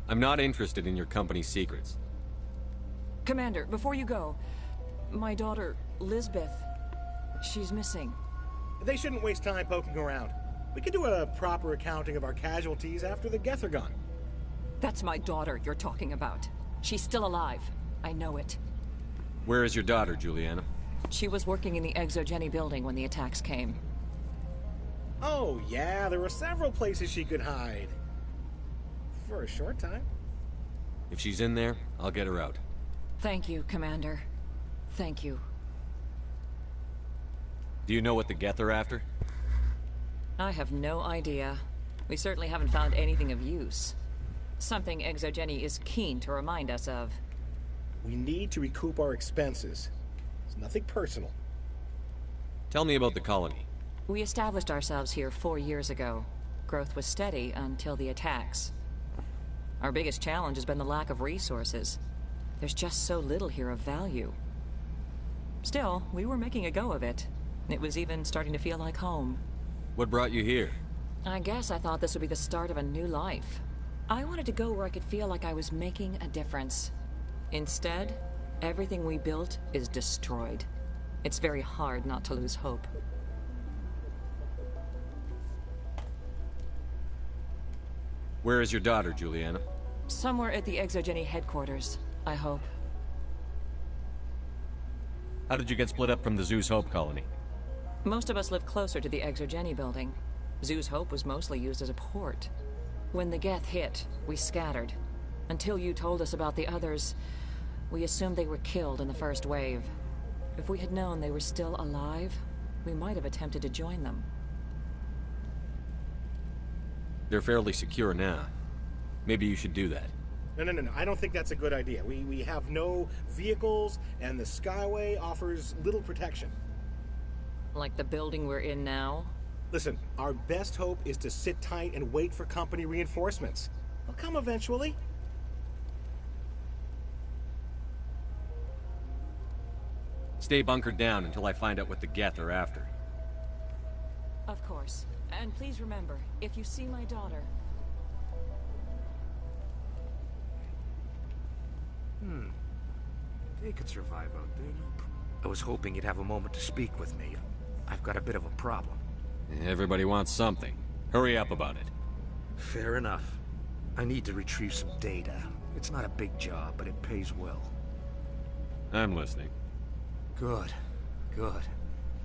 I'm not interested in your company's secrets. Commander, before you go, my daughter, Lisbeth, she's missing. They shouldn't waste time poking around. We can do a proper accounting of our casualties after the Geth are gone. That's my daughter you're talking about. She's still alive. I know it. Where is your daughter, Juliana? She was working in the ExoGeni building when the attacks came. Oh, yeah, there were several places she could hide. For a short time. If she's in there, I'll get her out. Thank you, Commander. Thank you. Do you know what the Geth are after? I have no idea. We certainly haven't found anything of use. Something ExoGeni is keen to remind us of. We need to recoup our expenses. It's nothing personal. Tell me about the colony. We established ourselves here 4 years ago. Growth was steady until the attacks. Our biggest challenge has been the lack of resources. There's just so little here of value. Still, we were making a go of it. It was even starting to feel like home. What brought you here? I guess I thought this would be the start of a new life. I wanted to go where I could feel like I was making a difference. Instead, everything we built is destroyed. It's very hard not to lose hope. Where is your daughter, Juliana? Somewhere at the ExoGeni headquarters, I hope. How did you get split up from the Zoo's Hope colony? Most of us live closer to the ExoGeni building. Zoo's Hope was mostly used as a port. When the Geth hit, we scattered. Until you told us about the others, we assumed they were killed in the first wave. If we had known they were still alive, we might have attempted to join them. They're fairly secure now. Maybe you should do that. No. I don't think that's a good idea. We have no vehicles, and the Skyway offers little protection. Like the building we're in now? Listen, our best hope is to sit tight and wait for company reinforcements. They'll come eventually. stay bunkered down until I find out what the Geth are after. Of course. And please remember, if you see my daughter... They could survive out there. I was hoping you'd have a moment to speak with me. I've got a bit of a problem. Everybody wants something. Hurry up about it. Fair enough. I need to retrieve some data. It's not a big job, but it pays well. I'm listening. Good. Good.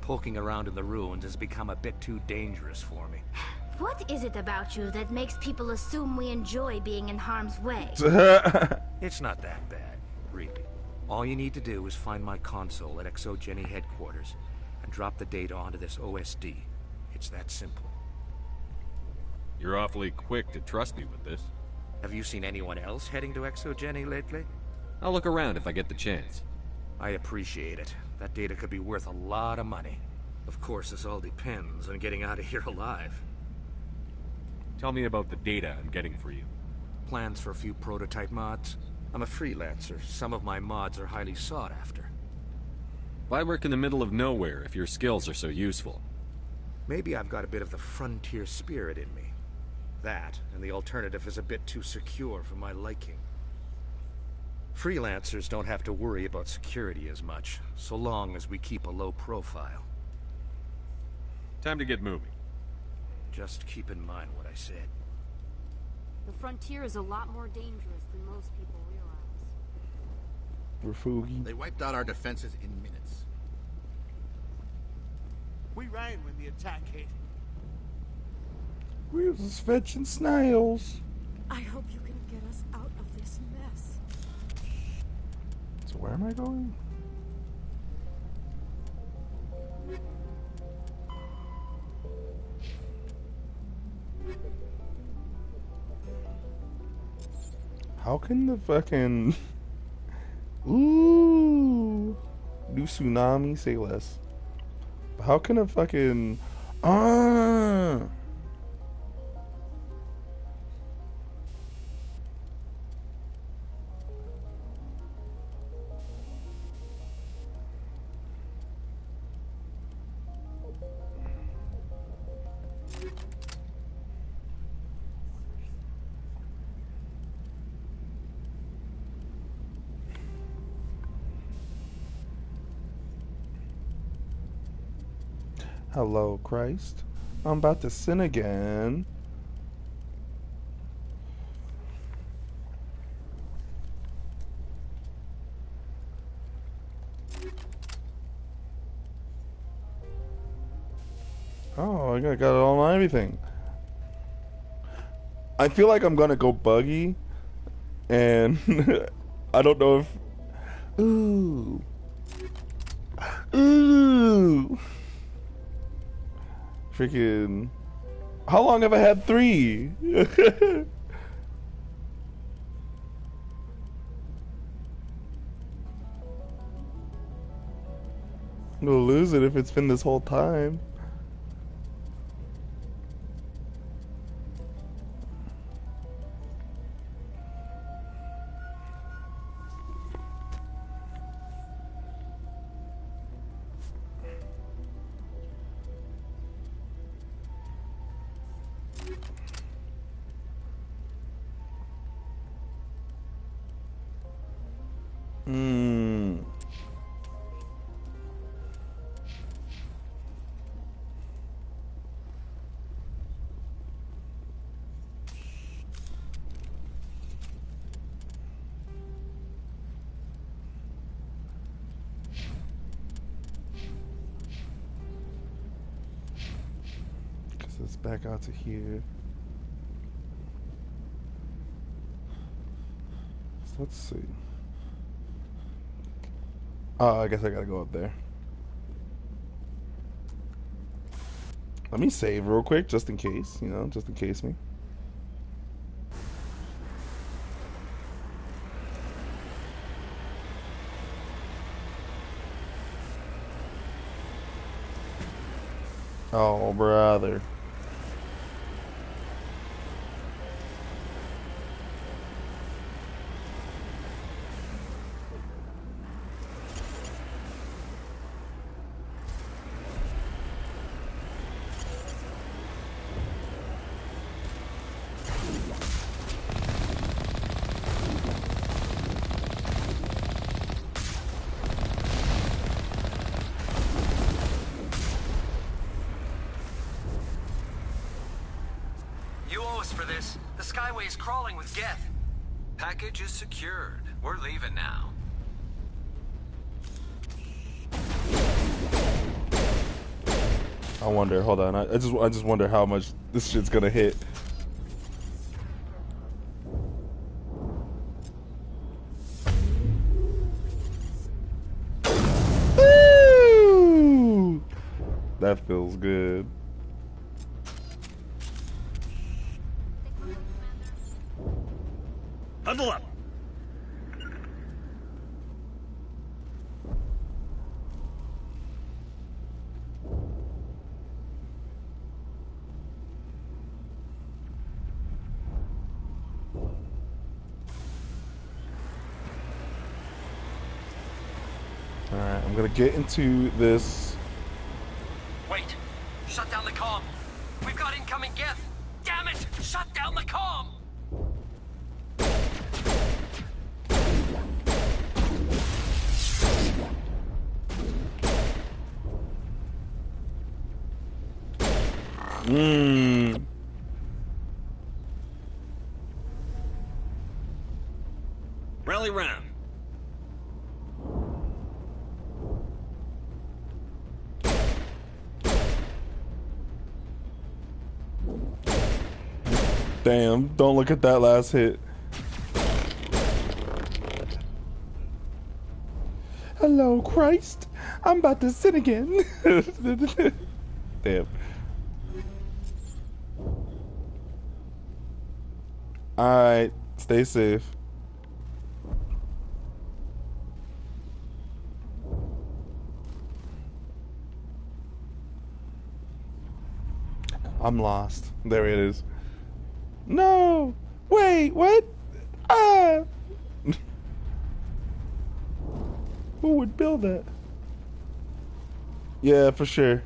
Poking around in the ruins has become a bit too dangerous for me. What is it about you that makes people assume we enjoy being in harm's way? It's not that bad, really. All you need to do is find my console at ExoGeni headquarters and drop the data onto this OSD. It's that simple. You're awfully quick to trust me with this. Have you seen anyone else heading to ExoGeni lately? I'll look around if I get the chance. I appreciate it. That data could be worth a lot of money. Of course, this all depends on getting out of here alive. Tell me about the data I'm getting for you. Plans for a few prototype mods. I'm a freelancer. Some of my mods are highly sought after. Why work in the middle of nowhere if your skills are so useful? Maybe I've got a bit of the frontier spirit in me. That, and the alternative is a bit too secure for my liking. Freelancers don't have to worry about security as much, so long as we keep a low profile. Time to get moving. Just keep in mind what I said. The frontier is a lot more dangerous than most people realize. Refugi. They wiped out our defenses in minutes. We ran when the attack hit. We was fetching snails. I hope you can get us out of this mess. So where am I going? How can the fucking... Ooh! Do tsunami, say less. How can a fucking... Hello, Christ. I'm about to sin again. Oh, I got it on everything. I feel like I'm gonna go buggy, and I don't know if... Ooh. Ooh. Freaking... How long have I had 3? I'm gonna lose it if it's been this whole time. Let's back out to here. So let's see. Oh, I guess I gotta go up there. Let me save real quick, just in case, you know, just in case me. Oh, brother. for this. The Skyway is crawling with Geth. Package is secured. We're leaving now. I wonder. Hold on. I just wonder how much this shit's gonna hit. Ooh, that feels good. Huddle up. Alright, I'm gonna get into this. Wait! Shut down the comm! We've got incoming Geth! Damn it! Shut down the comm! Rally round. Damn, don't look at that last hit. Hello, Christ. I'm about to sin again. Damn. Alright, stay safe. I'm lost. There it is. No! Wait, what? Ah! Who would build that? Yeah, for sure.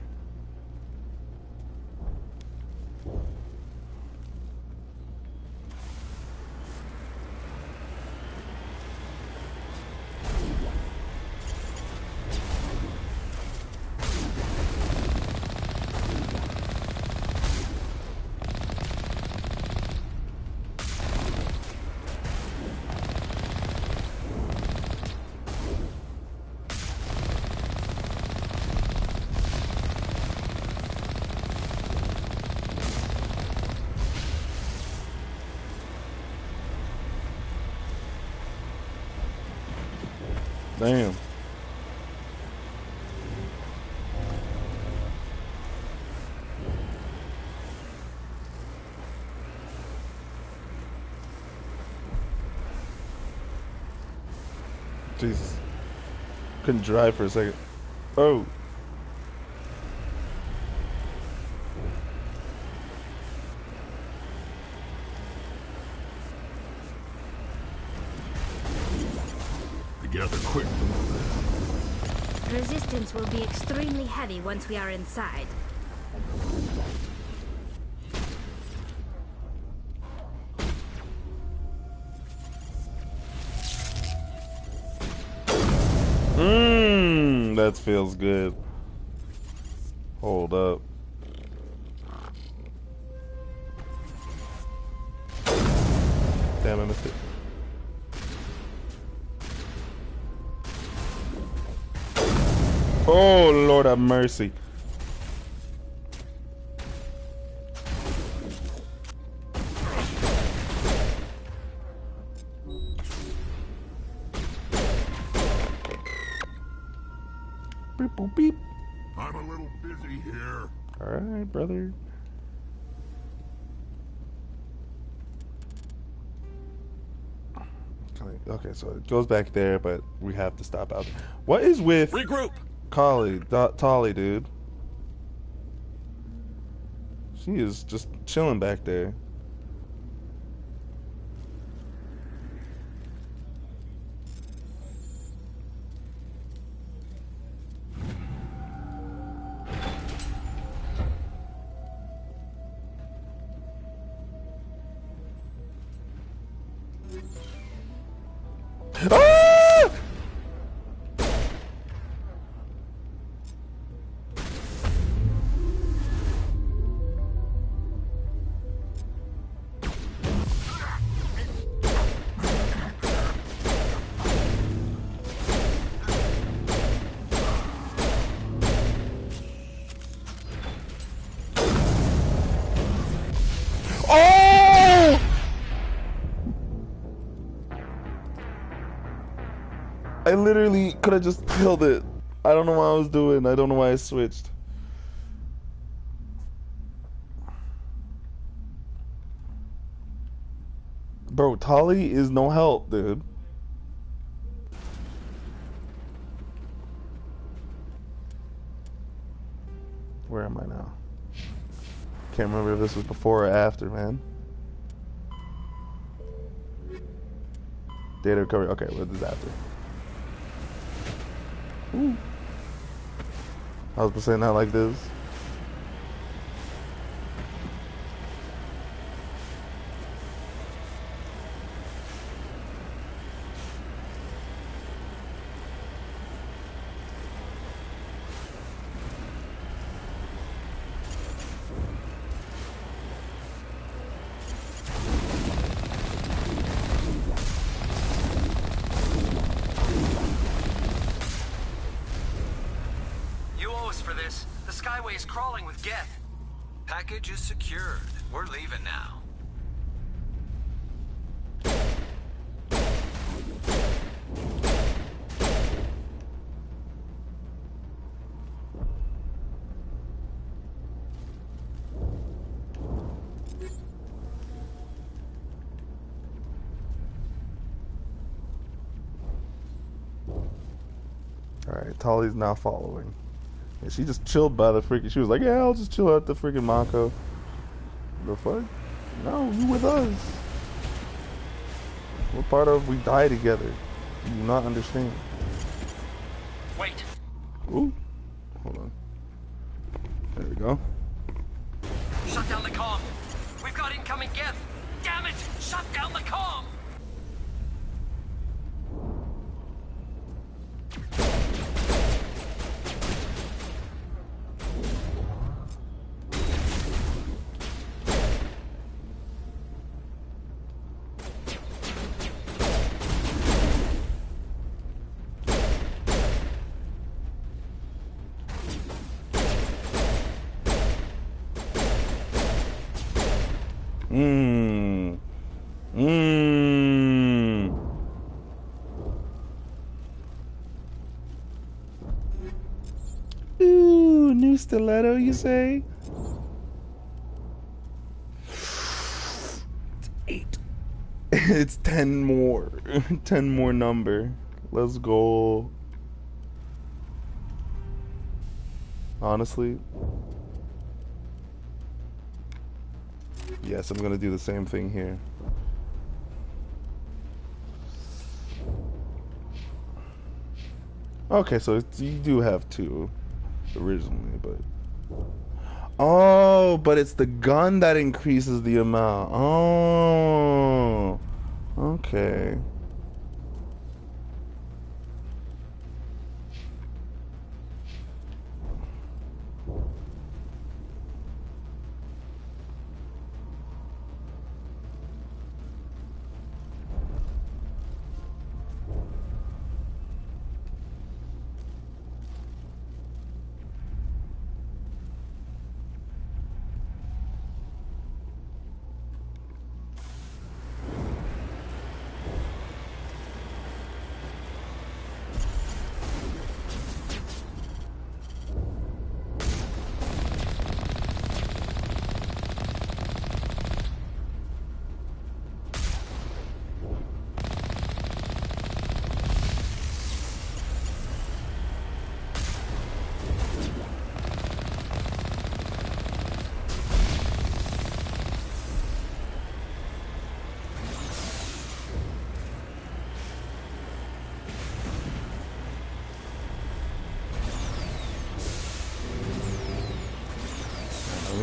Damn. Jesus. Couldn't drive for a second. Oh. Gather quick. Resistance will be extremely heavy once we are inside. That feels good. Hold up. Damn, I missed it. Oh, Lord have mercy. Beep, boop, beep. I'm a little busy here. All right, brother. Okay, so it goes back there, but we have to stop out. What is with regroup? Tali, dude. She is just chilling back there. Ah! Oh! I literally could have just killed it. I don't know what I was doing. I don't know why I switched. Bro, Tali is no help, dude. Where am I now? Can't remember if this was before or after, man. Data recovery. Okay, what is after? Ooh. I was saying that like this. Skyway is crawling with Geth. Package is secured. We're leaving now. Alright, Tali's now following. Yeah, she just chilled by the freaking. She was like, "Yeah, I'll just chill at the freaking Mako." The fuck? No, you with us. We're part of. We die together. You do not understand. Wait. Ooh. Hold on. There we go. Shut down the comm. We've got incoming Geth. Damn it! Shut down the comm. Ooh, new stiletto, you say? It's 8. It's 10 more. 10 more number. Let's go. Honestly. Yes, I'm gonna do the same thing here. Okay, so you do have 2 originally, but oh, but it's the gun that increases the amount. Oh, okay.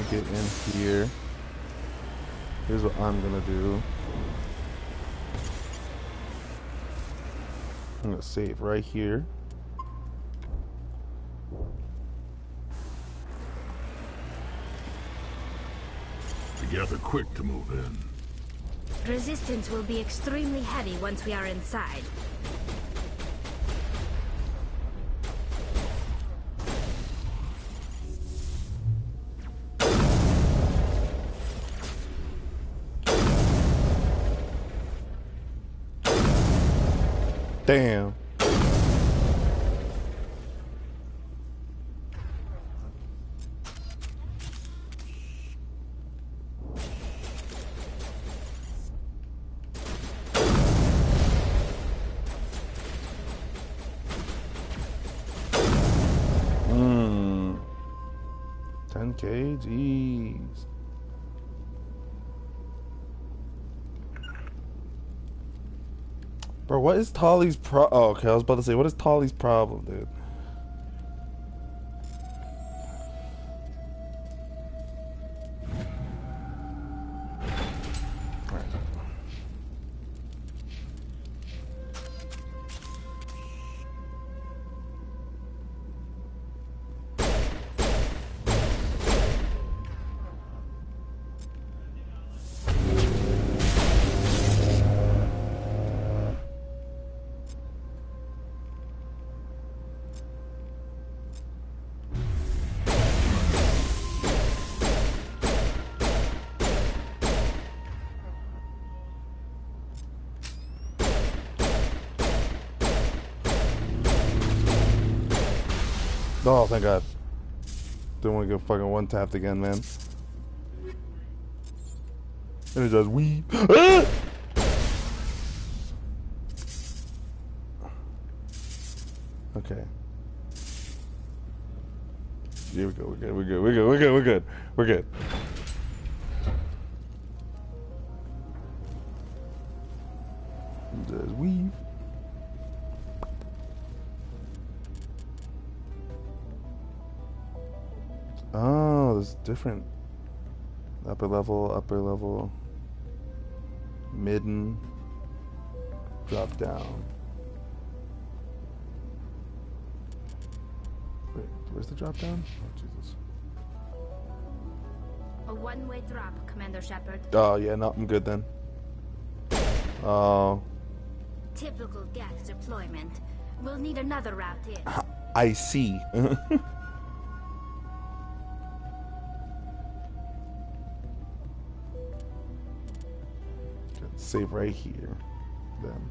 Get in here. Here's what I'm gonna do. I'm gonna save right here. The Geth are quick to move in. Resistance will be extremely heavy once we are inside. Damn. Mmm. 10K? Jeez. Bro, what is Tali's oh, okay, I was about to say, what is Tali's problem, dude? Oh, thank God. Didn't want to get fucking one tapped again, man. And it does weed. Okay. Here we go. We're good. We're good. We're good. We're good. We're good. We're good. It does weed. Oh, there's different upper level, midden, drop down. Wait, where's the drop down? Oh, Jesus. A one-way drop, Commander Shepard. Oh, yeah, no, I'm good then. Oh. Typical Geth deployment. We'll need another route in. I see. Save right here, then.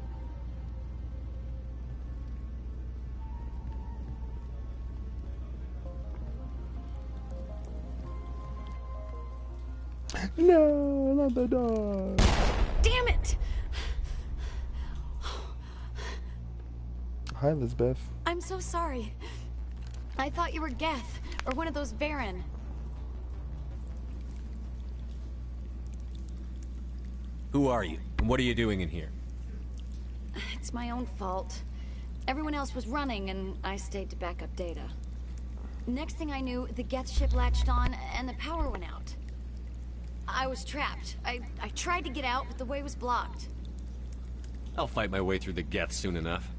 No, not the dog. Damn it! Hi, Elizabeth. I'm so sorry. I thought you were Geth, or one of those Varen. Who are you, and what are you doing in here? It's my own fault. Everyone else was running, and I stayed to back up data. Next thing I knew, the Geth ship latched on, and the power went out. I was trapped. I tried to get out, but the way was blocked. I'll fight my way through the Geth soon enough.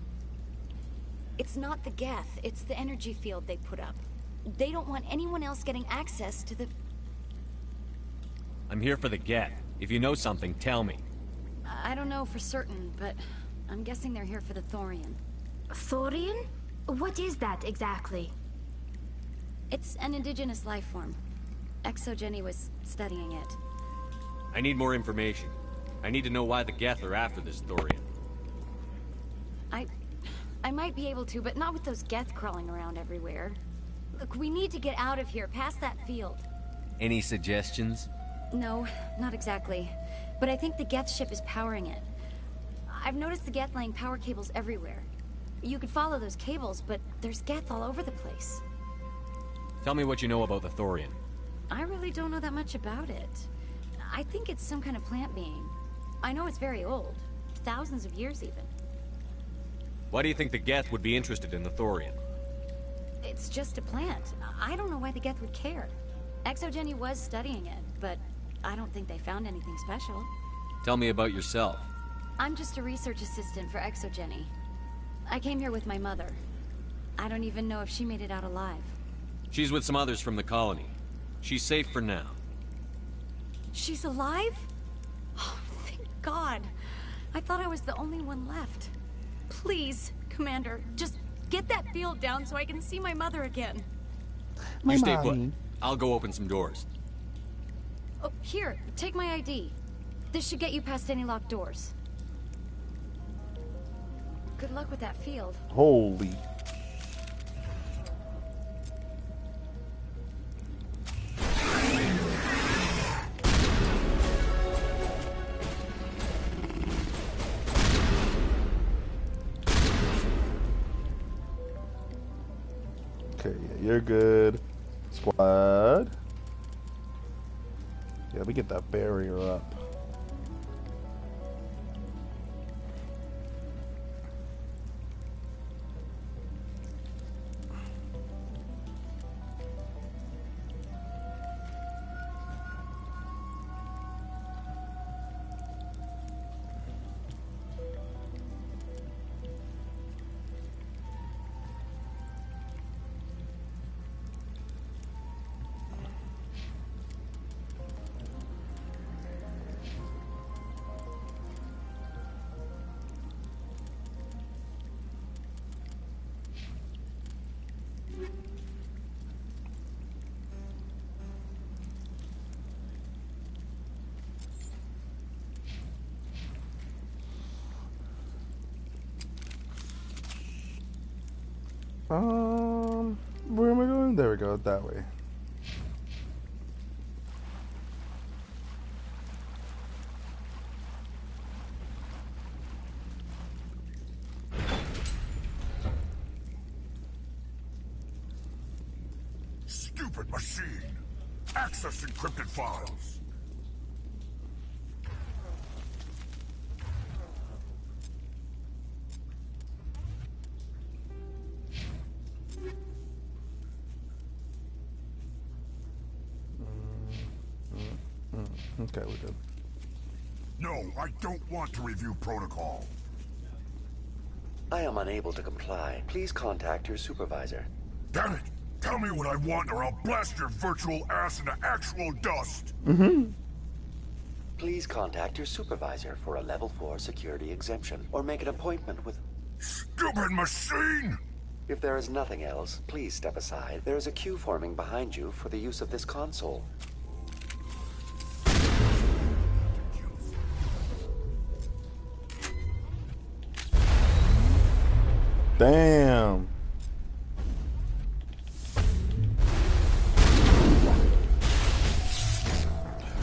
It's not the Geth, it's the energy field they put up. They don't want anyone else getting access to the... I'm here for the Geth. If you know something, tell me. I don't know for certain, but I'm guessing they're here for the Thorian. Thorian? What is that exactly? It's an indigenous life form. ExoGenny was studying it. I need more information. I need to know why the Geth are after this Thorian. I might be able to, but not with those Geth crawling around everywhere. Look, we need to get out of here, past that field. Any suggestions? No, not exactly. But I think the Geth ship is powering it. I've noticed the Geth laying power cables everywhere. You could follow those cables, but there's Geth all over the place. Tell me what you know about the Thorian. I really don't know that much about it. I think it's some kind of plant being. I know it's very old. Thousands of years, even. Why do you think the Geth would be interested in the Thorian? It's just a plant. I don't know why the Geth would care. ExoGenny was studying it, but I don't think they found anything special. Tell me about yourself. I'm just a research assistant for ExoGenny. I came here with my mother. I don't even know if she made it out alive. She's with some others from the colony. She's safe for now. She's alive? Oh, thank God. I thought I was the only one left. Please, Commander, just get that field down so I can see my mother again. You stay put. I'll go open some doors. Oh, here, take my ID. This should get you past any locked doors. Good luck with that field. Holy. Okay, yeah, you're good. Squad. Yeah, let me get that barrier up. Where am I going? There we go, that way. Stupid machine! Access encrypted files! Okay, we're good. No, I don't want to review protocol. I am unable to comply. Please contact your supervisor. Damn it! Tell me what I want or I'll blast your virtual ass into actual dust! Please contact your supervisor for a level 4 security exemption, or make an appointment with... Stupid machine! If there is nothing else, please step aside. There is a queue forming behind you for the use of this console. Damn.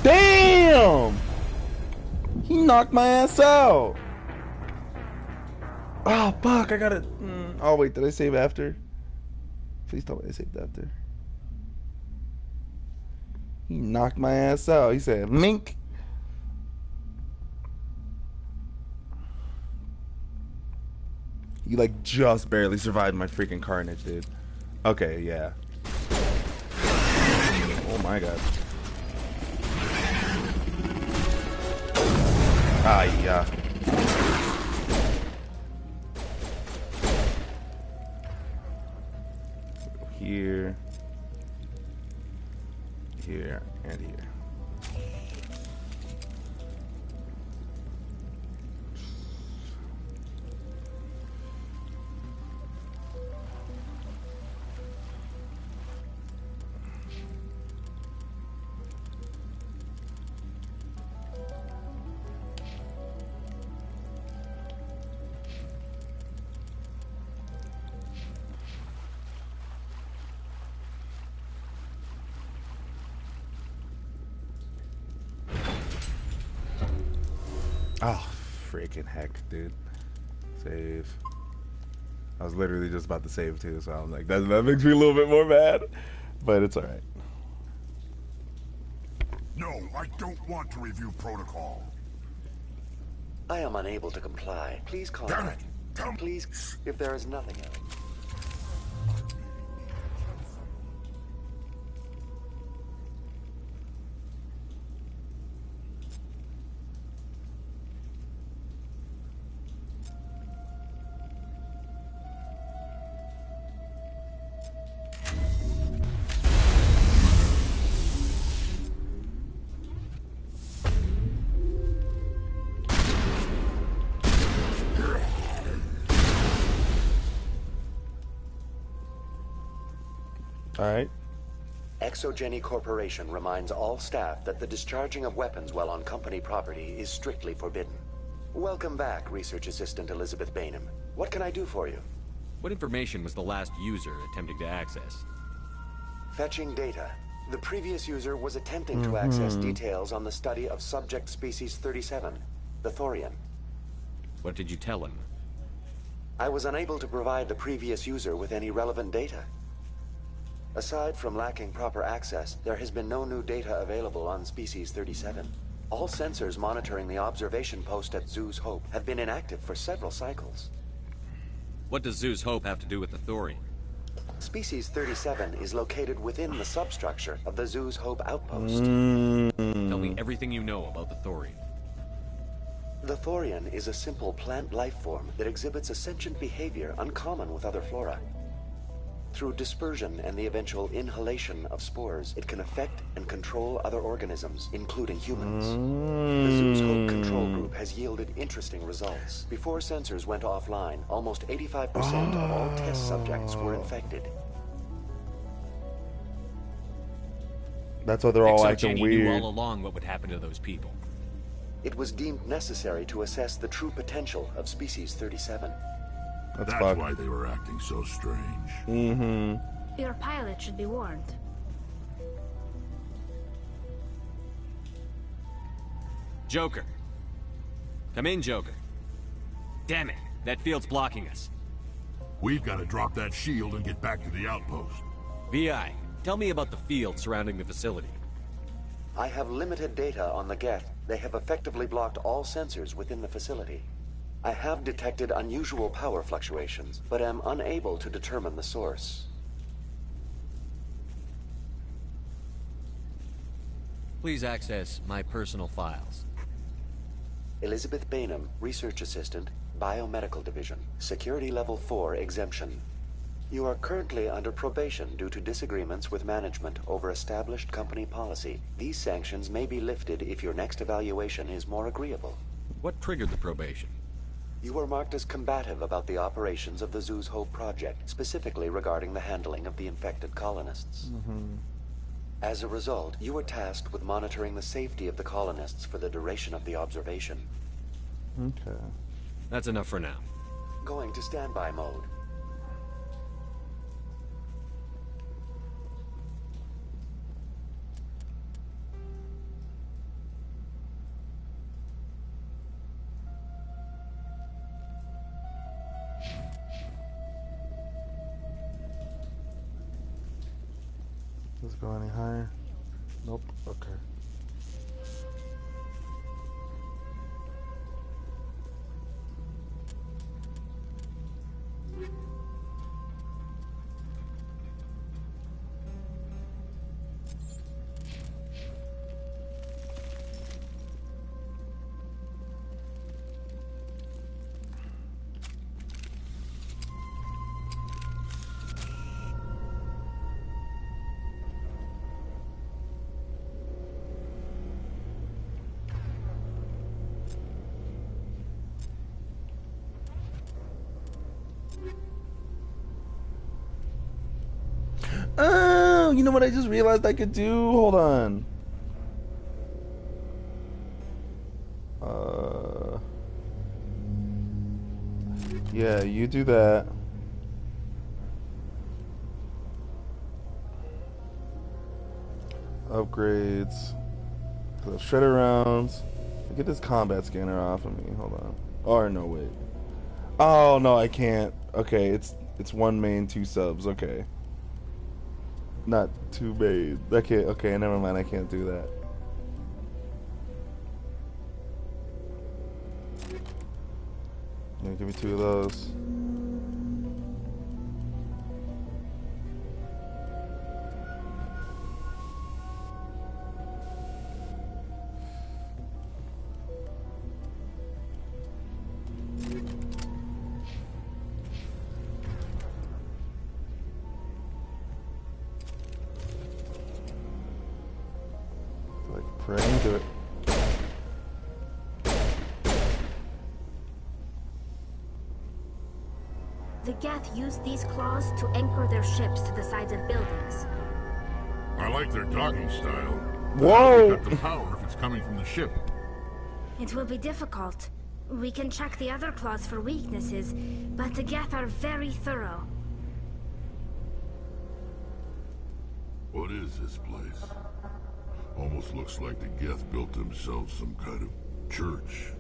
Damn! He knocked my ass out. Oh, fuck, I gotta... Oh, wait, did I save after? Please tell me I saved after. He knocked my ass out. He said, mink. You, like, just barely survived my freaking carnage, dude. Okay, yeah. Oh, my God. Ah, yeah. Here. Here, and here. Oh, freaking heck, dude. Save. I was literally just about to save too, so I'm like, that makes me a little bit more mad. But it's alright. No, I don't want to review protocol. I am unable to comply. Please contact... Damn it! Please, if there is nothing else. Alright. ExoGeni Corporation reminds all staff that the discharging of weapons while on company property is strictly forbidden. Welcome back, Research Assistant Elizabeth Bainham. What can I do for you? What information was the last user attempting to access? Fetching data. The previous user was attempting to access details on the study of subject species 37, the Thorian. What did you tell him? I was unable to provide the previous user with any relevant data. Aside from lacking proper access, there has been no new data available on species 37. All sensors monitoring the observation post at Zhu's Hope have been inactive for several cycles. What does Zhu's Hope have to do with the Thorian? Species 37 is located within the substructure of the Zhu's Hope outpost. Tell me everything you know about the Thorian. The Thorian is a simple plant life form that exhibits a sentient behavior uncommon with other flora. Through dispersion and the eventual inhalation of spores, it can affect and control other organisms, including humans. The Zhu's Hope control group has yielded interesting results. Before sensors went offline, almost 85% of all test subjects were infected. That's why they're all acting Jenny weird. knew all along what would happen to those people. It was deemed necessary to assess the true potential of species 37. That's why they were acting so strange. Your pilot should be warned. Joker. Come in, Joker. Damn it, that field's blocking us. We've got to drop that shield and get back to the outpost. VI, tell me about the field surrounding the facility. I have limited data on the Geth. They have effectively blocked all sensors within the facility. I have detected unusual power fluctuations, but am unable to determine the source. Please access my personal files. Elizabeth Bainham, Research Assistant, Biomedical Division, Security Level 4 exemption. You are currently under probation due to disagreements with management over established company policy. These sanctions may be lifted if your next evaluation is more agreeable. What triggered the probation? You were marked as combative about the operations of the Zhu's Hope project, specifically regarding the handling of the infected colonists. As a result, you were tasked with monitoring the safety of the colonists for the duration of the observation. Okay. That's enough for now. Going to standby mode. Does it go any higher? Nope. Okay. Oh, you know what I just realized I could do? Hold on. Yeah, you do that. Upgrades. The shredder rounds. Get this combat scanner off of me. Hold on. Or no, wait. Oh no, I can't. Okay, it's one main, two subs. Okay. Not two main. Okay, never mind. I can't do that. Yeah, give me two of those. Pray into it. The Geth use these claws to anchor their ships to the sides of buildings. I like their docking style. Whoa! Cut the power if it's coming from the ship. It will be difficult. We can check the other claws for weaknesses, but the Geth are very thorough. What is this place? Almost looks like the Geth built themselves some kind of church.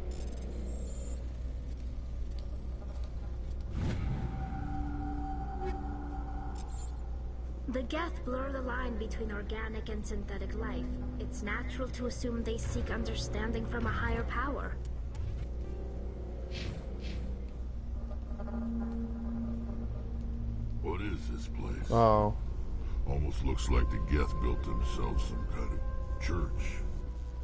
The Geth blur the line between organic and synthetic life. It's natural to assume they seek understanding from a higher power. What is this place? Oh. Almost looks like the Geth built themselves some kind of church.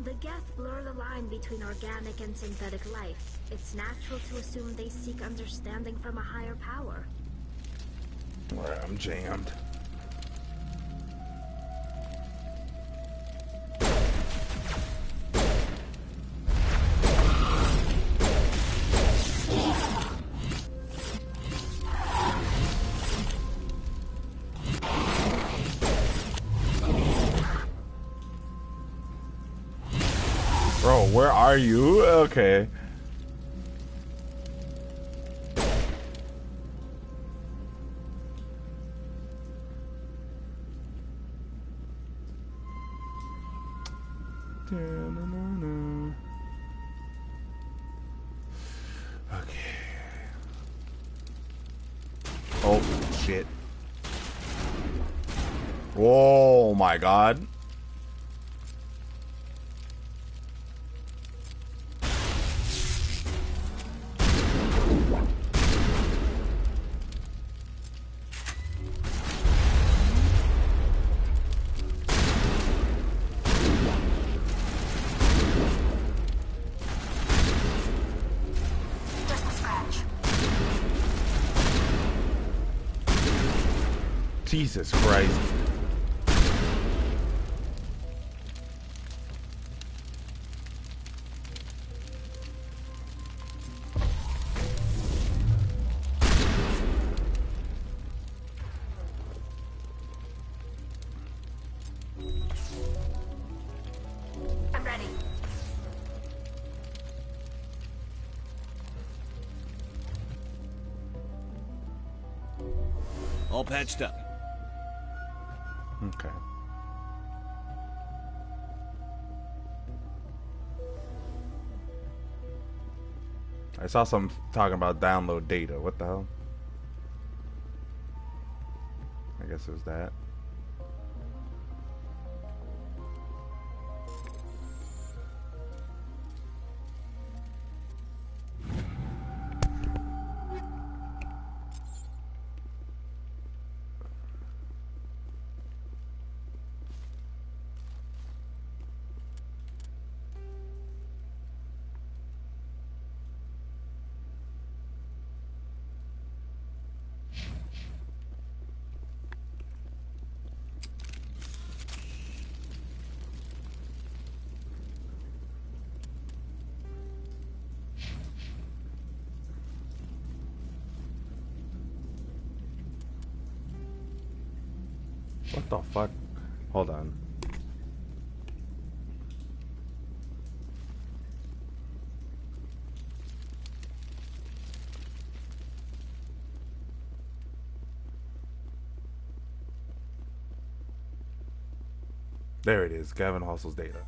The Geth blur the line between organic and synthetic life. It's natural to assume they seek understanding from a higher power. Alright, I'm jammed. Bro, where are you? Okay. Okay. Oh, shit. Oh my god. Jesus Christ. I'm ready. All patched up. Okay. I saw some talking about download data. What the hell? I guess it was that. What the fuck? Hold on. There it is, Gavin Hustle's data.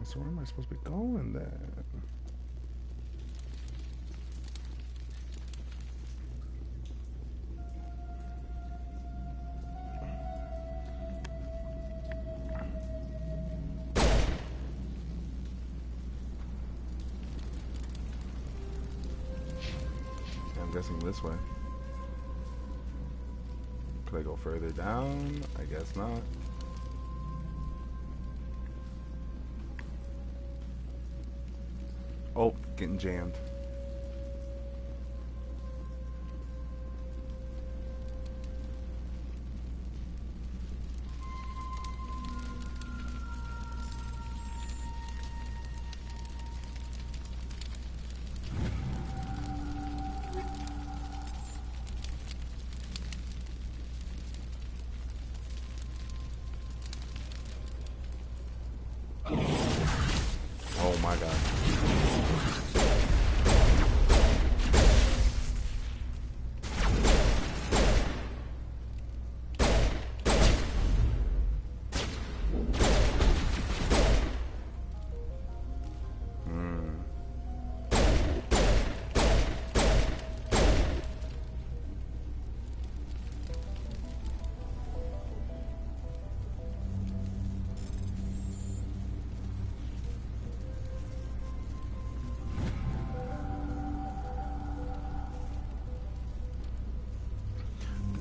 So where am I supposed to be going then? I'm guessing this way. Could I go further down? I guess not. Oh, getting jammed.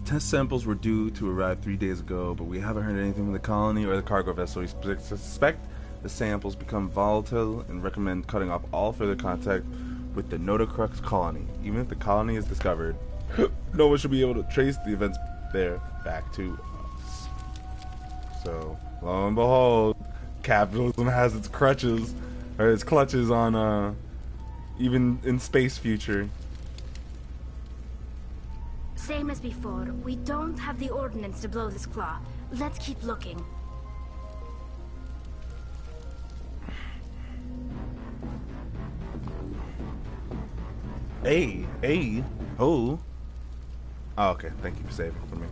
Test samples were due to arrive 3 days ago, but we haven't heard anything from the colony or the cargo vessel. We suspect the samples become volatile and recommend cutting off all further contact with the Notacrux colony. Even if the colony is discovered, no one should be able to trace the events there back to us. So, lo and behold, capitalism has its crutches, or its clutches on, even in space future. Same as before. We don't have the ordnance to blow this claw. Let's keep looking. Hey, oh. Oh, okay, thank you for saving for me.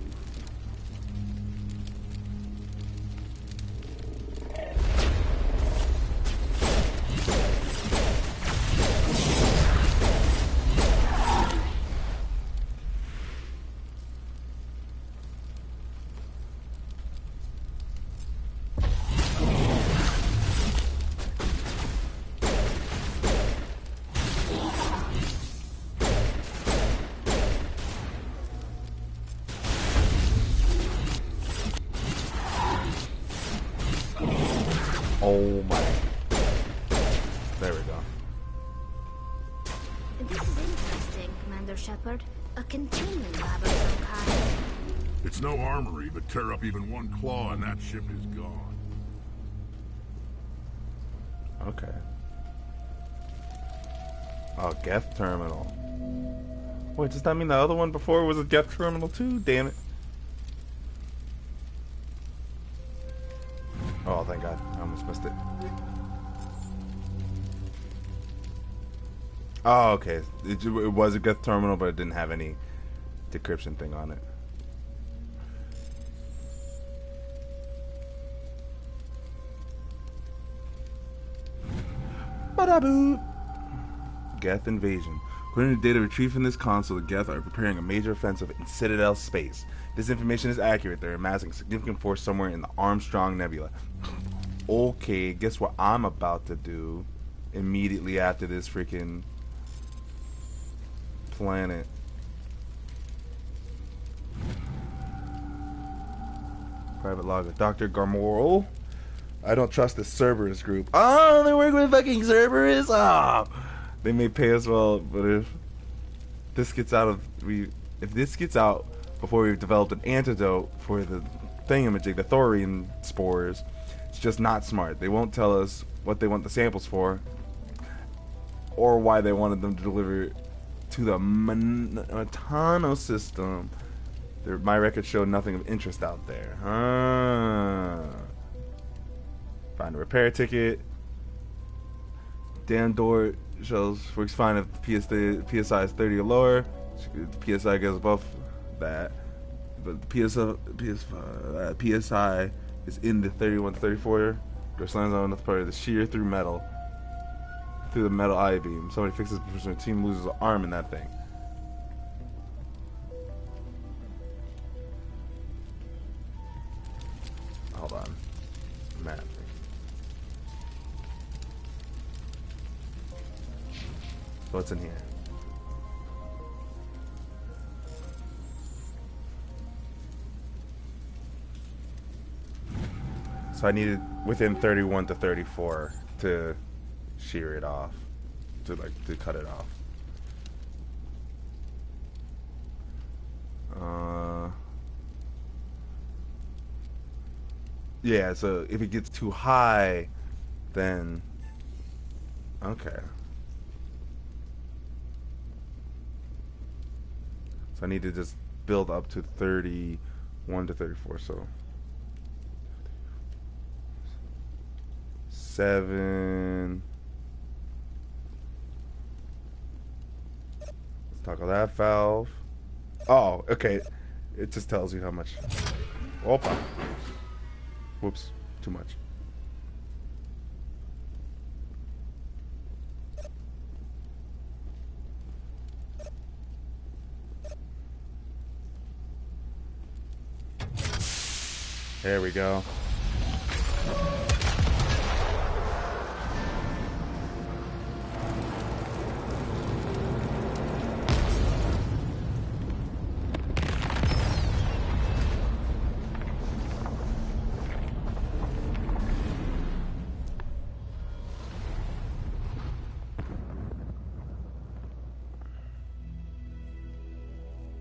Oh my. There we go. This is interesting, Commander Shepard. A containment lab of some kind. It's no armory, but tear up even one claw and that ship is gone. Okay. Oh, Geth Terminal. Wait, does that mean the other one before was a Geth Terminal too? Damn it. Oh, thank God. I almost missed it. Oh, okay. It was a Geth Terminal, but it didn't have any decryption thing on it. Ba-da-boo! Geth invasion. According to data retrieved from this console, the Geth are preparing a major offensive in Citadel space. This information is accurate. They're amassing significant force somewhere in the Armstrong Nebula. Okay, guess what I'm about to do immediately after this freaking planet. Private log of Dr. Garmoral. I don't trust this Cerberus group. Oh, they work with fucking Cerberus? Oh, they may pay us well, but if this gets out before we've developed an antidote for the thingamajig, the thorium spores, it's just not smart. They won't tell us what they want the samples for, or why they wanted them to deliver to the Matano system. My records show nothing of interest out there. Find a repair ticket. Dan door shows works fine if the PSI is 30 or lower. The PSI goes above that, but the PSI is in the 31 to 34. Your slams on enough part of the shear through the metal I-beam. Somebody fixes the team loses an arm in that thing. Hold on. Map. What's in here? So I needed within 31 to 34 to shear it off, to cut it off. Yeah, so if it gets too high, then okay. So I need to just build up to 31 to 34, so 7. Let's toggle that valve. Oh, okay. It just tells you how much. Opa. Whoops, too much. There we go.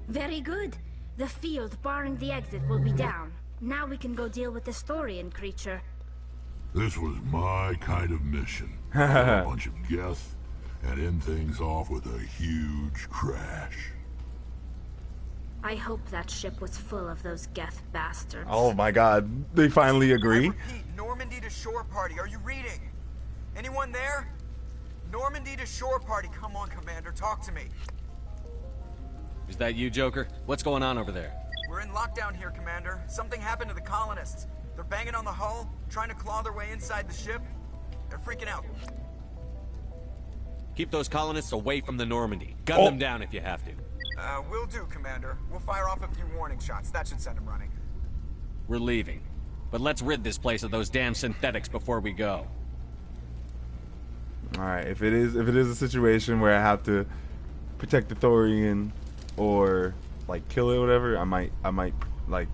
Very good. The field barring the exit will be down. Now we can go deal with the Thorian creature. This was my kind of mission. A bunch of Geth and end things off with a huge crash. I hope that ship was full of those Geth bastards. Oh my god, they finally agree? Repeat, Normandy to shore party. Are you reading? Anyone there? Normandy to shore party. Come on, Commander, talk to me. Is that you, Joker? What's going on over there? We're in lockdown here, Commander. Something happened to the colonists. They're banging on the hull, trying to claw their way inside the ship. They're freaking out. Keep those colonists away from the Normandy. Gun them down if you have to. Will do, Commander. We'll fire off a few warning shots. That should send them running. We're leaving. But let's rid this place of those damn synthetics before we go. Alright, if it is a situation where I have to protect the Thorian or like kill it or whatever, I might like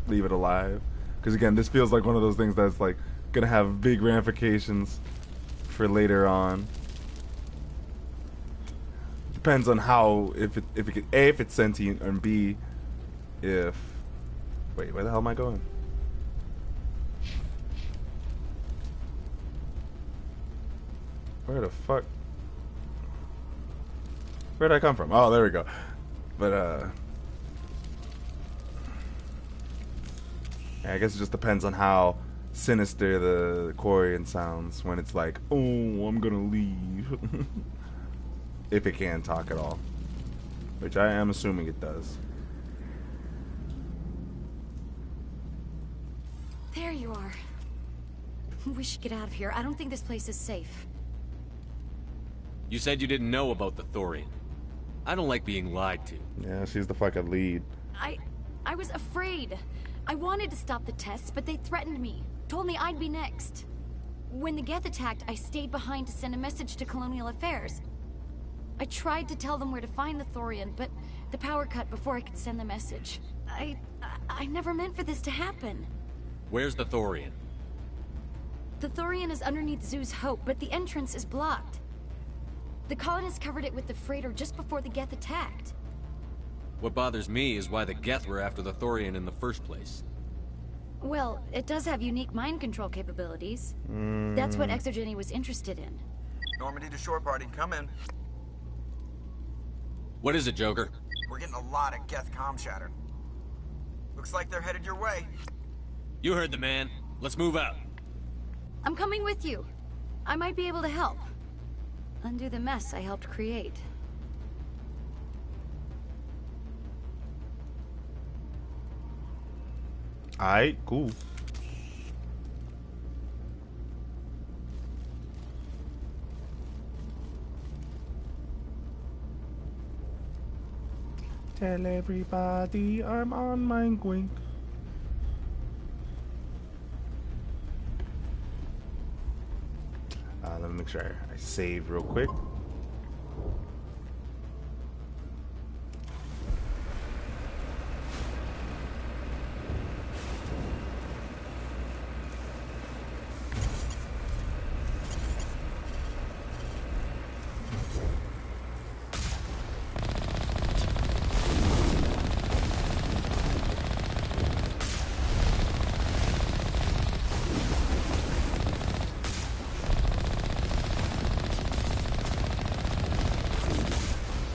leave it alive. Because again, this feels like one of those things that's like gonna have big ramifications for later on. Depends on how if it's sentient, and B if wait, where the hell am I going? Where the fuck? Where'd I come from? Oh, there we go. But I guess it just depends on how sinister the Quarian sounds when it's like, oh, I'm gonna leave. If it can talk at all. Which I am assuming it does. There you are. We should get out of here. I don't think this place is safe. You said you didn't know about the Thorian. I don't like being lied to. Yeah, she's the fucking lead. I was afraid. I wanted to stop the tests, but they threatened me. Told me I'd be next. When the Geth attacked, I stayed behind to send a message to Colonial Affairs. I tried to tell them where to find the Thorian, but the power cut before I could send the message. I never meant for this to happen. Where's the Thorian? The Thorian is underneath Zoo's Hope, but the entrance is blocked. The colonists covered it with the freighter just before the Geth attacked. What bothers me is why the Geth were after the Thorian in the first place. Well, it does have unique mind control capabilities. That's what Exogeny was interested in. Normandy to shore party, come in. What is it, Joker? We're getting a lot of Geth comm chatter. Looks like they're headed your way. You heard the man. Let's move out. I'm coming with you. I might be able to help. Undo the mess I helped create. Alright, cool. Tell everybody I'm on Mind Wink. Let me make sure I save real quick.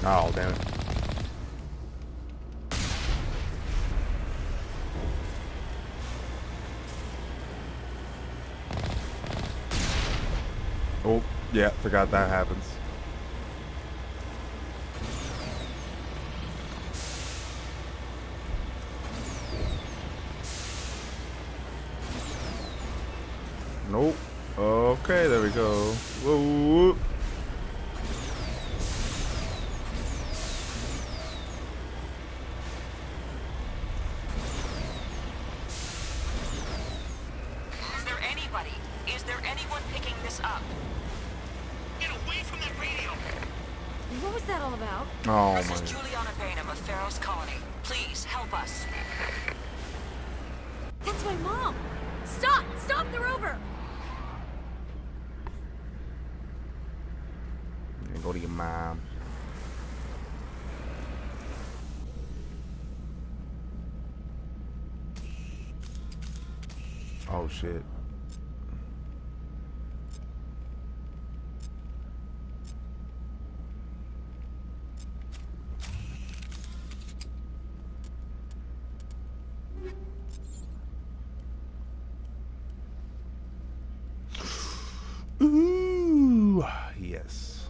Oh, damn it. Oh, yeah, forgot that happens. Nope. Okay, there we go. Whoa. Oh, this is Juliana Bainham of Pharaoh's Colony. Please, help us. That's my mom! Stop! Stop the rover! Go to your mom. Oh shit. Ooh, yes.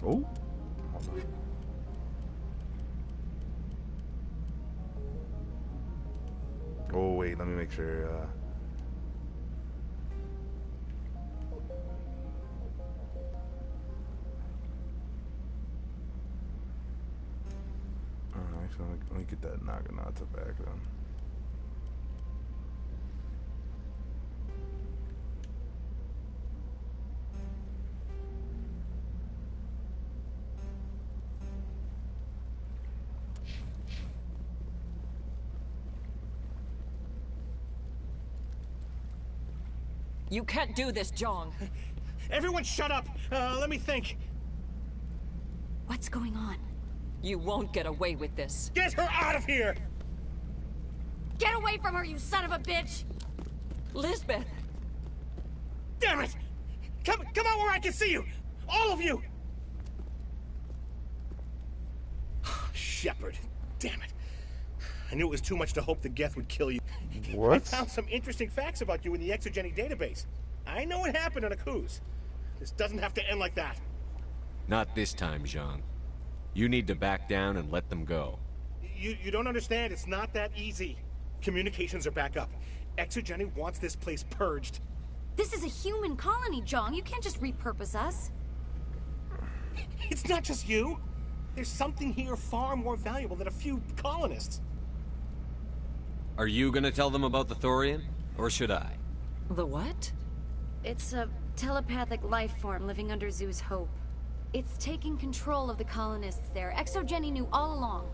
Oh. Oh wait, let me make sure. Actually, let me get that Naginata back then. You can't do this, Jong. Everyone shut up! Let me think. What's going on? You won't get away with this. Get her out of here! Get away from her, you son of a bitch! Lisbeth! Damn it! Come out where I can see you! All of you! Shepard. Damn it. I knew it was too much to hope the Geth would kill you. What? I found some interesting facts about you in the Exogeny database. I know what happened on Akuz. This doesn't have to end like that. Not this time, Zhang. You need to back down and let them go. You don't understand. It's not that easy. Communications are back up. Exogeny wants this place purged. This is a human colony, Jong. You can't just repurpose us. It's not just you. There's something here far more valuable than a few colonists. Are you gonna tell them about the Thorian? Or should I? The what? It's a telepathic life form living under Zoo's Hope. It's taking control of the colonists there. Exogeny knew all along.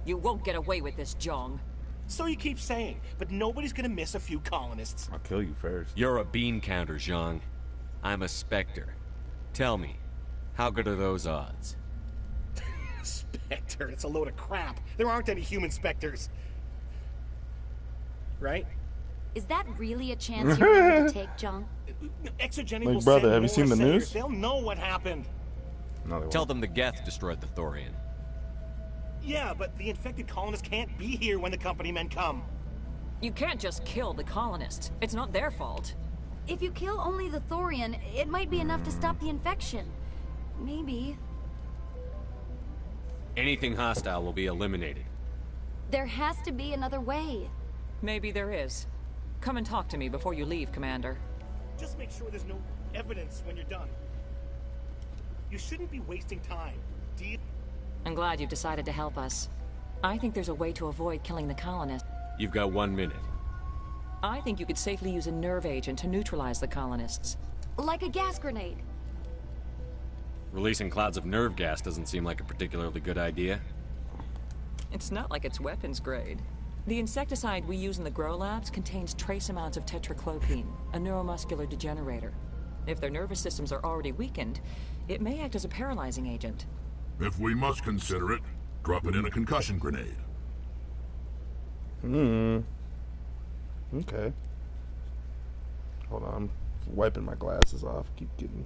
You won't get away with this, Jong. So you keep saying, but nobody's gonna miss a few colonists. I'll kill you first. You're a bean counter, Zhang. I'm a Spectre. Tell me, how good are those odds? Spectre, it's a load of crap. There aren't any human Spectres. Right? Is that really a chance you're willing to take, Jong? Exogeny Like, will brother, send have you more seen the saviors. news? They'll know what happened. No, they Tell won't. them the Geth destroyed the Thorian. Yeah, but the infected colonists can't be here when the company men come. You can't just kill the colonists. It's not their fault. If you kill only the Thorian, it might be enough to stop the infection. Maybe. Anything hostile will be eliminated. There has to be another way. Maybe there is. Come and talk to me before you leave, Commander. Just make sure there's no evidence when you're done. You shouldn't be wasting time. I'm glad you've decided to help us. I think there's a way to avoid killing the colonists. You've got 1 minute. I think you could safely use a nerve agent to neutralize the colonists. Like a gas grenade. Releasing clouds of nerve gas doesn't seem like a particularly good idea. It's not like it's weapons grade. The insecticide we use in the Grow Labs contains trace amounts of tetraclopine, a neuromuscular degenerator. If their nervous systems are already weakened, it may act as a paralyzing agent. If we must consider it, drop it in a concussion grenade. Okay. Hold on, I'm wiping my glasses off. Keep getting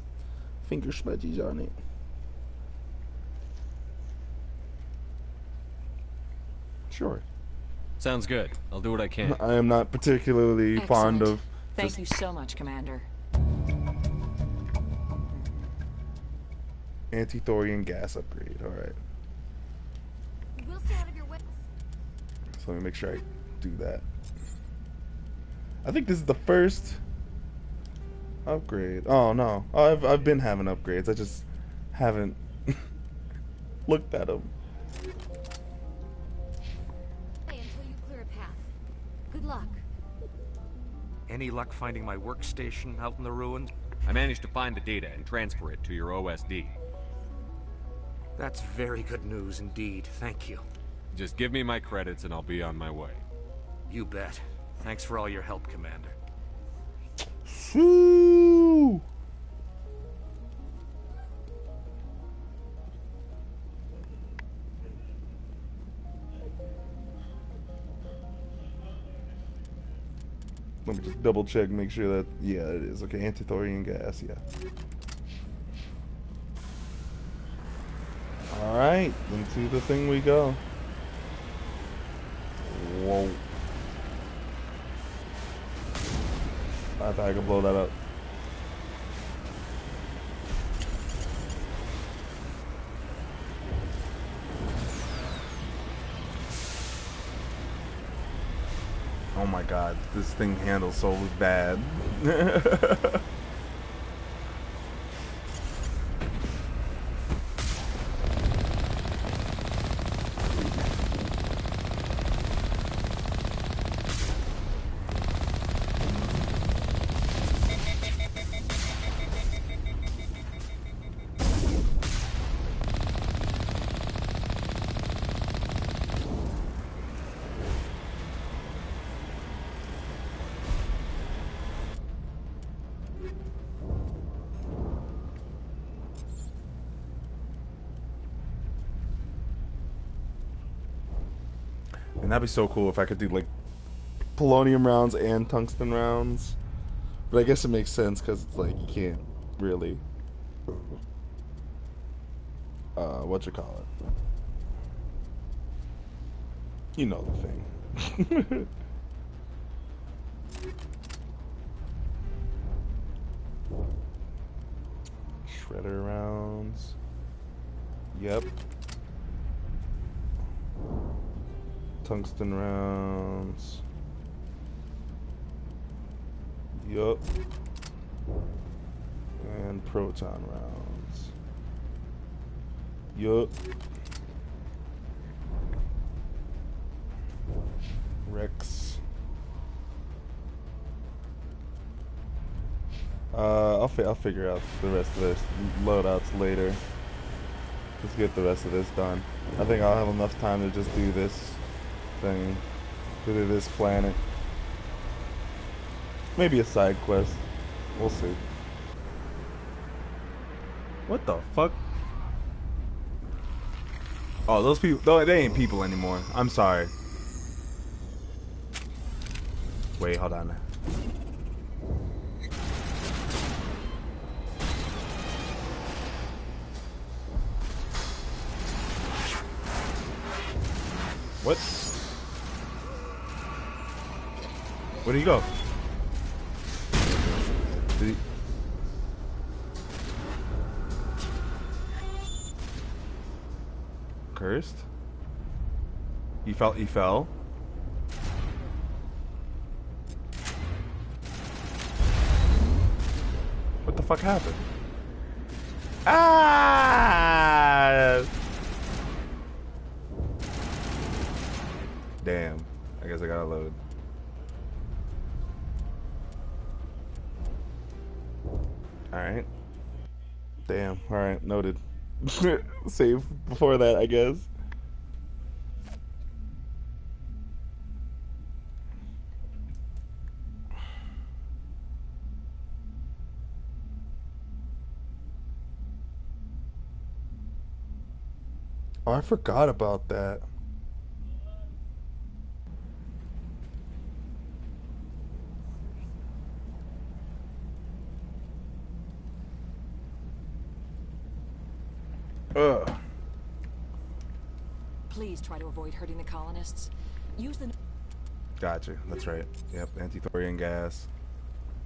finger smudges on it. Sure. Sounds good. I'll do what I can. I am not particularly fond of. Thank you so much, Commander. Anti-thorium gas upgrade. All right. We'll stay out of your way. So let me make sure I do that. I think this is the first upgrade. Oh no, I've been having upgrades. I just haven't looked at them. Until you clear a path. Good luck. Any luck finding my workstation out in the ruins? I managed to find the data and transfer it to your OSD. That's very good news indeed. Thank you. Just give me my credits and I'll be on my way. You bet. Thanks for all your help, Commander. Woo! Let me just double check, make sure that, yeah, it is. Okay, antithorian gas, yeah. Alright, into the thing we go. Whoa. I thought I could blow that up. Oh my god, this thing handles so bad. And that'd be so cool if I could do like polonium rounds and tungsten rounds. But I guess it makes sense because it's like you can't really what you call it? You know the thing. Shredder rounds. Yep. Tungsten rounds. Yup. And proton rounds. Yup. Rex. I'll figure out the rest of this loadouts later. Let's get the rest of this done. I think I'll have enough time to just do this thing, to this planet. Maybe a side quest. We'll see. What the fuck? Oh, those people, they ain't people anymore. I'm sorry. Wait, hold on. What? Where did he go? Did he? Cursed? He fell? What the fuck happened? Ah! Damn. I guess I gotta load. Alright. Damn. Alright, noted. Save before that, I guess. Oh, I forgot about that. Ugh. Please try to avoid hurting the colonists. Use the... Gotcha. That's right. Yep. Antithorian gas.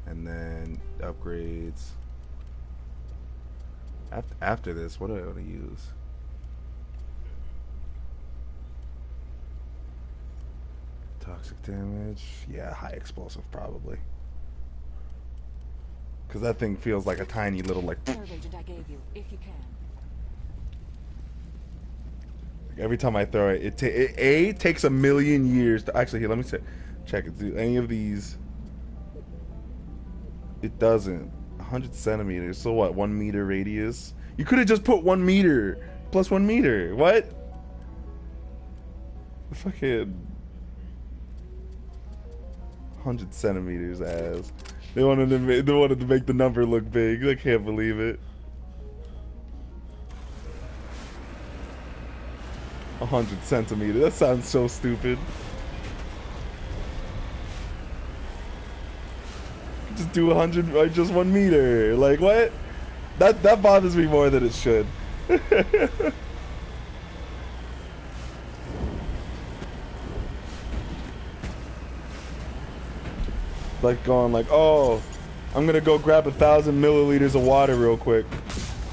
And then upgrades. After this, what do I want to use? Toxic damage. Yeah, high explosive probably. Because that thing feels like a tiny little like... Nerve agent I gave you, if you can. Every time I throw it, it takes a million years to... Actually, here, let me check it. Do any of these... It doesn't. 100 centimeters. So what, 1 meter radius? You could have just put 1 meter plus 1 meter. What? Fucking 100 centimeters ass. They wanted to make the number look big. I can't believe it. 100 centimeters. That sounds so stupid. Just do 100 or just 1 meter. Like what? That bothers me more than it should. Like going like, oh, I'm gonna go grab 1,000 milliliters of water real quick.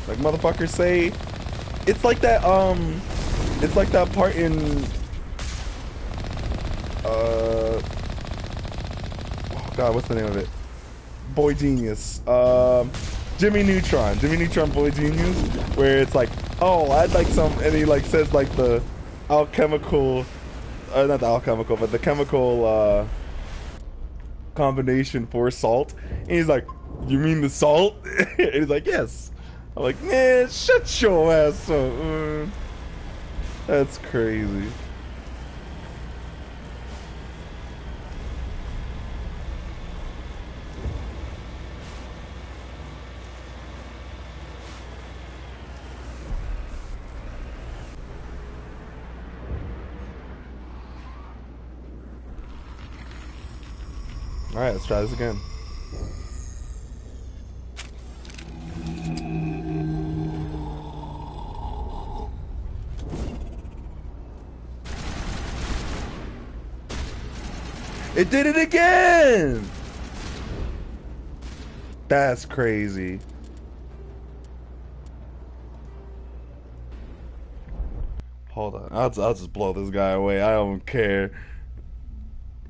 Like motherfucker, say it's like that part in oh god, what's the name of it? Boy Genius. Jimmy Neutron Boy Genius, where it's like, oh, I'd like some, and he like says like the alchemical, not the alchemical, but the chemical combination for salt, and he's like, you mean the salt? And he's like, yes. I'm like, man, shut your ass up. That's crazy. Alright, let's try this again. It did it again! That's crazy. Hold on, I'll just blow this guy away. I don't care.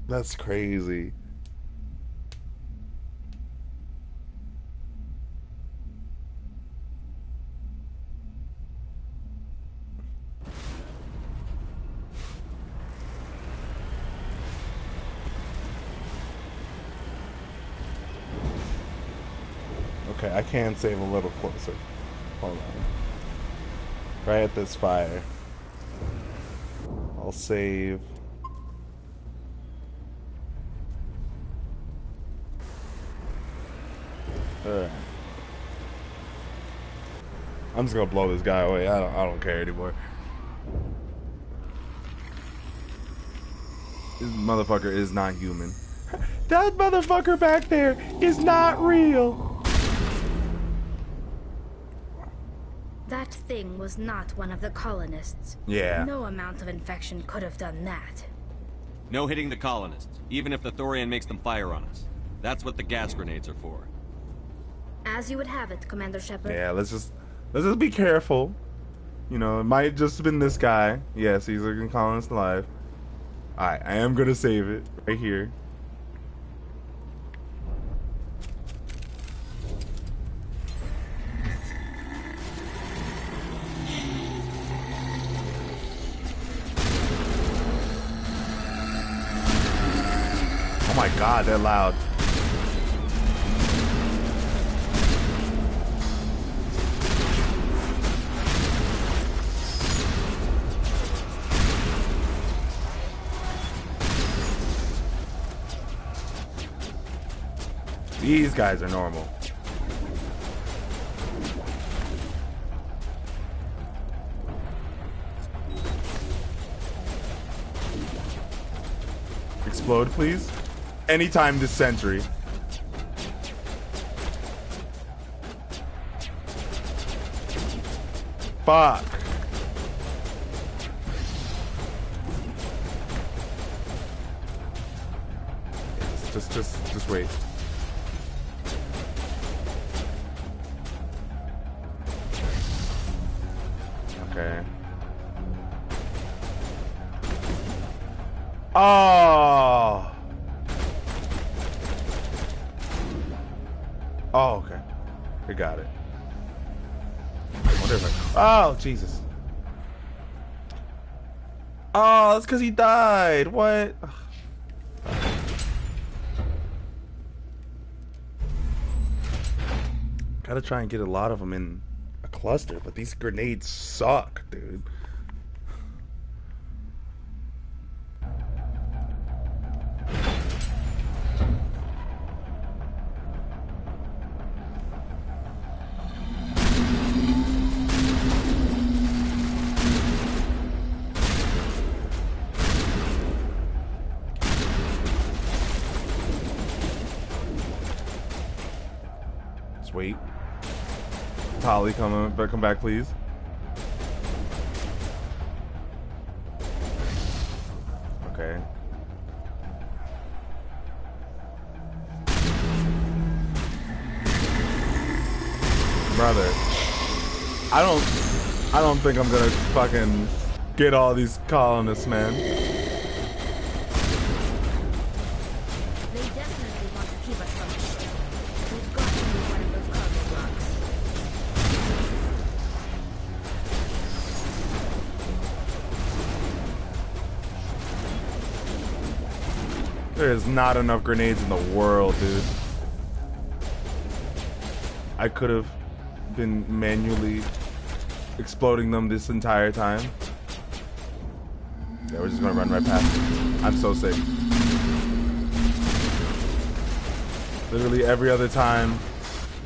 That's crazy. Okay, I can save a little closer. Hold on. Right at this fire. I'll save. Alright. I'm just gonna blow this guy away. I don't care anymore. This motherfucker is not human. That motherfucker back there is not real. That thing was not one of the colonists. Yeah. No amount of infection could have done that. No hitting the colonists, even if the Thorian makes them fire on us. That's what the gas grenades are for. As you would have it, Commander Shepard. Yeah, let's just be careful. You know, it might just have been this guy. Yes, he's a colonist alive. Alright, I am gonna save it right here. Oh my god, they're loud. These guys are normal. Explode, please. Anytime this century. Fuck. Just wait. Okay. Oh. Oh, okay. We got it. Oh, Jesus. Oh, that's because he died. What? Gotta try and get a lot of them in a cluster, but these grenades suck, dude. Just wait. Tali, come back, please. Okay. Brother, I don't think I'm gonna fucking get all these colonists, man. They definitely want to keep us from the ship. We've got to move one of those cargo blocks. There is not enough grenades in the world, dude. I could have been manually exploding them this entire time. Yeah, we're just gonna run right past it. I'm so sick. Literally every other time,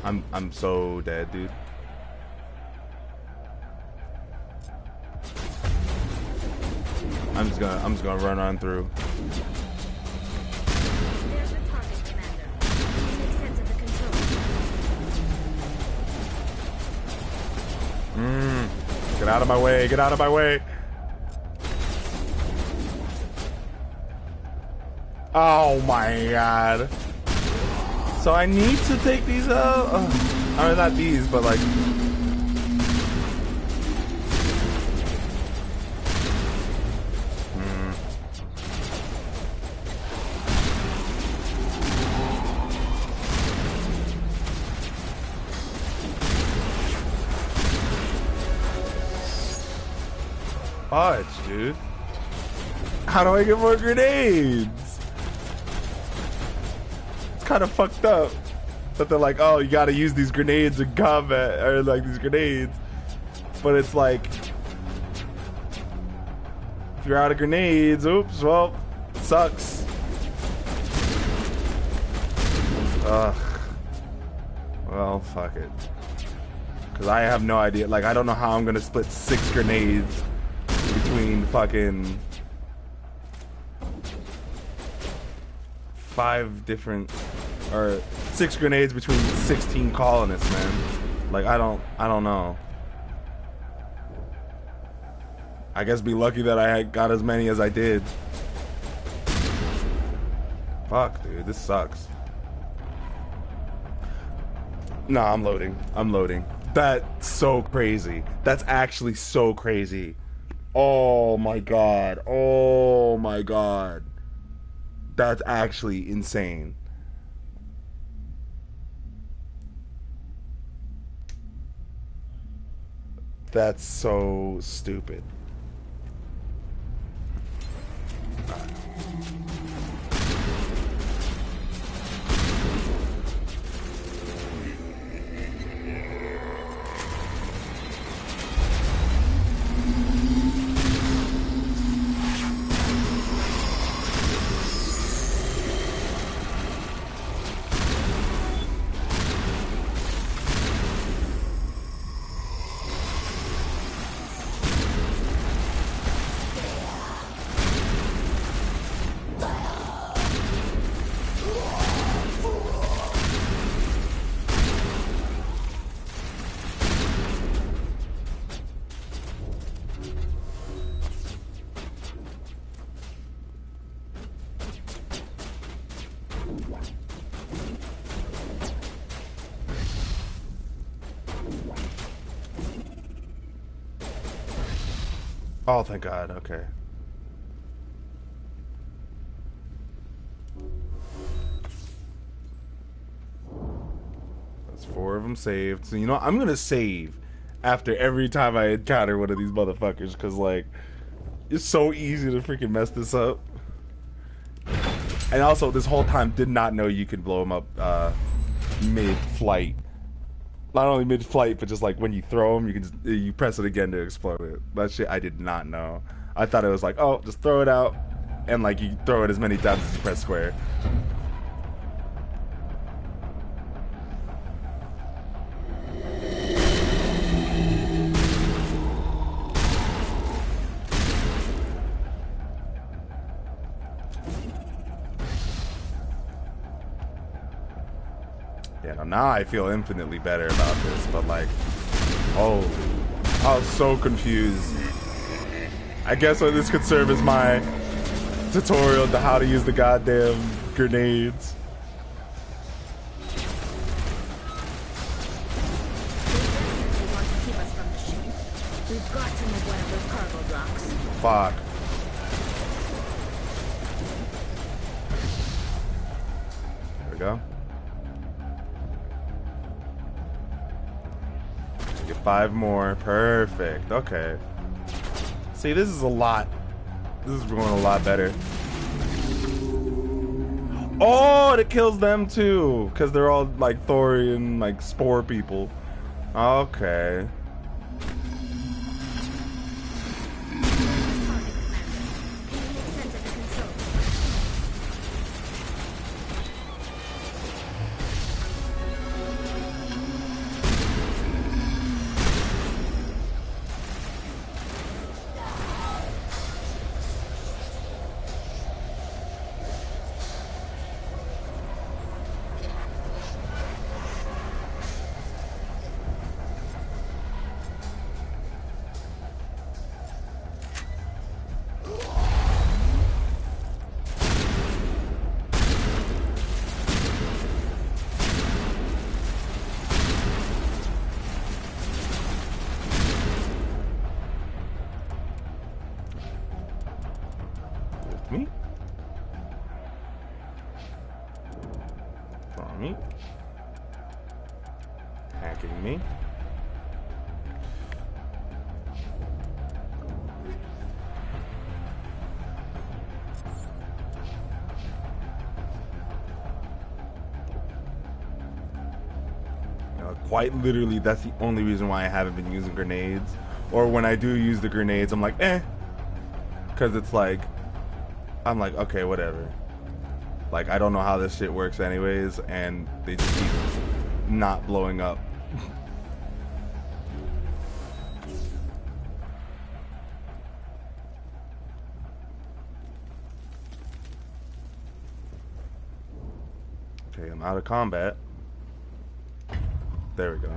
I'm so dead, dude. I'm just gonna run on through. There's the target, Commander. Make sense of the control. Get out of my way, get out of my way. Oh my god. So I need to take these out? I mean, not these, but like... Fudge, dude. How do I get more grenades? It's kind of fucked up that they're like, oh, you gotta use these grenades in combat, or like these grenades. But it's like, if you're out of grenades, oops, well, sucks. Ugh. Well, fuck it. Because I have no idea. Like, I don't know how I'm gonna split 6 grenades between fucking 5 different, or 6 grenades between 16 colonists, man. Like, I don't know. I guess be lucky that I got as many as I did. Fuck, dude, this sucks. Nah, I'm loading. I'm loading. That's so crazy. That's actually so crazy. Oh my god. Oh my god. That's actually insane. That's so stupid. Oh, thank God. Okay. That's 4 of them saved. So, you know, I'm going to save after every time I encounter one of these motherfuckers, because, like, it's so easy to freaking mess this up. And also, this whole time, did not know you could blow them up mid-flight. Not only mid-flight, but just like when you throw them, you can just, you press it again to explode it. That shit I did not know. I thought it was like, oh, just throw it out, and like you throw it as many times as you press square. Yeah, now I feel infinitely better about this, but like, oh, I was so confused. I guess this could serve as my tutorial to how to use the goddamn grenades. They want to keep us from the ship. We've got to move one of those cargo blocks. Fuck. There we go. Get 5 more. Perfect. Okay. See, this is a lot. This is going a lot better. Oh, and it kills them too, because they're all like thorian, like spore people. Okay. Me? From me? Hacking me? Quite literally, that's the only reason why I haven't been using grenades. Or when I do use the grenades, I'm like, eh. Because it's like, I'm like, okay, whatever. Like, I don't know how this shit works anyways, and they just keep not blowing up. Okay, I'm out of combat. There we go.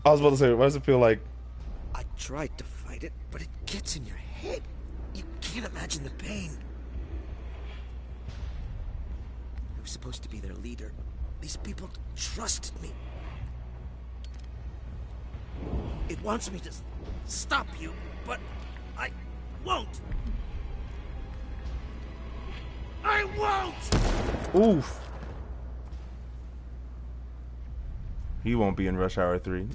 I was about to say, why does it feel like... I tried to fight it, but it gets in your head. You can't imagine the pain. I was supposed to be their leader. These people trusted me. It wants me to stop you, but I won't. I won't! Oof. He won't be in Rush Hour 3.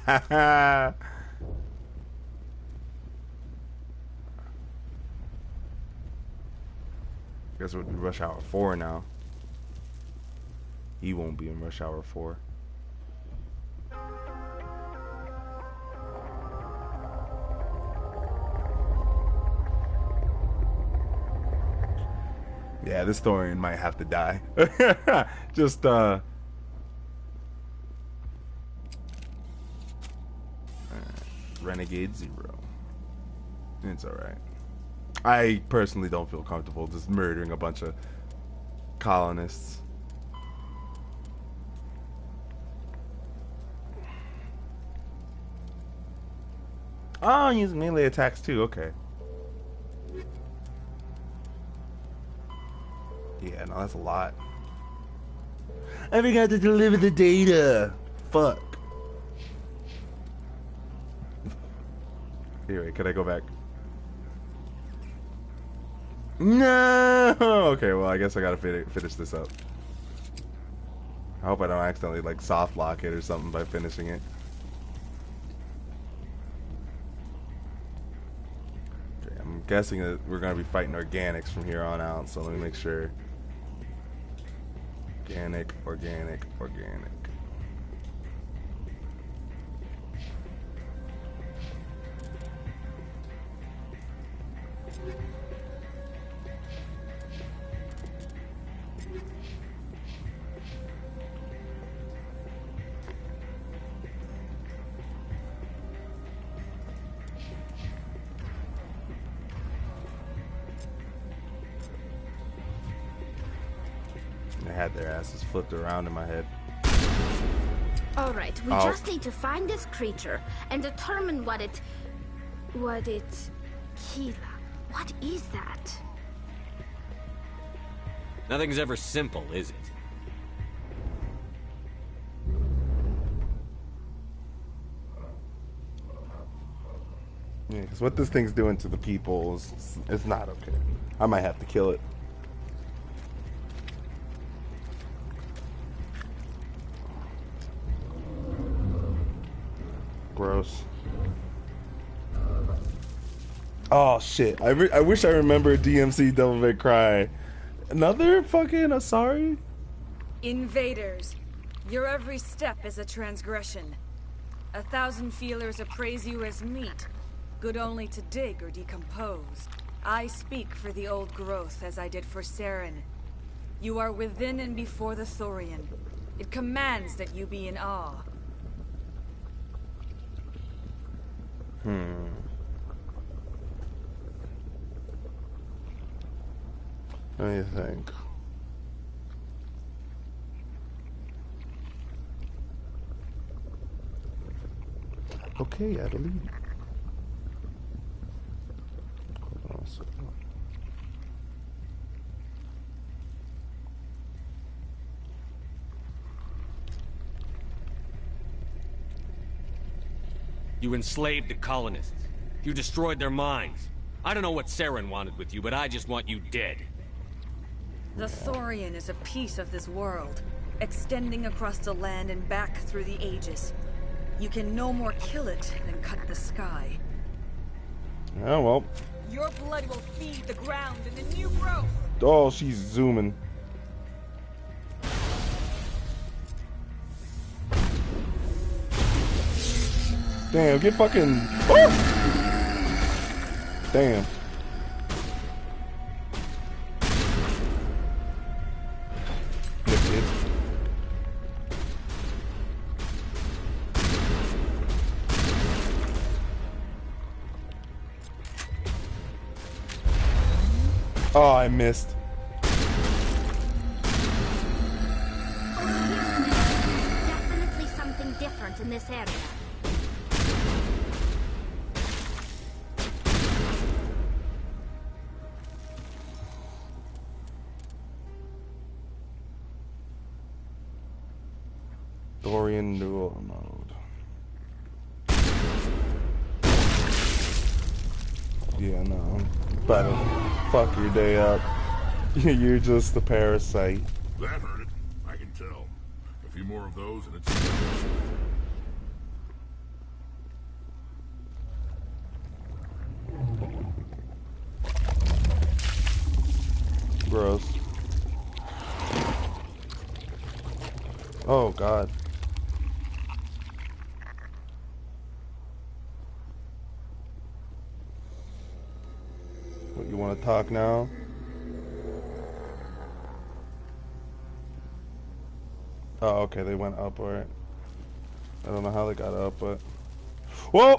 Guess it would be Rush Hour 4 now. He won't be in Rush Hour 4. Yeah, this Thorian might have to die. Just, Renegade 0. It's alright. I personally don't feel comfortable just murdering a bunch of colonists. Oh, I'm using melee attacks too, okay. Yeah, no, that's a lot. I forgot to deliver the data. Fuck. Anyway, could I go back? No! Okay, well, I guess I gotta finish this up. I hope I don't accidentally, like, soft lock it or something by finishing it. Okay, I'm guessing that we're gonna be fighting organics from here on out, so let me make sure. Organic, organic, organic. They had their asses flipped around in my head. Alright, we just need to find this creature and determine what it... Keela. What is that? Nothing's ever simple, is it? Yeah, because what this thing's doing to the people is not okay. I might have to kill it. Gross. Oh shit! I wish I remembered DMC Devil May Cry. Another fucking Asari? Invaders, your every step is a transgression. 1,000 feelers appraise you as meat, good only to dig or decompose. I speak for the old growth as I did for Saren. You are within and before the Thorian. It commands that you be in awe. What do you think? Okay, Adeline. Hold on a second. You enslaved the colonists. You destroyed their minds. I don't know what Saren wanted with you, but I just want you dead. The Thorian is a piece of this world, extending across the land and back through the ages. You can no more kill it than cut the sky. Oh, well. Your blood will feed the ground and the new growth. Oh, she's zooming. Damn, get fucking... Oh! Damn. Oh, I missed. Definitely something different in this area. Thorian dual mode. Yeah, no. But fuck your day up. You're just a parasite. That hurt it. I can tell. A few more of those and it's... Gross. Oh, God. What, you want to talk now? Oh, okay, they went up, alright. I don't know how they got up, but... Whoa!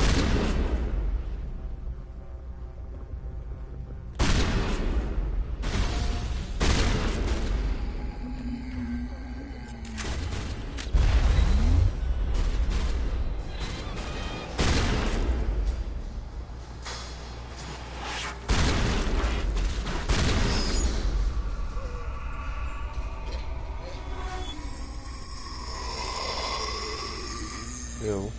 Ew.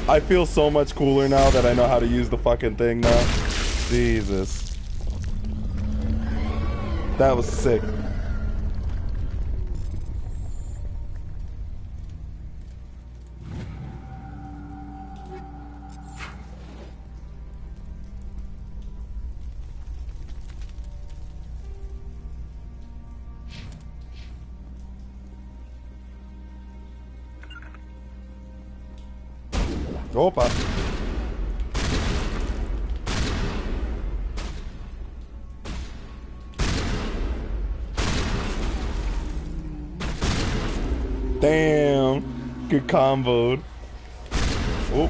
I feel so much cooler now that I know how to use the fucking thing now. Jesus. That was sick. Opa. Damn. Good comboed. Oh.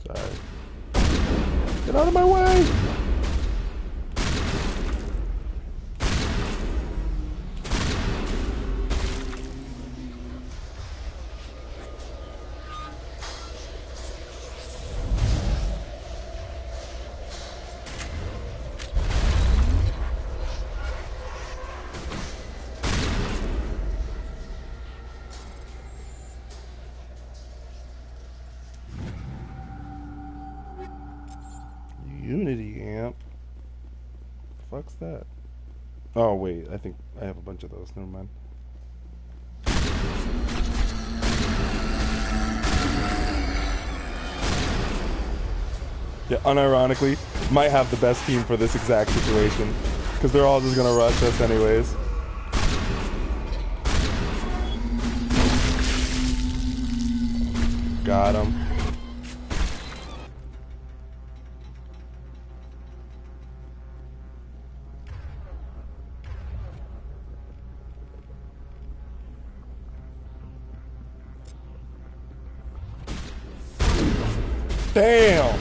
Sorry. Get out of my way! Unity amp. Fuck's that? Oh wait, I think I have a bunch of those. Never mind. Yeah, unironically, might have the best team for this exact situation because they're all just gonna rush us anyways. Got him. Damn!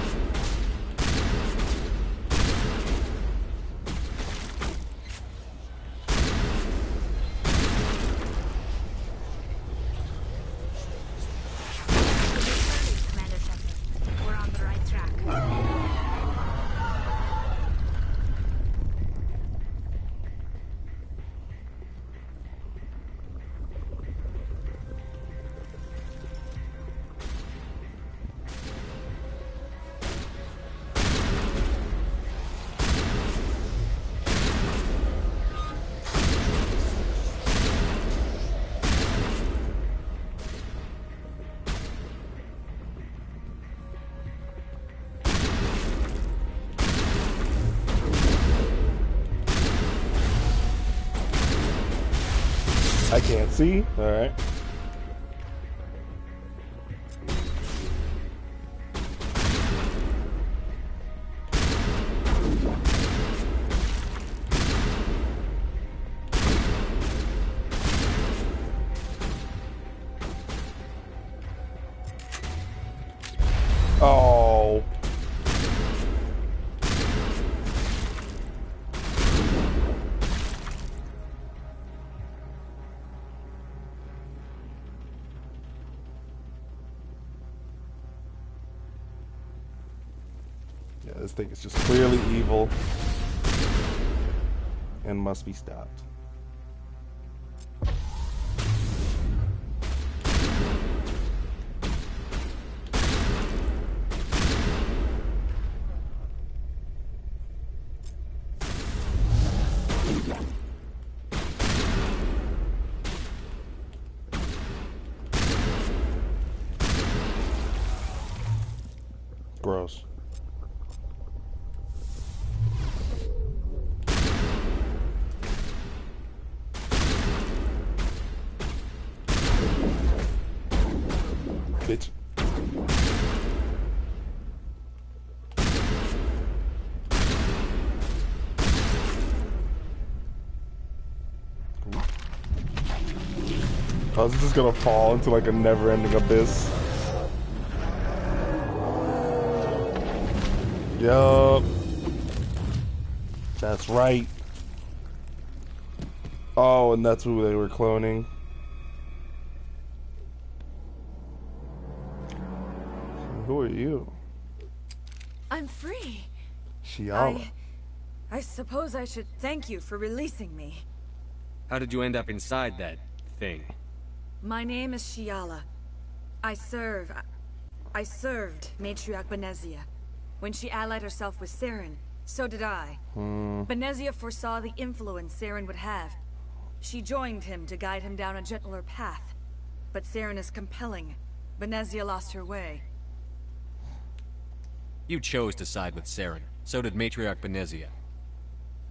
Commander Shepard. We're on the right track. I can't see. All right. Oh. Yeah, this thing is just clearly evil and must be stopped. Gross. Bitch. Oh, this is gonna fall into like a never-ending abyss. Yup. That's right. Oh, and that's who they were cloning. Who are you? I'm free. Shiala. I suppose I should thank you for releasing me. How did you end up inside that thing? My name is Shiala. I served Matriarch Benezia. When she allied herself with Saren, so did I. Benezia foresaw the influence Saren would have. She joined him to guide him down a gentler path. But Saren is compelling. Benezia lost her way. You chose to side with Saren. So did Matriarch Benezia.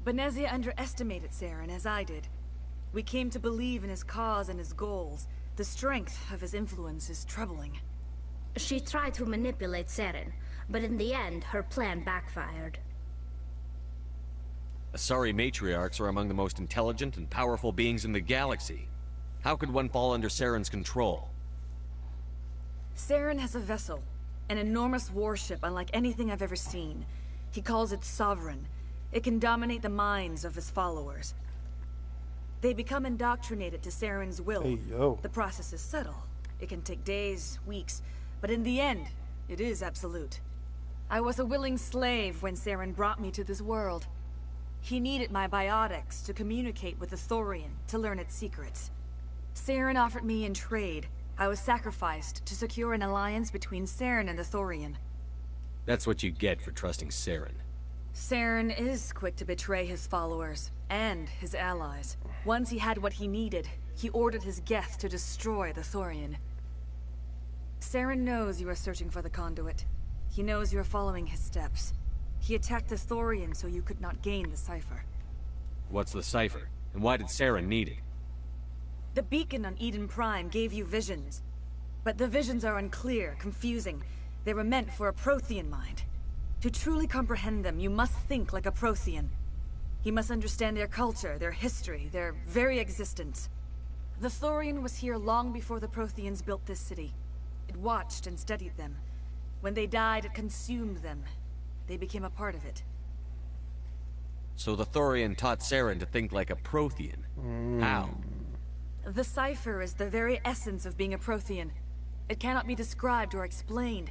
Benezia underestimated Saren, as I did. We came to believe in his cause and his goals. The strength of his influence is troubling. She tried to manipulate Saren, but in the end, her plan backfired. Asari matriarchs are among the most intelligent and powerful beings in the galaxy. How could one fall under Saren's control? Saren has a vessel. An enormous warship unlike anything I've ever seen. He calls it Sovereign. It can dominate the minds of his followers. They become indoctrinated to Saren's will. Hey, yo. The process is subtle. It can take days, weeks, but in the end, it is absolute. I was a willing slave when Saren brought me to this world. He needed my biotics to communicate with the Thorian, to learn its secrets. Saren offered me in trade. I was sacrificed to secure an alliance between Saren and the Thorian. That's what you get for trusting Saren. Saren is quick to betray his followers, and his allies. Once he had what he needed, he ordered his Geth to destroy the Thorian. Saren knows you are searching for the conduit. He knows you are following his steps. He attacked the Thorian so you could not gain the cipher. What's the cipher? And why did Saren need it? The beacon on Eden Prime gave you visions. But the visions are unclear, confusing. They were meant for a Prothean mind. To truly comprehend them, you must think like a Prothean. You must understand their culture, their history, their very existence. The Thorian was here long before the Protheans built this city. It watched and studied them. When they died, it consumed them. They became a part of it. So the Thorian taught Saren to think like a Prothean. How? The cipher is the very essence of being a Prothean. It cannot be described or explained.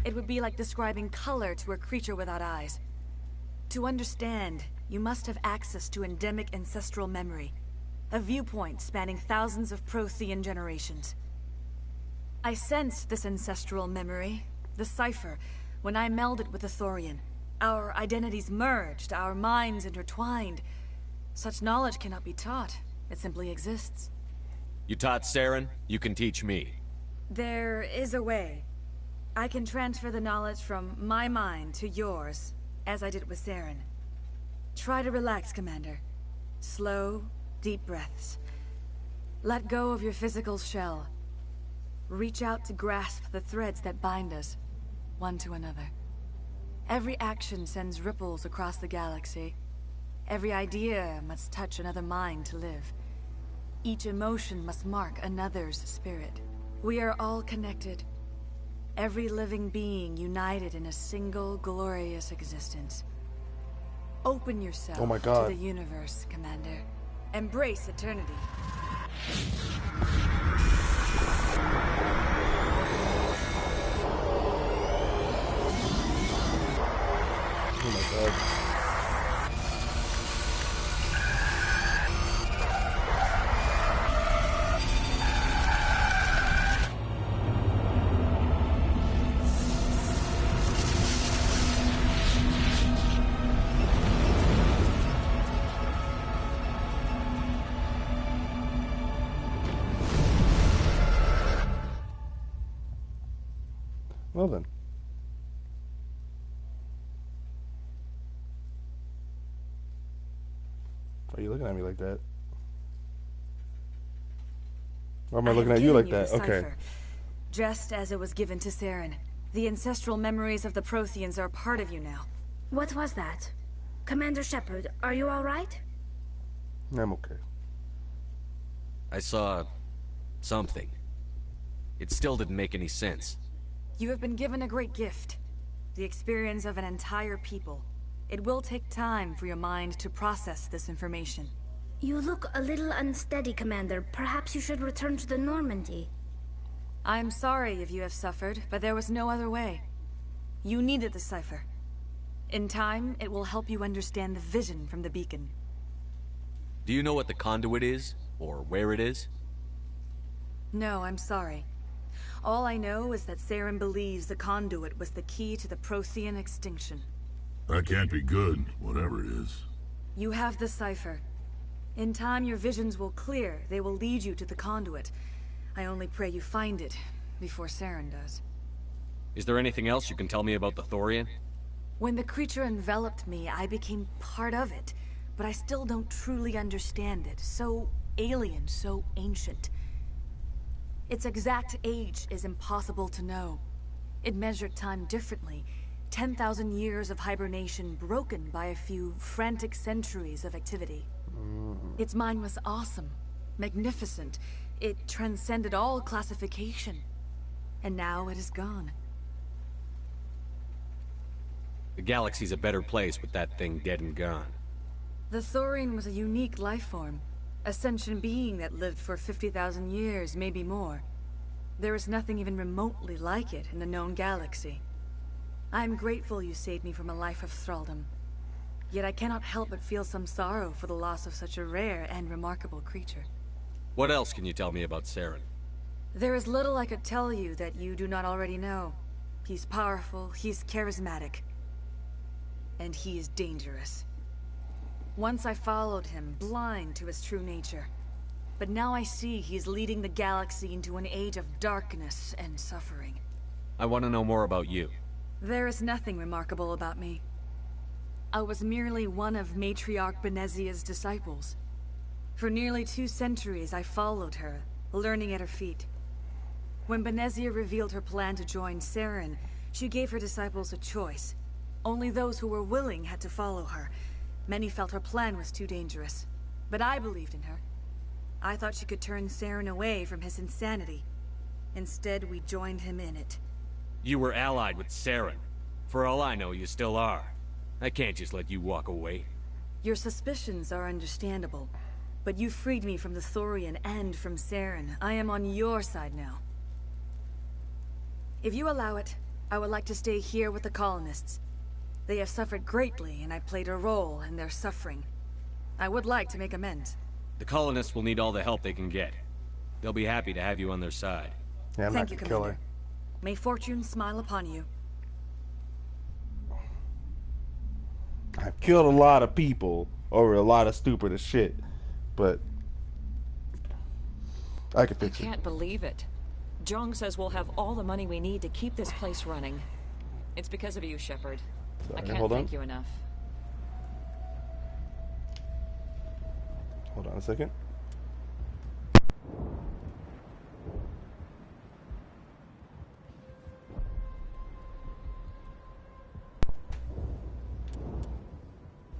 It would be like describing color to a creature without eyes. To understand, you must have access to endemic ancestral memory. A viewpoint spanning thousands of Prothean generations. I sensed this ancestral memory, the cipher, when I melded with the Thorian. Our identities merged, our minds intertwined. Such knowledge cannot be taught. It simply exists. You taught Saren, you can teach me. There is a way. I can transfer the knowledge from my mind to yours, as I did with Saren. Try to relax, Commander. Slow, deep breaths. Let go of your physical shell. Reach out to grasp the threads that bind us, one to another. Every action sends ripples across the galaxy. Every idea must touch another mind to live. Each emotion must mark another's spirit. We are all connected. Every living being united in a single glorious existence. Open yourself to the universe, Commander. Embrace eternity. Oh my god. Well then. Why are you looking at me like that? Why am I looking at you like that? Okay. Just as it was given to Saren. The ancestral memories of the Protheans are part of you now. What was that? Commander Shepard, are you alright? I'm okay. I saw something. It still didn't make any sense. You have been given a great gift. The experience of an entire people. It will take time for your mind to process this information. You look a little unsteady, Commander. Perhaps you should return to the Normandy. I'm sorry if you have suffered, but there was no other way. You needed the cipher. In time, it will help you understand the vision from the beacon. Do you know what the conduit is? Or where it is? No, I'm sorry. All I know is that Saren believes the conduit was the key to the Prothean extinction. That can't be good, whatever it is. You have the cipher. In time, your visions will clear. They will lead you to the conduit. I only pray you find it before Saren does. Is there anything else you can tell me about the Thorian? When the creature enveloped me, I became part of it. But I still don't truly understand it. So alien, so ancient. Its exact age is impossible to know. It measured time differently. 10,000 years of hibernation broken by a few frantic centuries of activity. Its mind was awesome, magnificent. It transcended all classification. And now it is gone. The galaxy's a better place with that thing dead and gone. The Thorian was a unique life form. A sentient being that lived for 50,000 years, maybe more. There is nothing even remotely like it in the known galaxy. I am grateful you saved me from a life of thraldom. Yet I cannot help but feel some sorrow for the loss of such a rare and remarkable creature. What else can you tell me about Saren? There is little I could tell you that you do not already know. He's powerful, he's charismatic, and he is dangerous. Once I followed him, blind to his true nature. But now I see he's leading the galaxy into an age of darkness and suffering. I want to know more about you. There is nothing remarkable about me. I was merely one of Matriarch Benezia's disciples. For nearly 2 centuries I followed her, learning at her feet. When Benezia revealed her plan to join Saren, she gave her disciples a choice. Only those who were willing had to follow her. Many felt her plan was too dangerous, but I believed in her. I thought she could turn Saren away from his insanity. Instead, we joined him in it. You were allied with Saren. For all I know, you still are. I can't just let you walk away. Your suspicions are understandable, but you freed me from the Thorian and from Saren. I am on your side now. If you allow it, I would like to stay here with the colonists. They have suffered greatly, and I played a role in their suffering. I would like to make amends. The colonists will need all the help they can get. They'll be happy to have you on their side. Yeah, I'm Thank not you, gonna kill Commander. May fortune smile upon you. her. I've killed a lot of people over a lot of stupid as shit, but I can I fix it. can't believe it. Jong says we'll have all the money we need to keep this place running. It's because of you, Shepard. I Sorry, can't hold on. thank you enough. Hold on a second.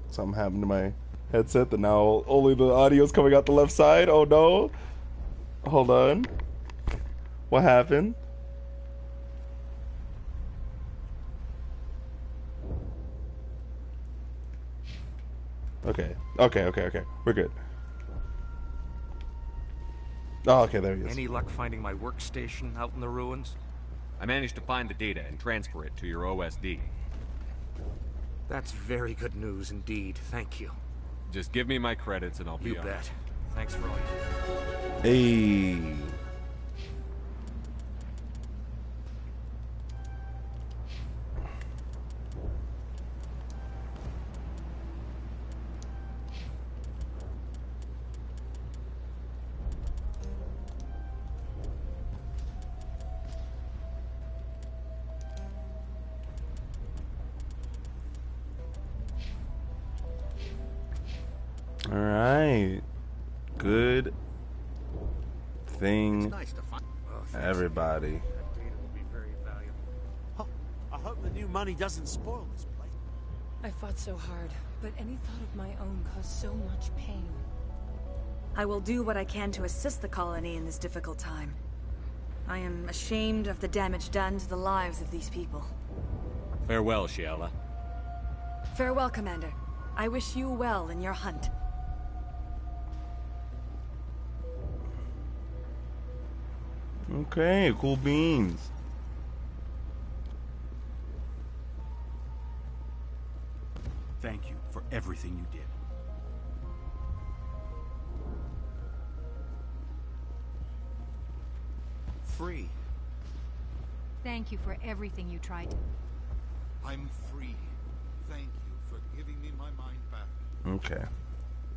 Something happened to my headset that now only the audio's coming out the left side. Oh no. Hold on. What happened? Okay. Okay. We're good. Oh, okay, there he is. Any luck finding my workstation out in the ruins? I managed to find the data and transfer it to your OSD. That's very good news indeed. Thank you. Just give me my credits and I'll be You on bet. it. Thanks for all you do. Hey. All right. Good thing, everybody. That data will be very valuable. Oh, I hope the new money doesn't spoil this place. I fought so hard, but any thought of my own caused so much pain. I will do what I can to assist the colony in this difficult time. I am ashamed of the damage done to the lives of these people. Farewell, Shiala. Farewell, Commander. I wish you well in your hunt. Okay, cool beans. Thank you for everything you did. Free. Thank you for everything you tried to... I'm free. Thank you for giving me my mind back. Okay.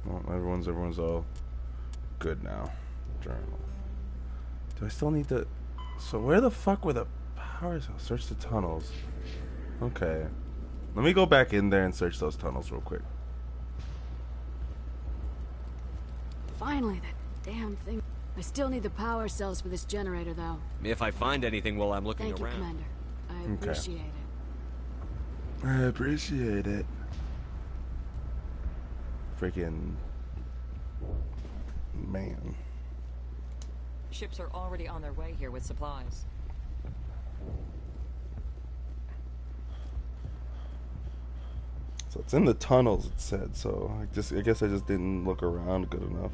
Well, everyone's all good now. Journal. Do I still need to... So where the fuck were the power cells? Search the tunnels. Okay. Let me go back in there and search those tunnels real quick. Finally, that damn thing. I still need the power cells for this generator, though. If I find anything while I'm looking Thank you, around. Commander. I Okay. appreciate it. I appreciate it. Freaking... Man. Ships are already on their way here with supplies. So it's in the tunnels, it said. So I guess I just didn't look around good enough.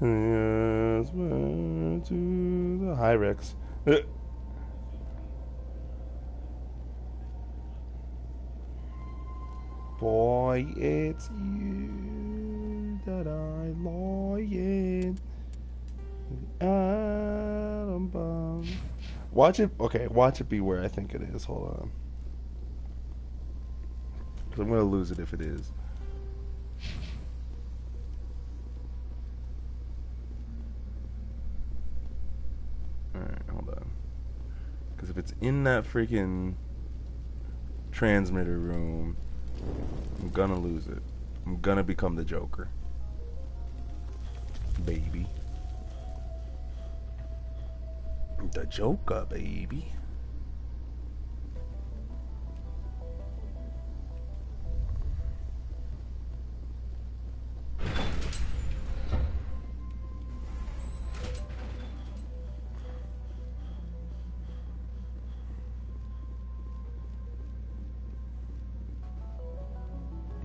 Yes, went to the Hyrex. Boy, it's you that I lie in. Atom bomb. Watch it. Okay, watch it be where I think it is. Hold on. 'Cause I'm gonna lose it if it is. Alright, hold on. Because if it's in that freaking transmitter room, I'm gonna lose it. I'm gonna become the Joker. Baby. The Joker, baby.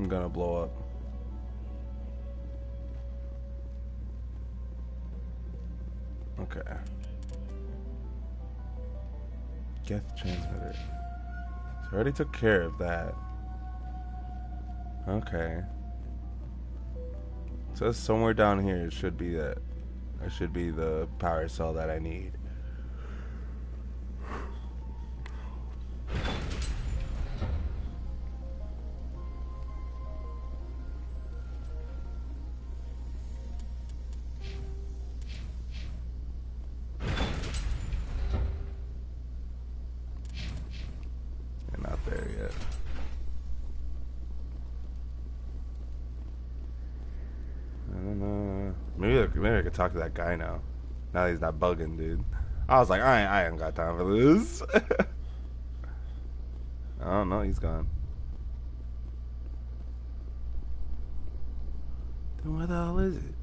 I'm gonna blow up. Okay. Geth transmitter. So I already took care of that. Okay. So somewhere down here it should be that. It should be the power cell that I need. Not there yet. I don't know. Maybe I could talk to that guy now. Now that he's not bugging, dude. I was like, I ain't got time for this. I don't know. He's gone. Then what the hell is it?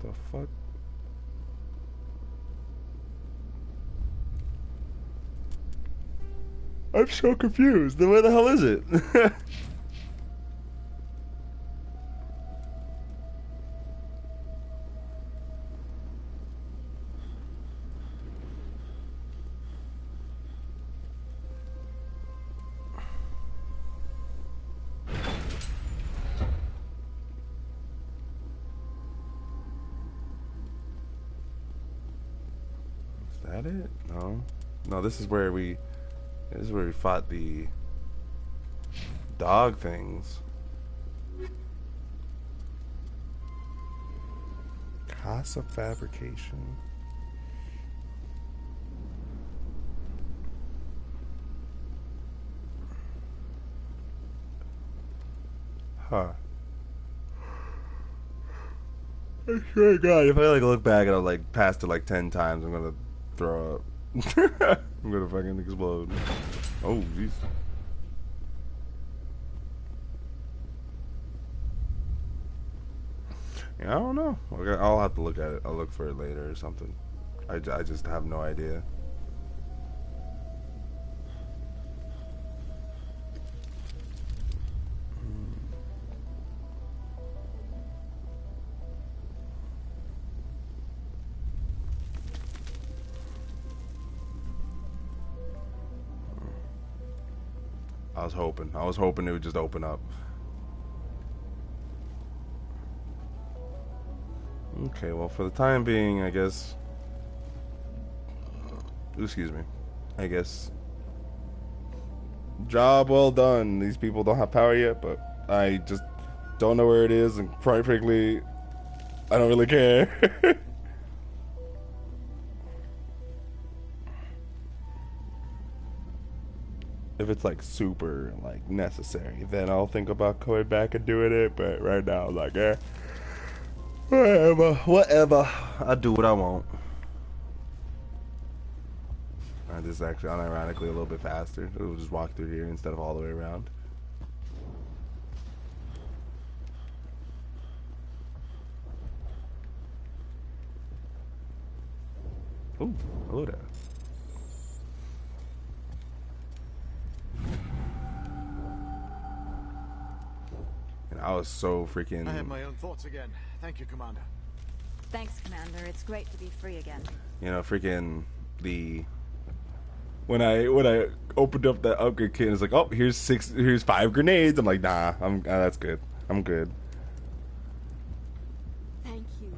The fuck? I'm so confused. Then where the hell is it? Is that it? No. No, this is where we fought the dog things. Casa fabrication. Huh. I swear to God, if I like look back and I'm like passed it like 10 times, I'm gonna throw up. I'm gonna fucking explode. Oh, jeez. Yeah, I don't know. Okay, I'll have to look at it. I'll look for it later or something. I just have no idea. I was hoping it would just open up. Okay, well, for the time being, I guess... excuse me. I guess... job well done. These people don't have power yet, but I just don't know where it is, and quite frankly, I don't really care. If it's like super like necessary, then I'll think about going back and doing it. But right now, I'm like, whatever. I do what I want. Alright, this is actually unironically a little bit faster. We'll just walk through here instead of all the way around. Ooh, hello there. And I was so freaking... I have my own thoughts again. Thank you, Commander. Thanks, Commander. It's great to be free again. You know, freaking the... When I opened up that upgrade kit, it's like, oh, here's 5 grenades. I'm like, nah, that's good. I'm good. Thank you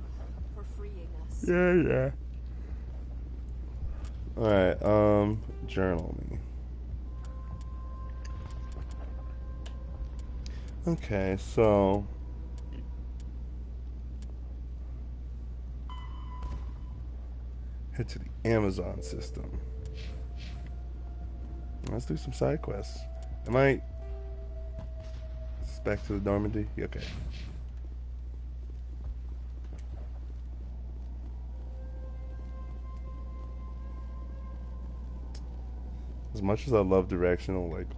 for freeing us. Yeah. Alright, journal me. Okay, so... head to the Amazon system. Let's do some side quests. Is this back to the Normandy? Okay. As much as I love directional, like,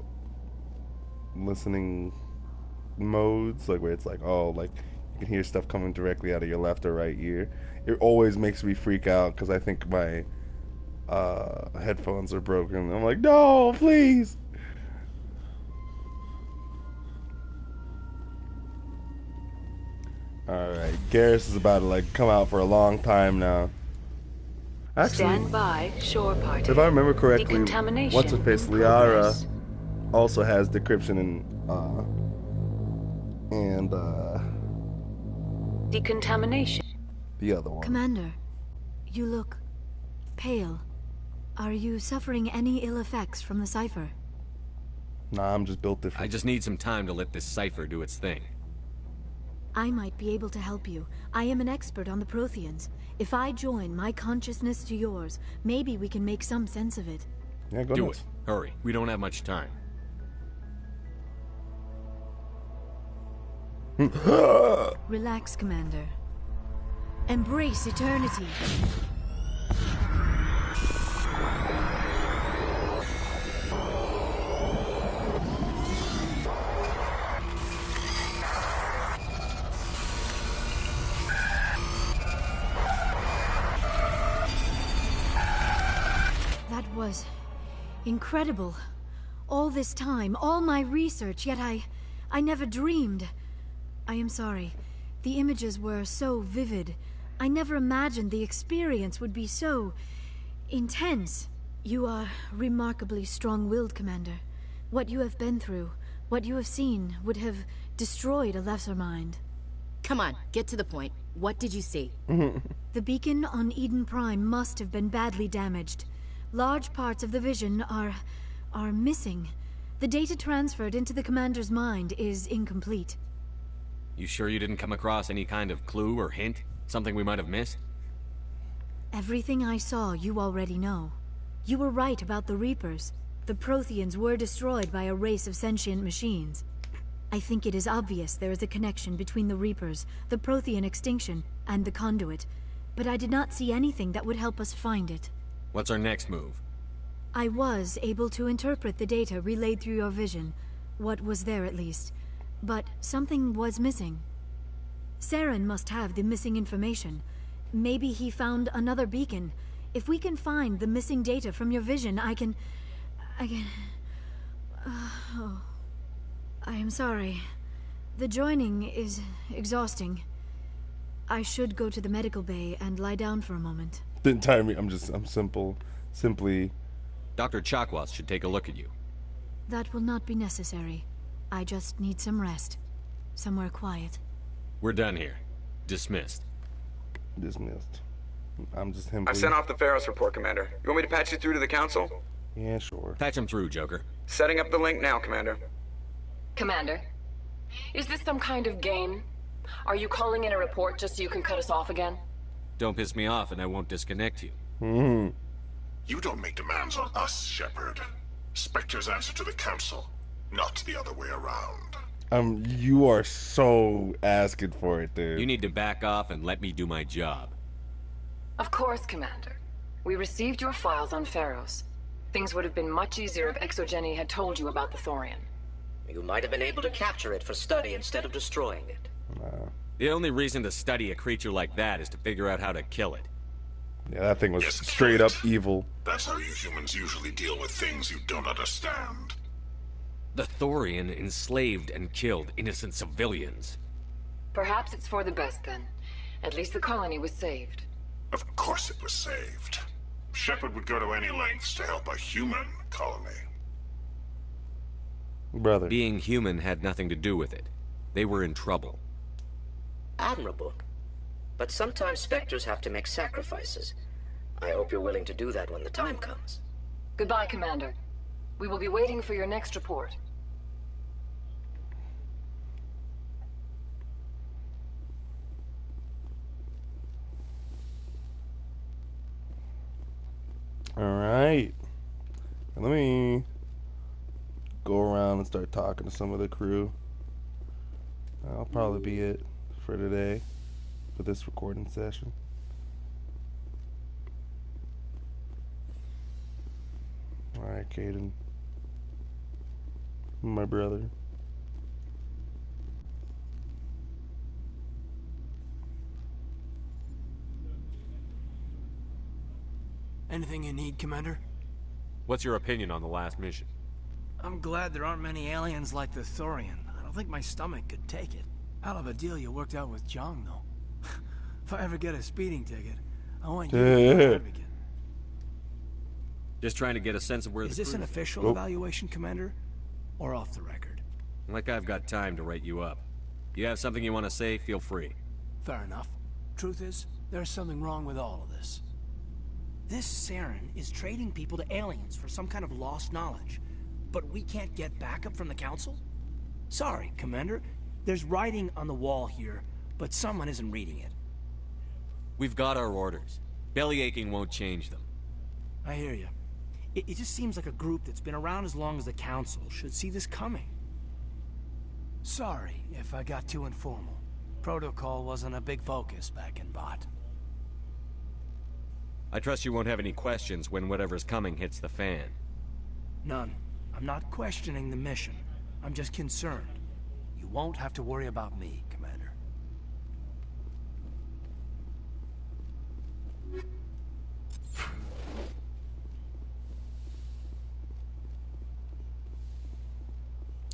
listening modes, like, where it's like, oh, like, you can hear stuff coming directly out of your left or right ear, it always makes me freak out, because I think my headphones are broken. I'm like, no, please! Alright, Garrus is about to, like, come out for a long time now. Actually, Stand by, shore party. if I remember correctly, Decontamination what's-her-face, in Liara, progress. also has decryption and Decontamination. the other one. Commander, you look pale. Are you suffering any ill effects from the cipher? Nah, I'm just built different. I just need some time to let this cipher do its thing. I might be able to help you. I am an expert on the Protheans. If I join my consciousness to yours, maybe we can make some sense of it. Yeah, go Do nuts. it. Hurry. We don't have much time. Relax, Commander. Embrace eternity. That was incredible. All this time, all my research, yet I never dreamed. I am sorry. The images were so vivid. I never imagined the experience would be so intense. You are remarkably strong-willed, Commander. What you have been through, what you have seen, would have destroyed a lesser mind. Come on, get to the point. What did you see? The beacon on Eden Prime must have been badly damaged. Large parts of the vision are missing. The data transferred into the Commander's mind is incomplete. You sure you didn't come across any kind of clue or hint? Something we might have missed? Everything I saw you already know. You were right about the Reapers. The Protheans were destroyed by a race of sentient machines. I think it is obvious there is a connection between the Reapers, the Prothean extinction, and the Conduit, but I did not see anything that would help us find it. What's our next move? I was able to interpret the data relayed through your vision, what was there at least, but something was missing. Saren must have the missing information. Maybe he found another beacon. If we can find the missing data from your vision, I can... oh. I am sorry. The joining is exhausting. I should go to the medical bay and lie down for a moment. Didn't tire me. I'm simply... Dr. Chakwas should take a look at you. That will not be necessary. I just need some rest. Somewhere quiet. We're done here. Dismissed. Dismissed. I'm just simply... I've sent off the Pharos report, Commander. You want me to patch you through to the Council? Yeah, sure. Patch him through, Joker. Setting up the link now, Commander. Commander, is this some kind of game? Are you calling in a report just so you can cut us off again? Don't piss me off and I won't disconnect you. You don't make demands on us, Shepard. Spectres answer to the Council, not the other way around. You are so asking for it, dude. You need to back off and let me do my job. Of course, Commander. We received your files on Pharos. Things would have been much easier if Exogeny had told you about the Thorian. You might have been able to capture it for study instead of destroying it. The only reason to study a creature like that is to figure out how to kill it. Yeah, that thing was straight up evil. That's how you humans usually deal with things you don't understand. The Thorian enslaved and killed innocent civilians. Perhaps it's for the best then. At least the colony was saved. Of course it was saved. Shepard would go to any lengths to help a human colony. Brother. Being human had nothing to do with it. They were in trouble. Admirable. But sometimes Spectres have to make sacrifices. I hope you're willing to do that when the time comes. Goodbye, Commander. We will be waiting for your next report. Alright. Let me go around and start talking to some of the crew. That'll probably be it for today, for this recording session. Alright, Caden. My brother. Anything you need, Commander? What's your opinion on the last mission? I'm glad there aren't many aliens like the Thorian. I don't think my stomach could take it. Hell of a deal you worked out with Jong, though. If I ever get a speeding ticket, I want you to be my advocate. Just trying to get a sense of where Is this an official evaluation, Commander? Or off the record? Like I've got time to write you up. You have something you want to say, feel free. Fair enough. Truth is, there's something wrong with all of this. This Saren is trading people to aliens for some kind of lost knowledge. But we can't get backup from the Council? Sorry, Commander. There's writing on the wall here, but someone isn't reading it. We've got our orders. Belly aching won't change them. I hear you. It just seems like a group that's been around as long as the Council should see this coming. Sorry if I got too informal. Protocol wasn't a big focus back in Bot. I trust you won't have any questions when whatever's coming hits the fan. None. I'm not questioning the mission. I'm just concerned. You won't have to worry about me, Commander.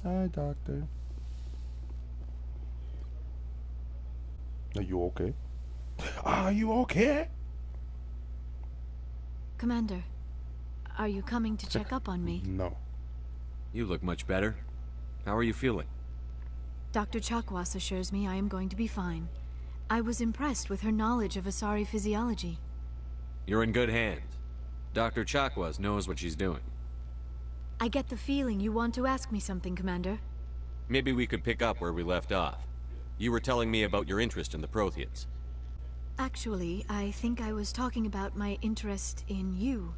Hi, Doctor. Are you okay? Are you okay? Commander, are you coming to check up on me? No. You look much better. How are you feeling? Dr. Chakwas assures me I am going to be fine. I was impressed with her knowledge of Asari physiology. You're in good hands. Dr. Chakwas knows what she's doing. I get the feeling you want to ask me something, Commander. Maybe we could pick up where we left off. You were telling me about your interest in the Protheans. Actually, I think I was talking about my interest in you,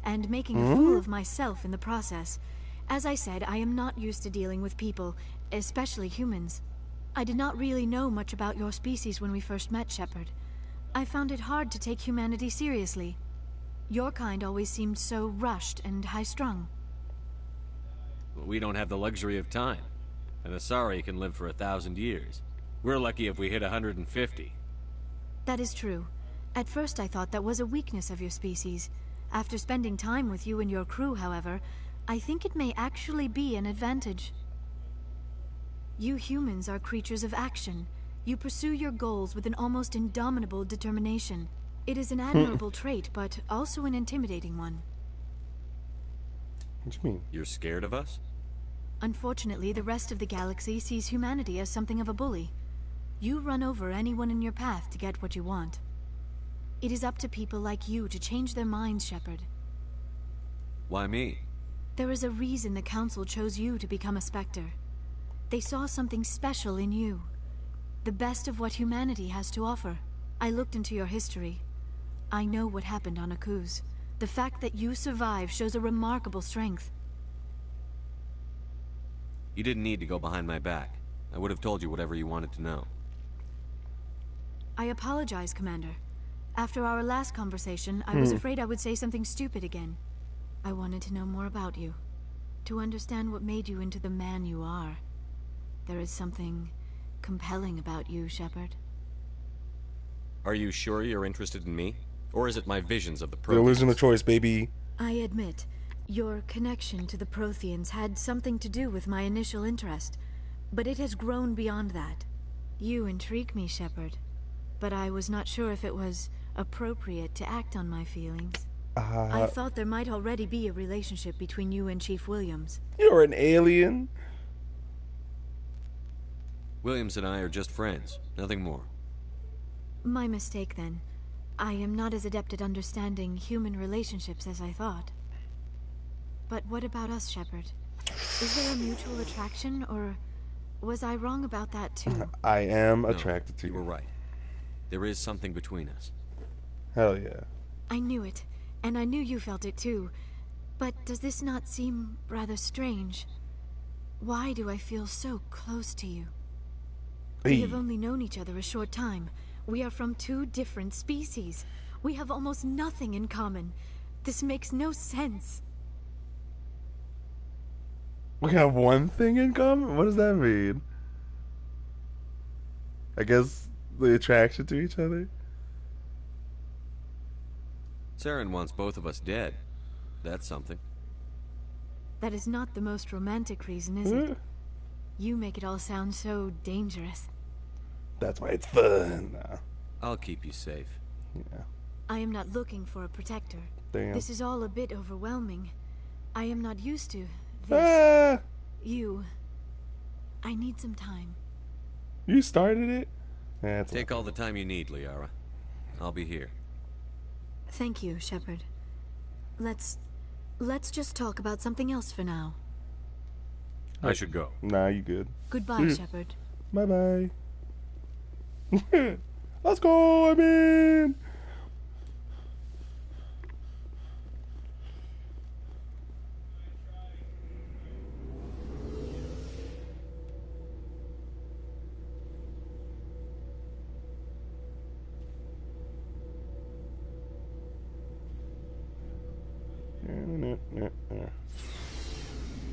and making a fool of myself in the process. As I said, I am not used to dealing with people, especially humans. I did not really know much about your species when we first met, Shepard. I found it hard to take humanity seriously. Your kind always seemed so rushed and high-strung. We don't have the luxury of time. An Asari can live for 1,000 years. We're lucky if we hit 150. That is true. At first I thought that was a weakness of your species. After spending time with you and your crew, however, I think it may actually be an advantage. You humans are creatures of action. You pursue your goals with an almost indomitable determination. It is an admirable trait, but also an intimidating one. What do you mean? You're scared of us? Unfortunately, the rest of the galaxy sees humanity as something of a bully. You run over anyone in your path to get what you want. It is up to people like you to change their minds, Shepard. Why me? There is a reason the Council chose you to become a Spectre. They saw something special in you. The best of what humanity has to offer. I looked into your history. I know what happened on Akuz. The fact that you survived shows a remarkable strength. You didn't need to go behind my back. I would have told you whatever you wanted to know. I apologize, Commander. After our last conversation, I was afraid I would say something stupid again. I wanted to know more about you. To understand what made you into the man you are. There is something compelling about you, Shepard. Are you sure you're interested in me? Or is it my visions of the The Protheans? illusion of choice, baby. I admit, your connection to the Protheans had something to do with my initial interest, but it has grown beyond that. You intrigue me, Shepard, but I was not sure if it was appropriate to act on my feelings. I thought there might already be a relationship between you and Chief Williams. You're an alien. Williams and I are just friends, nothing more. My mistake, then. I am not as adept at understanding human relationships as I thought. But what about us, Shepard? Is there a mutual attraction, or was I wrong about that too? I am attracted to you. You were right. There is something between us. Hell yeah. I knew it, and I knew you felt it too. But does this not seem rather strange? Why do I feel so close to you? We have only known each other a short time. We are from two different species. We have almost nothing in common. This makes no sense. We have one thing in common? What does that mean? I guess the attraction to each other? Saren wants both of us dead. That's something. That is not the most romantic reason, is it? You make it all sound so dangerous. That's why it's fun. Nah. I'll keep you safe. Yeah. I am not looking for a protector. Damn. This is all a bit overwhelming. I am not used to this. You. I need some time. You started it? Yeah, Take all the time you need, Liara. I'll be here. Thank you, Shepard. Let's just talk about something else for now. I should go. Nah, you good. Goodbye, Shepard. Bye-bye. Let's go, I mean.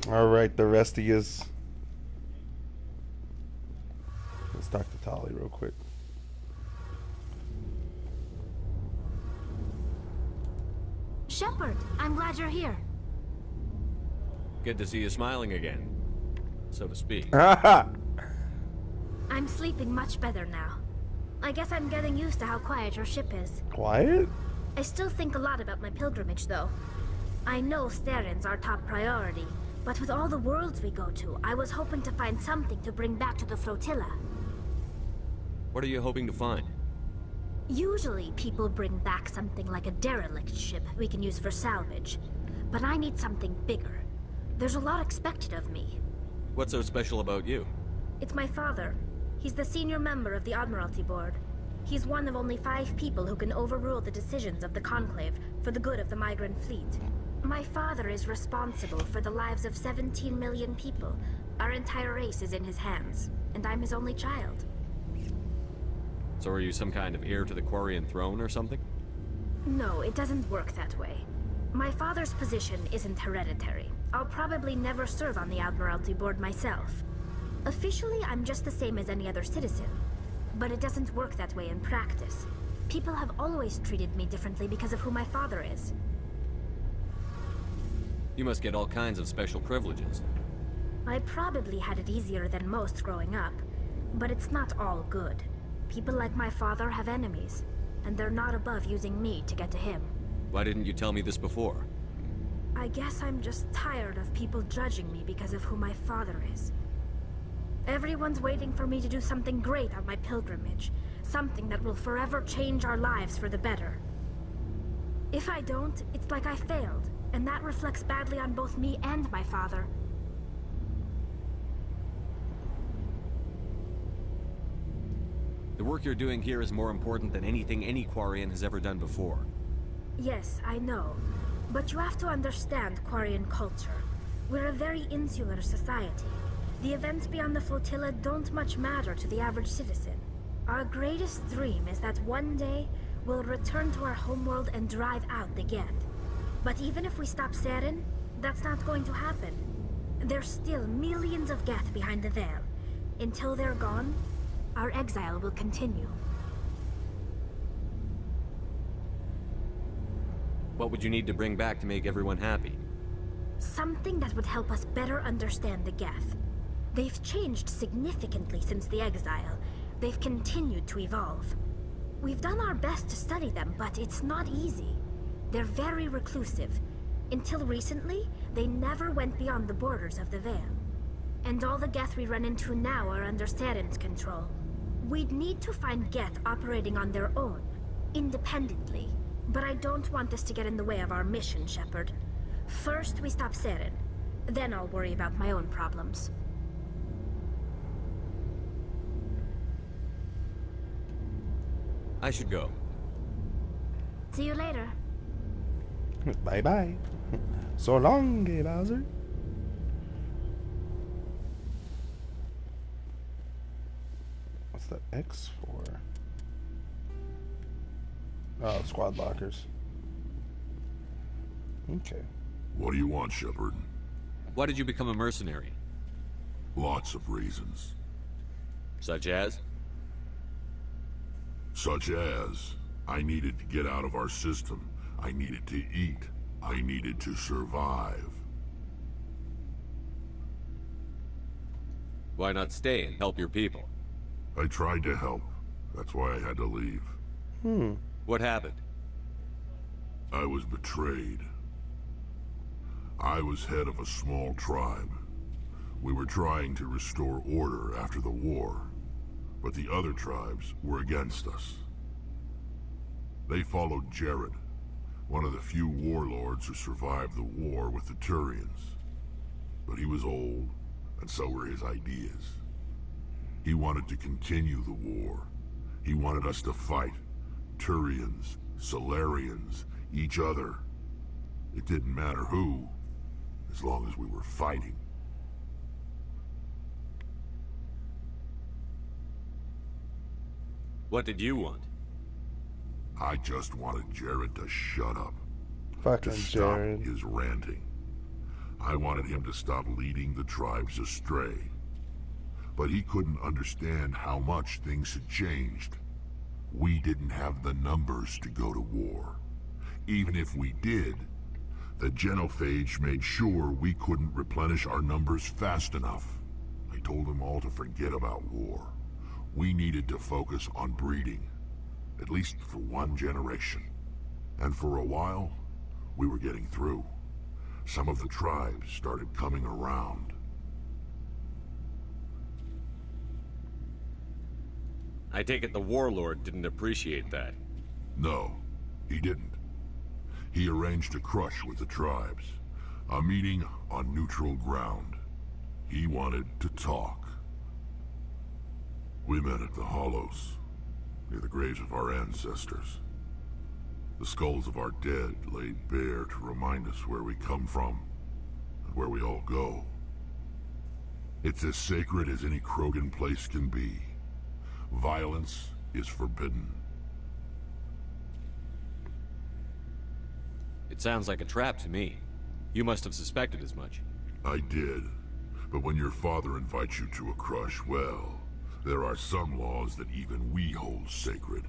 All right, the rest of yous. Let's talk to Tali real quick. Shepard, I'm glad you're here. Good to see you smiling again, so to speak. I'm sleeping much better now. I guess I'm getting used to how quiet your ship is. Quiet? I still think a lot about my pilgrimage, though. I know Steren's our top priority, but with all the worlds we go to, I was hoping to find something to bring back to the flotilla. What are you hoping to find? Usually, people bring back something like a derelict ship we can use for salvage. But I need something bigger. There's a lot expected of me. What's so special about you? It's my father. He's the senior member of the Admiralty Board. He's one of only 5 people who can overrule the decisions of the Conclave for the good of the migrant fleet. My father is responsible for the lives of 17 million people. Our entire race is in his hands, and I'm his only child. So are you some kind of heir to the Quarian throne or something? No, it doesn't work that way. My father's position isn't hereditary. I'll probably never serve on the Admiralty Board myself. Officially, I'm just the same as any other citizen. But it doesn't work that way in practice. People have always treated me differently because of who my father is. You must get all kinds of special privileges. I probably had it easier than most growing up, but it's not all good. People like my father have enemies, and they're not above using me to get to him. Why didn't you tell me this before? I guess I'm just tired of people judging me because of who my father is. Everyone's waiting for me to do something great on my pilgrimage, something that will forever change our lives for the better. If I don't, it's like I failed, and that reflects badly on both me and my father. The work you're doing here is more important than anything any Quarian has ever done before. Yes, I know. But you have to understand Quarian culture. We're a very insular society. The events beyond the flotilla don't much matter to the average citizen. Our greatest dream is that one day we'll return to our homeworld and drive out the Geth. But even if we stop Saren, that's not going to happen. There's still millions of Geth behind the veil. Until they're gone, our exile will continue. What would you need to bring back to make everyone happy? Something that would help us better understand the Geth. They've changed significantly since the exile. They've continued to evolve. We've done our best to study them, but it's not easy. They're very reclusive. Until recently, they never went beyond the borders of the Veil. And all the Geth we run into now are under Saren's control. We'd need to find Geth operating on their own, independently. But I don't want this to get in the way of our mission, Shepard. First, we stop Saren. Then I'll worry about my own problems. I should go. See you later. Bye-bye. So long, Gay Bowser. What's the X for? Oh, squad lockers. Okay. What do you want, Shepard? Why did you become a mercenary? Lots of reasons. Such as? Such as, I needed to get out of our system. I needed to eat. I needed to survive. Why not stay and help your people? I tried to help. That's why I had to leave. What happened? I was betrayed. I was head of a small tribe. We were trying to restore order after the war, but the other tribes were against us. They followed Jared, one of the few warlords who survived the war with the Turians. But he was old, and so were his ideas. He wanted to continue the war. He wanted us to fight. Turians, Solarians, each other. It didn't matter who, as long as we were fighting. What did you want? I just wanted Jared to shut up. Fucking to stop Jared. his ranting. I wanted him to stop leading the tribes astray. But he couldn't understand how much things had changed. We didn't have the numbers to go to war. Even if we did, the genophage made sure we couldn't replenish our numbers fast enough. I told them all to forget about war. We needed to focus on breeding, at least for one generation. And for a while, we were getting through. Some of the tribes started coming around. I take it the warlord didn't appreciate that. No, he didn't. He arranged a crush with the tribes. A meeting on neutral ground. He wanted to talk. We met at the Hollows, near the graves of our ancestors. The skulls of our dead laid bare to remind us where we come from, and where we all go. It's as sacred as any Krogan place can be. Violence is forbidden. It sounds like a trap to me. You must have suspected as much. I did. But when your father invites you to a crush, well, there are some laws that even we hold sacred.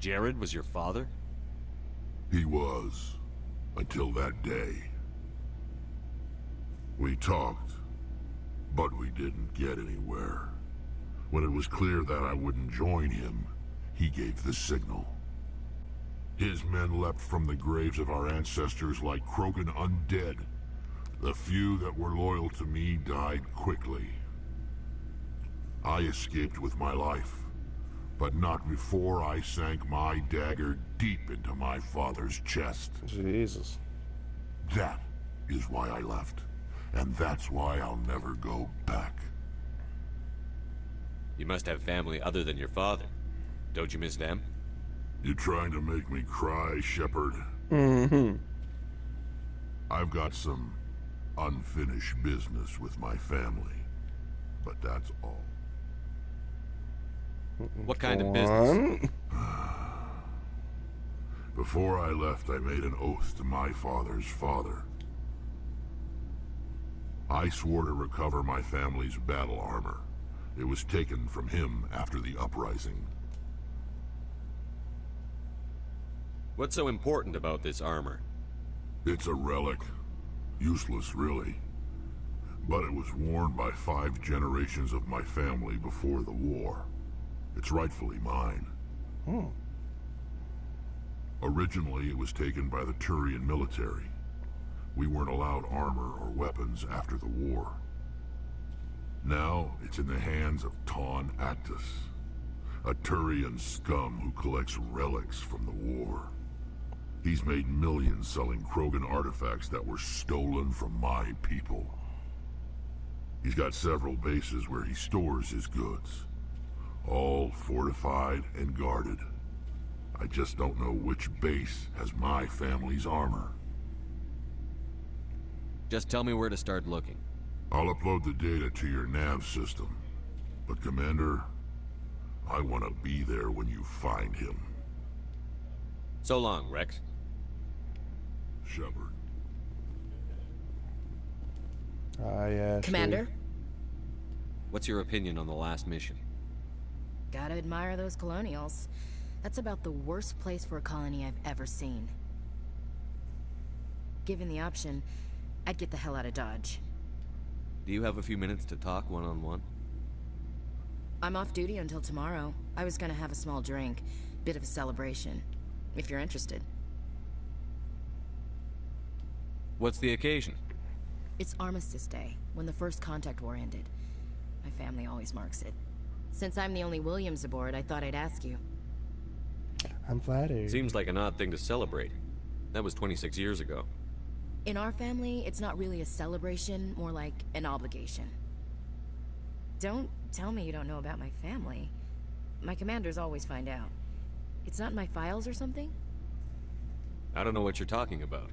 Jared was your father? He was. Until that day. We talked, but we didn't get anywhere. When it was clear that I wouldn't join him, he gave the signal. His men leapt from the graves of our ancestors like Krogan undead. The few that were loyal to me died quickly. I escaped with my life, but not before I sank my dagger deep into my father's chest. Jesus. That is why I left, and that's why I'll never go back. You must have family other than your father. Don't you miss them? You trying to make me cry, Shepard? Mm-hmm. I've got some unfinished business with my family, but that's all. What kind of business? Before I left, I made an oath to my father's father. I swore to recover my family's battle armor. It was taken from him after the uprising. What's so important about this armor? It's a relic. Useless, really. But it was worn by 5 generations of my family before the war. It's rightfully mine. Originally, it was taken by the Turian military. We weren't allowed armor or weapons after the war. Now, it's in the hands of Ton Actus, a Turian scum who collects relics from the war. He's made millions selling Krogan artifacts that were stolen from my people. He's got several bases where he stores his goods, all fortified and guarded. I just don't know which base has my family's armor. Just tell me where to start looking. I'll upload the data to your nav system. But Commander, I want to be there when you find him. So long, Rex. Shepard. Commander? What's your opinion on the last mission? Gotta admire those colonials. That's about the worst place for a colony I've ever seen. Given the option, I'd get the hell out of Dodge. Do you have a few minutes to talk one-on-one? I'm off duty until tomorrow. I was gonna have a small drink. Bit of a celebration. If you're interested. What's the occasion? It's Armistice Day, when the First Contact War ended. My family always marks it. Since I'm the only Williams aboard, I thought I'd ask you. I'm flattered. Seems like an odd thing to celebrate. That was 26 years ago. In our family, it's not really a celebration, more like an obligation. Don't tell me you don't know about my family. My commanders always find out. It's not in my files or something? I don't know what you're talking about.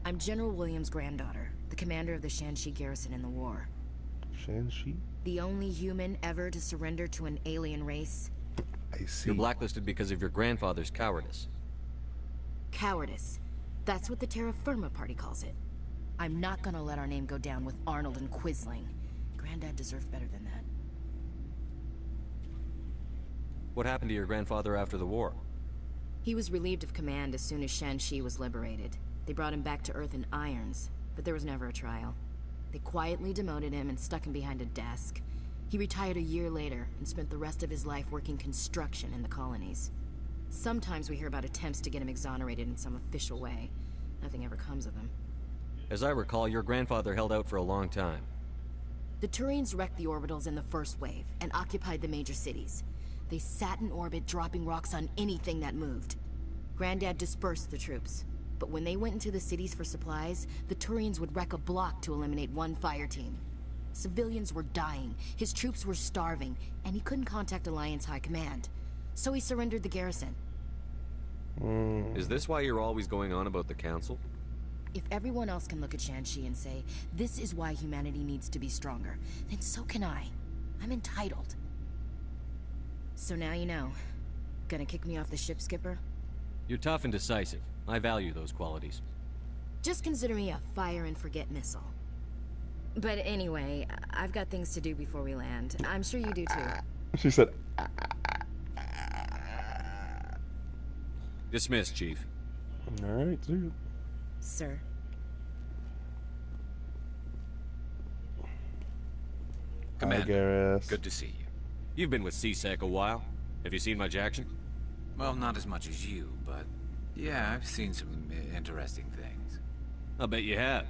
I'm General Williams' granddaughter, the commander of the Shanxi garrison in the war. Shanxi? The only human ever to surrender to an alien race. I see. You're blacklisted because of your grandfather's cowardice. Cowardice. That's what the Terra Firma Party calls it. I'm not gonna let our name go down with Arnold and Quisling. Granddad deserved better than that. What happened to your grandfather after the war? He was relieved of command as soon as Shanxi was liberated. They brought him back to Earth in irons, but there was never a trial. They quietly demoted him and stuck him behind a desk. He retired a year later and spent the rest of his life working construction in the colonies. Sometimes we hear about attempts to get him exonerated in some official way. Nothing ever comes of him. As I recall, your grandfather held out for a long time. The Turians wrecked the orbitals in the first wave and occupied the major cities. They sat in orbit, dropping rocks on anything that moved. Granddad dispersed the troops. But when they went into the cities for supplies, the Turians would wreck a block to eliminate one fire team. Civilians were dying, his troops were starving, and he couldn't contact Alliance High Command. So he surrendered the garrison. Is this why you're always going on about the Council? If everyone else can look at Shanxi and say, this is why humanity needs to be stronger, then so can I. I'm entitled. So now you know. Gonna kick me off the ship, Skipper? You're tough and decisive. I value those qualities. Just consider me a fire-and-forget missile. But anyway, I've got things to do before we land. I'm sure you do too. She said... Dismissed, Chief. Alright, see you. Sir. Commander, good to see you. You've been with CSEC a while. Have you seen much action? Well, not as much as you, but yeah, I've seen some interesting things. I'll bet you have.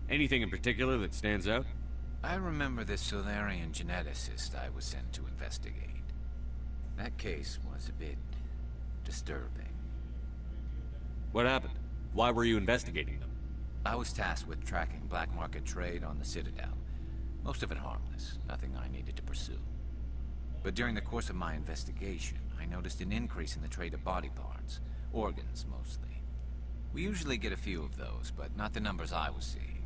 Anything in particular that stands out? I remember the Solarian geneticist I was sent to investigate. That case was a bit disturbing. What happened? Why were you investigating them? I was tasked with tracking black market trade on the Citadel. Most of it harmless, nothing I needed to pursue. But during the course of my investigation, I noticed an increase in the trade of body parts. Organs, mostly. We usually get a few of those, but not the numbers I was seeing.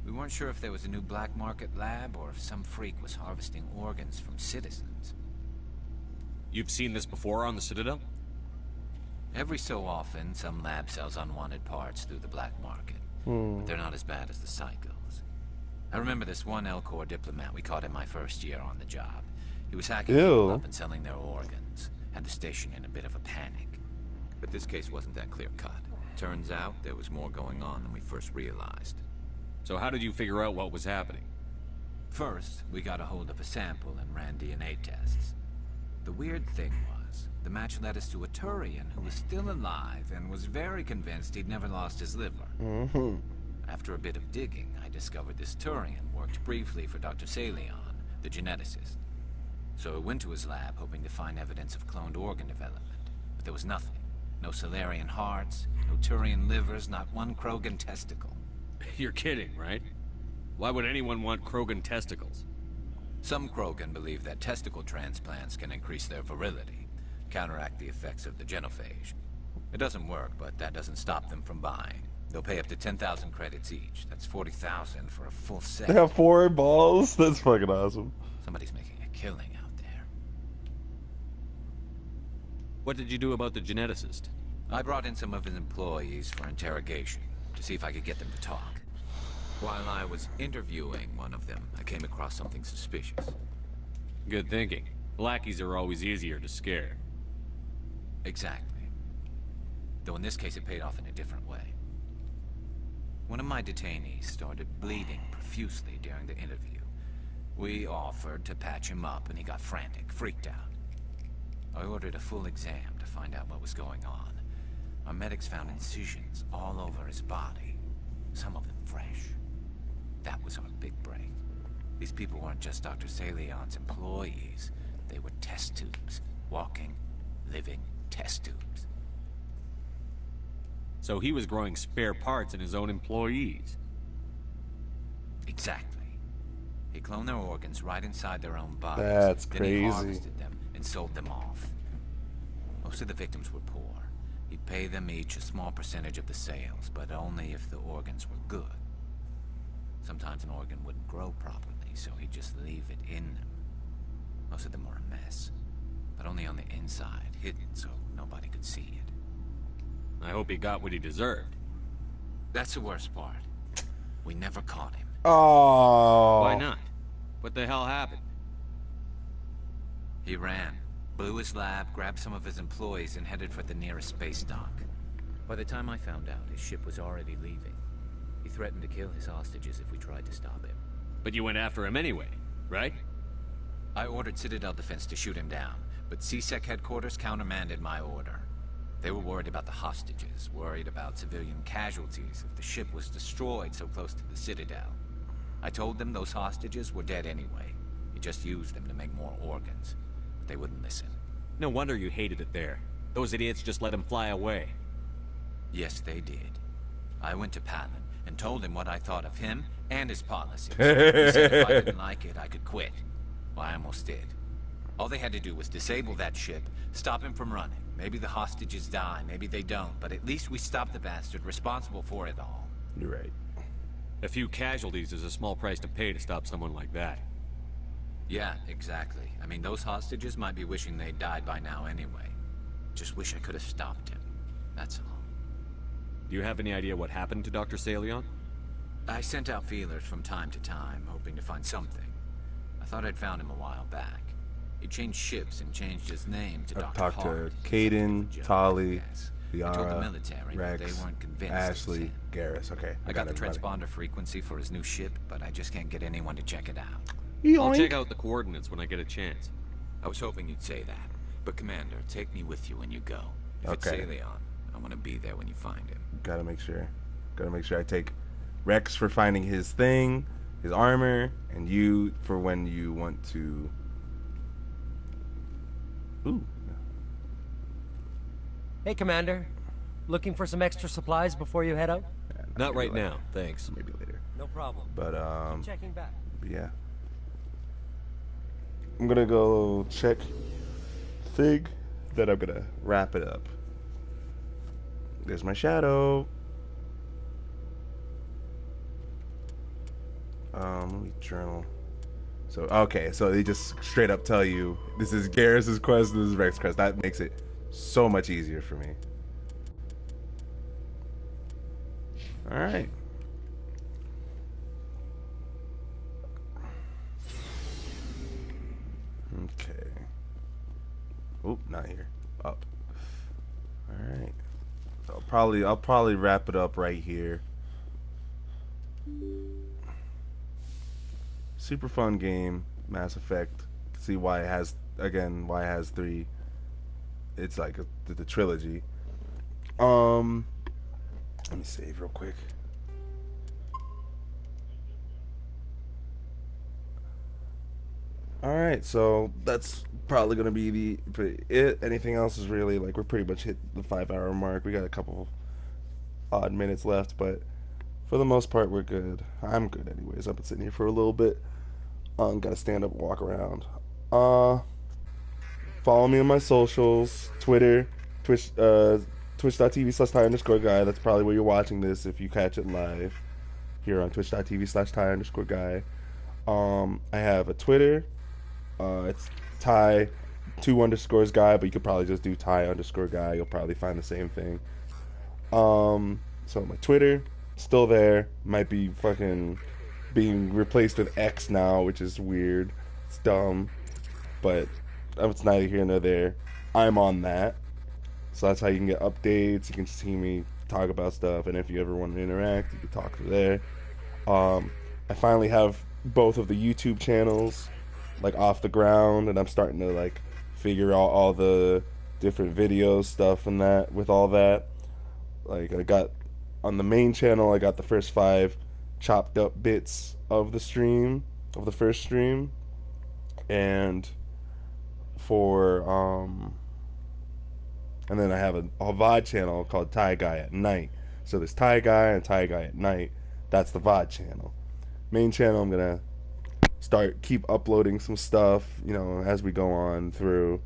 We weren't sure if there was a new black market lab or if some freak was harvesting organs from citizens. You've seen this before on the Citadel? Every so often, some lab sells unwanted parts through the black market. But they're not as bad as the Psychos. I remember this one Elcor diplomat we caught in my first year on the job. He was hacking people up and selling their organs. Had the station in a bit of a panic. But this case wasn't that clear-cut. Turns out there was more going on than we first realized. So how did you figure out what was happening? First, we got a hold of a sample and ran DNA tests. The weird thing was, the match led us to a Turian who was still alive and was very convinced he'd never lost his liver. After a bit of digging, I discovered this Turian worked briefly for Dr. Salion, the geneticist. So I went to his lab hoping to find evidence of cloned organ development. But there was nothing. No Salarian hearts, no Turian livers, not one Krogan testicle. You're kidding, right? Why would anyone want Krogan testicles? Some Krogan believe that testicle transplants can increase their virility, counteract the effects of the genophage. It doesn't work, but that doesn't stop them from buying. They'll pay up to 10,000 credits each. That's 40,000 for a full set. They have 4 balls? That's fucking awesome. Somebody's making a killing out there. What did you do about the geneticist? I brought in some of his employees for interrogation, to see if I could get them to talk. While I was interviewing one of them, I came across something suspicious. Good thinking. Lackeys are always easier to scare. Exactly. Though in this case it paid off in a different way. One of my detainees started bleeding profusely during the interview. We offered to patch him up and he got frantic, freaked out. I ordered a full exam to find out what was going on. Our medics found incisions all over his body, some of them fresh. That was our big break. These people weren't just Dr. Salion's employees. They were test tubes. Walking, living test tubes. So he was growing spare parts in his own employees. Exactly. He cloned their organs right inside their own bodies. That's then crazy. He harvested them and sold them off. Most of the victims were poor. He'd pay them each a small percentage of the sales, but only if the organs were good. Sometimes an organ wouldn't grow properly, so he'd just leave it in them. Most of them were a mess, but only on the inside, hidden so nobody could see it. I hope he got what he deserved. That's the worst part. We never caught him. Oh. Why not? What the hell happened? He ran, blew his lab, grabbed some of his employees, and headed for the nearest space dock. By the time I found out, his ship was already leaving. He threatened to kill his hostages if we tried to stop him. But you went after him anyway, right? I ordered Citadel Defense to shoot him down, but CSEC headquarters countermanded my order. They were worried about the hostages, worried about civilian casualties if the ship was destroyed so close to the Citadel. I told them those hostages were dead anyway. He just used them to make more organs. But they wouldn't listen. No wonder you hated it there. Those idiots just let him fly away. Yes, they did. I went to Palin and told him what I thought of him and his policies. He said if I didn't like it, I could quit. Well, I almost did. All they had to do was disable that ship, stop him from running. Maybe the hostages die, maybe they don't, but at least we stopped the bastard responsible for it all. You're right. A few casualties is a small price to pay to stop someone like that. Yeah, exactly. I mean, those hostages might be wishing they'd died by now anyway. Just wish I could have stopped him. That's all. Do you have any idea what happened to Dr. Salion? I sent out feelers from time to time, hoping to find something. I thought I'd found him a while back. He changed ships and changed his name to Dr. I've talked Hart. to Caden, Tali, I told the Yara, military, Rex, but they weren't convinced. Ashley, Garrus. Okay, I got the everybody. transponder frequency for his new ship, but I just can't get anyone to check it out. I'll check out the coordinates when I get a chance. I was hoping you'd say that. But Commander, take me with you when you go. If it's Okay. Salion, I want to be there when you find him. Gotta make sure. Gotta make sure I take Rex for finding his thing, his armor, and you for when you want to. Ooh. Hey, Commander. Looking for some extra supplies before you head out? Yeah, Not right later. now, thanks. Maybe later. No problem. But Keep checking back. yeah. I'm gonna go check Fig, then I'm gonna wrap it up. There's my shadow. Let me journal. So, okay, so they just straight up tell you, this is Garrus's quest, this is Rex's quest. That makes it so much easier for me. Alright. Okay. Oop, not here. Up. Alright. I'll probably wrap it up right here. Super fun game, Mass Effect. See why it has, again, why it has 3. It's like the trilogy. Let me save real quick. Alright, so that's probably going to be it. Anything else is really, like, we're pretty much hit the 5-hour mark. We got a couple odd minutes left, but for the most part, we're good. I'm good anyways. I've been sitting here for a little bit. Gotta stand up and walk around. Follow me on my socials. Twitter, Twitch, twitch.tv/Ty_guy. That's probably where you're watching this if you catch it live. Here on twitch.tv/Ty_guy. I have a Twitter. It's Ty 2_guy, but you could probably just do Ty_guy. You'll probably find the same thing. So my Twitter, still there. Might be fucking being replaced with X now, which is weird. It's dumb, but it's neither here nor there. I'm on that, so that's how you can get updates. You can see me talk about stuff, and if you ever want to interact, you can talk to there. I finally have both of the YouTube channels like off the ground, and I'm starting to like figure out all the different videos stuff and that. With all that, like, I got on the main channel, I got the first 5 chopped up bits of the stream, of the first stream, and and then I have a VOD channel called Ty Guy at Night. So there's Ty Guy and Ty Guy at Night. That's the VOD channel. Main channel, I'm gonna keep uploading some stuff, you know, as we go on through.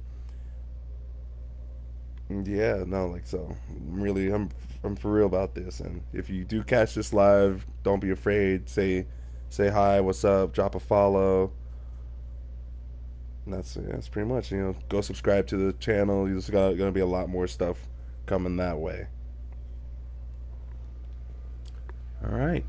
And yeah, no, like, so I'm for real about this. And if you do catch this live, don't be afraid. Say hi, what's up, drop a follow. And that's pretty much, you know, go subscribe to the channel. There's gonna be a lot more stuff coming that way. All right.